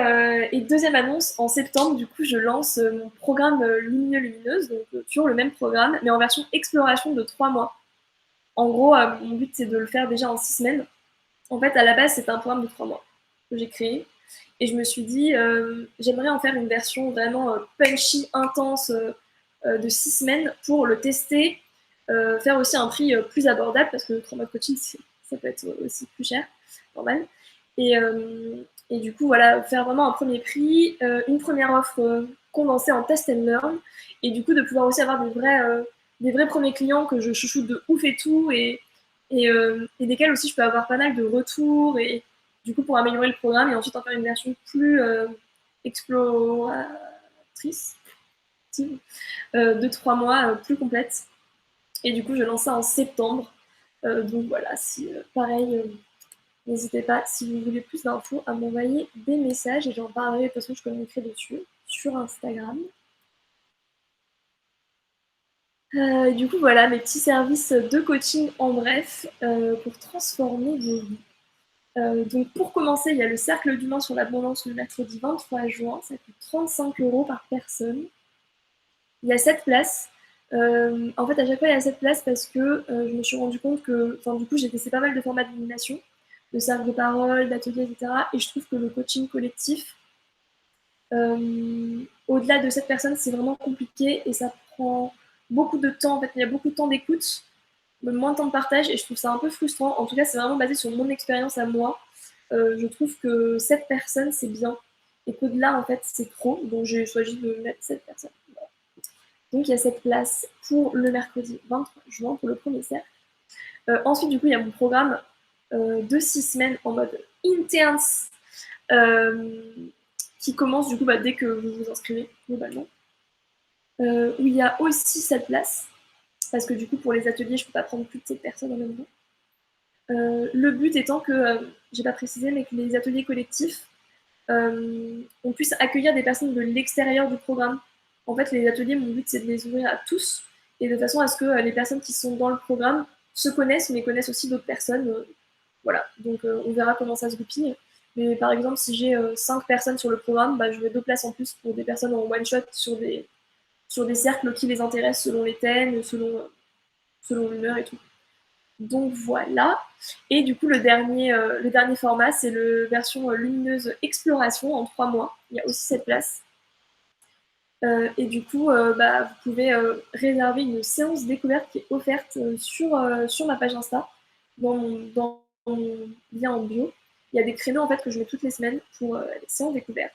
deuxième annonce, en septembre, du coup, je lance mon programme Lumineuse, donc toujours le même programme, mais en version exploration de 3 mois. En gros, mon but, c'est de le faire déjà en 6 semaines. En fait, à la base, c'était un programme de 3 mois que j'ai créé. Et je me suis dit, j'aimerais en faire une version vraiment punchy, intense de 6 semaines pour le tester, faire aussi un prix plus abordable parce que le 3 mois de coaching, ça peut être aussi plus cher, normal. Et, euh, et du coup, voilà, faire vraiment un premier prix, une première offre condensée en test and learn, et du coup, de pouvoir aussi avoir des vrais premiers clients que je chouchoute de ouf et tout, et desquels aussi je peux avoir pas mal de retours, et du coup, pour améliorer le programme, et ensuite en faire une version plus exploratrice, de 3 mois, plus complète. Et du coup, je lance ça en septembre. Donc voilà, si pareil, N'hésitez pas, si vous voulez plus d'infos, à m'envoyer des messages et j'en parlerai, de toute façon je communiquerai dessus, sur Instagram. Du coup, voilà mes petits services de coaching en bref pour transformer vos vies. Donc pour commencer, il y a le cercle d'humain sur l'abondance le mercredi 23 juin, ça coûte 35 € par personne. Il y a 7 places. En fait, à chaque fois, il y a 7 places parce que je me suis rendu compte que, du coup, j'ai testé pas mal de formats d'animation, de cercle de parole, d'ateliers, etc. Et je trouve que le coaching collectif, au-delà de 7 personnes, c'est vraiment compliqué et ça prend beaucoup de temps. En fait, il y a beaucoup de temps d'écoute, mais moins de temps de partage et je trouve ça un peu frustrant. En tout cas, c'est vraiment basé sur mon expérience à moi. Je trouve que 7 personnes, c'est bien et qu'au-delà, en fait, c'est trop. Donc, j'ai choisi de mettre 7 personnes. Donc il y a cette place pour le mercredi 23 juin pour le premier cercle. Ensuite, du coup, il y a mon programme de 6 semaines en mode intense qui commence du coup dès que vous vous inscrivez globalement. Où il y a aussi cette place parce que du coup pour les ateliers je peux pas prendre plus de 7 personnes en même temps. Le but étant que, j'ai pas précisé, mais que les ateliers collectifs on puisse accueillir des personnes de l'extérieur du programme. En fait, les ateliers, mon but, c'est de les ouvrir à tous, et de façon à ce que les personnes qui sont dans le programme se connaissent, mais connaissent aussi d'autres personnes. Voilà, donc on verra comment ça se goupille. Mais par exemple, si j'ai 5 personnes sur le programme, je vais 2 places en plus pour des personnes en one-shot sur des cercles qui les intéressent selon les thèmes, selon l'humeur et tout. Donc voilà. Et du coup, le dernier format, c'est la version lumineuse exploration en 3 mois. Il y a aussi cette place. Et du coup, vous pouvez réserver une séance découverte qui est offerte sur ma page Insta, dans mon lien en bio. Il y a des créneaux en fait que je mets toutes les semaines pour les séances découvertes.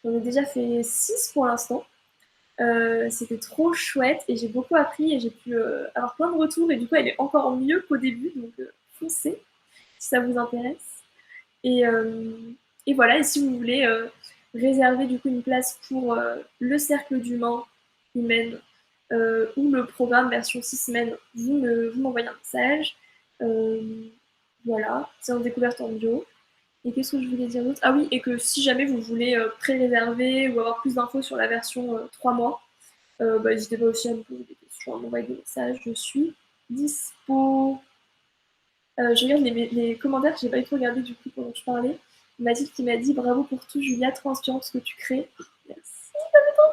J'en ai déjà fait 6 pour l'instant. C'était trop chouette et j'ai beaucoup appris et j'ai pu avoir plein de retours et du coup elle est encore mieux qu'au début, donc foncez si ça vous intéresse. Et, et voilà, et si vous voulez réserver du coup une place pour le cercle d'humains humaine ou le programme version 6 semaines, vous m'envoyez un message. Voilà, c'est en découverte en bio. Et qu'est-ce que je voulais dire d'autre? Ah oui, et que si jamais vous voulez pré-réserver ou avoir plus d'infos sur la version 3 mois, n'hésitez pas aussi à me poser des questions, à m'envoyer des messages, je suis dispo. Je regarde les commentaires, j'ai pas eu tout regardé du coup pendant que je parlais. Mathilde qui m'a dit bravo pour tout, Julia, trop inspirant ce que tu crées. Merci, ça fait trop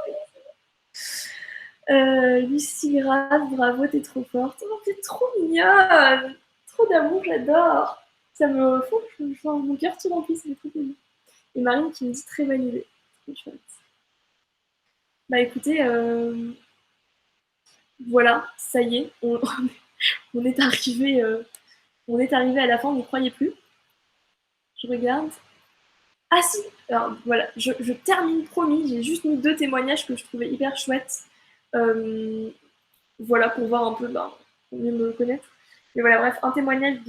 plaisir. Lucie grave, bravo, t'es trop forte. Oh, t'es trop mignonne. Trop d'amour, j'adore. Ça me fond, mon cœur tout rempli, c'est trop plaisir. Et Marine qui me dit très bonne idée. Trop chouette. Bah écoutez, voilà, ça y est, on est arrivé à la fin, on n'y croyait plus. Je regarde. Ah si, alors voilà, je termine promis, j'ai juste mis 2 témoignages que je trouvais hyper chouettes. Voilà, pour voir un peu, pour mieux me connaître. Mais voilà, bref, un témoignage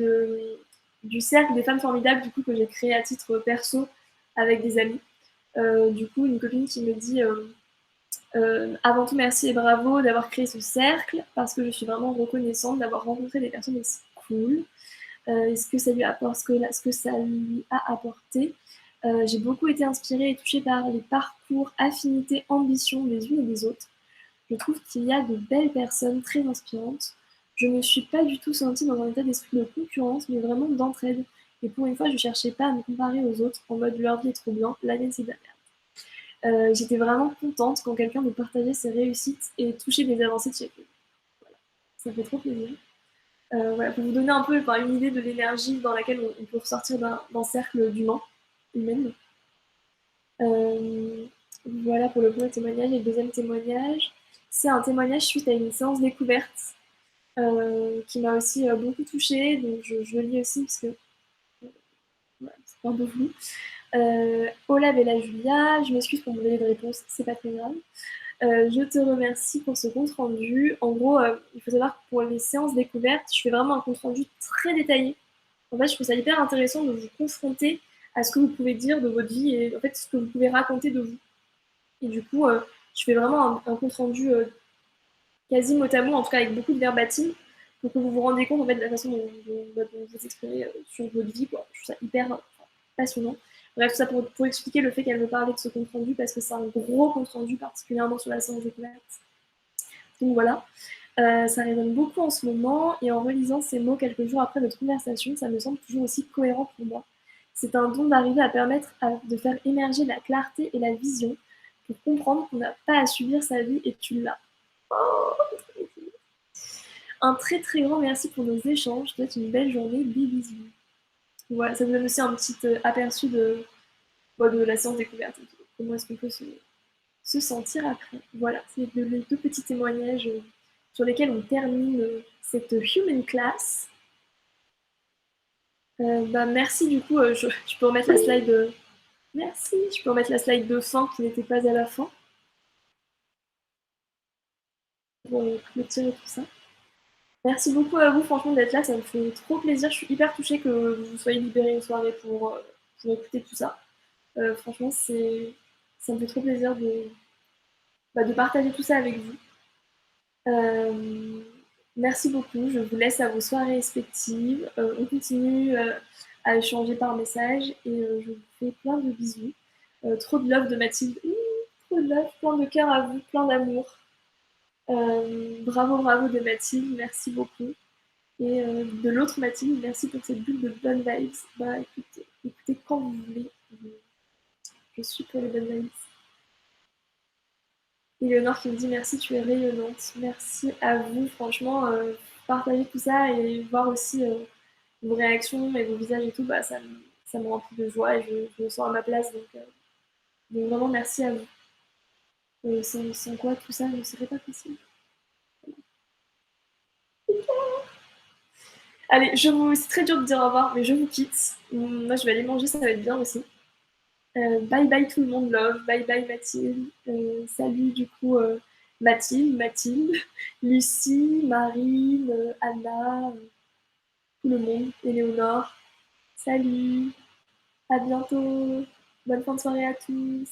du cercle des femmes formidables, du coup, que j'ai créé à titre perso avec des amis. Du coup, une copine qui me dit avant tout, merci et bravo d'avoir créé ce cercle, parce que je suis vraiment reconnaissante d'avoir rencontré des personnes aussi cool. Ce que ça lui apporte, ce que ça lui a apporté. J'ai beaucoup été inspirée et touchée par les parcours, affinités, ambitions des unes et des autres. Je trouve qu'il y a de belles personnes très inspirantes. Je ne me suis pas du tout sentie dans un état d'esprit de concurrence, mais vraiment d'entraide. Et pour une fois, je ne cherchais pas à me comparer aux autres en mode leur vie est trop bien, la mienne c'est de la merde. J'étais vraiment contente quand quelqu'un me partageait ses réussites et touchait mes avancées de chacune. Voilà. Ça fait trop plaisir. Voilà, pour vous donner un peu une idée de l'énergie dans laquelle on peut ressortir d'un cercle d'humains, humaines. Voilà pour le premier témoignage. Et le deuxième témoignage, c'est un témoignage suite à une séance découverte qui m'a aussi beaucoup touchée. Donc je le lis aussi parce que voilà, c'est un peu flou. Hola Bella Julia, je m'excuse pour mon délai de réponse, c'est pas très grave. Je te remercie pour ce compte rendu. En gros, il faut savoir que pour les séances découvertes, je fais vraiment un compte rendu très détaillé. En fait, je trouve ça hyper intéressant de vous confronter à ce que vous pouvez dire de votre vie et en fait ce que vous pouvez raconter de vous. Et du coup, je fais vraiment un compte rendu quasi mot à mot, en tout cas avec beaucoup de verbatim, pour que vous vous rendez compte en fait, de la façon dont vous exprimez sur votre vie, quoi. Je trouve ça hyper passionnant. Bref, tout ça pour expliquer le fait qu'elle me parlait de ce compte rendu, parce que c'est un gros compte rendu, particulièrement sur la séance découverte. Donc voilà, ça résonne beaucoup en ce moment, et en relisant ces mots quelques jours après notre conversation, ça me semble toujours aussi cohérent pour moi. C'est un don d'arriver à permettre de faire émerger la clarté et la vision pour comprendre qu'on n'a pas à subir sa vie et tu l'as. Oh, un très très grand merci pour nos échanges. Je te souhaite une belle journée. Bisous. Voilà, ça vous donne aussi un petit aperçu de la séance découverte. Comment est-ce qu'on peut se sentir après. Voilà, c'est les deux petits témoignages sur lesquels on termine cette Human Class. Merci du coup, je peux remettre la slide. Merci, je peux remettre la slide de fin qui n'était pas à la fin. Pour clôturer tout ça. Merci beaucoup à vous, franchement, d'être là, ça me fait trop plaisir. Je suis hyper touchée que vous soyez libérés une soirée pour écouter tout ça. Franchement, ça me fait trop plaisir de partager tout ça avec vous. Merci beaucoup, je vous laisse à vos soirées respectives. On continue à échanger par message et je vous fais plein de bisous. Trop de love de Mathilde. Trop de love, plein de cœur à vous, plein d'amour. Bravo, bravo de Mathilde, merci beaucoup. Et de l'autre Mathilde, merci pour cette bulle de bonnes vibes. Écoutez quand vous voulez. Je suis pour les bonnes vibes. Éléonore qui me dit merci, tu es rayonnante. Merci à vous, franchement, partager tout ça et voir aussi vos réactions et vos visages et tout, ça me remplit de joie et je me sens à ma place. Donc vraiment merci à vous. Sans quoi tout ça ne serait pas possible. Allez, c'est très dur de dire au revoir, mais je vous quitte. Moi je vais aller manger, ça va être bien aussi. Bye bye tout le monde, love. Bye bye Mathilde. Salut du coup Mathilde, Lucie, Marine, Anna, tout le monde, Éléonore. Salut, à bientôt. Bonne fin de soirée à tous.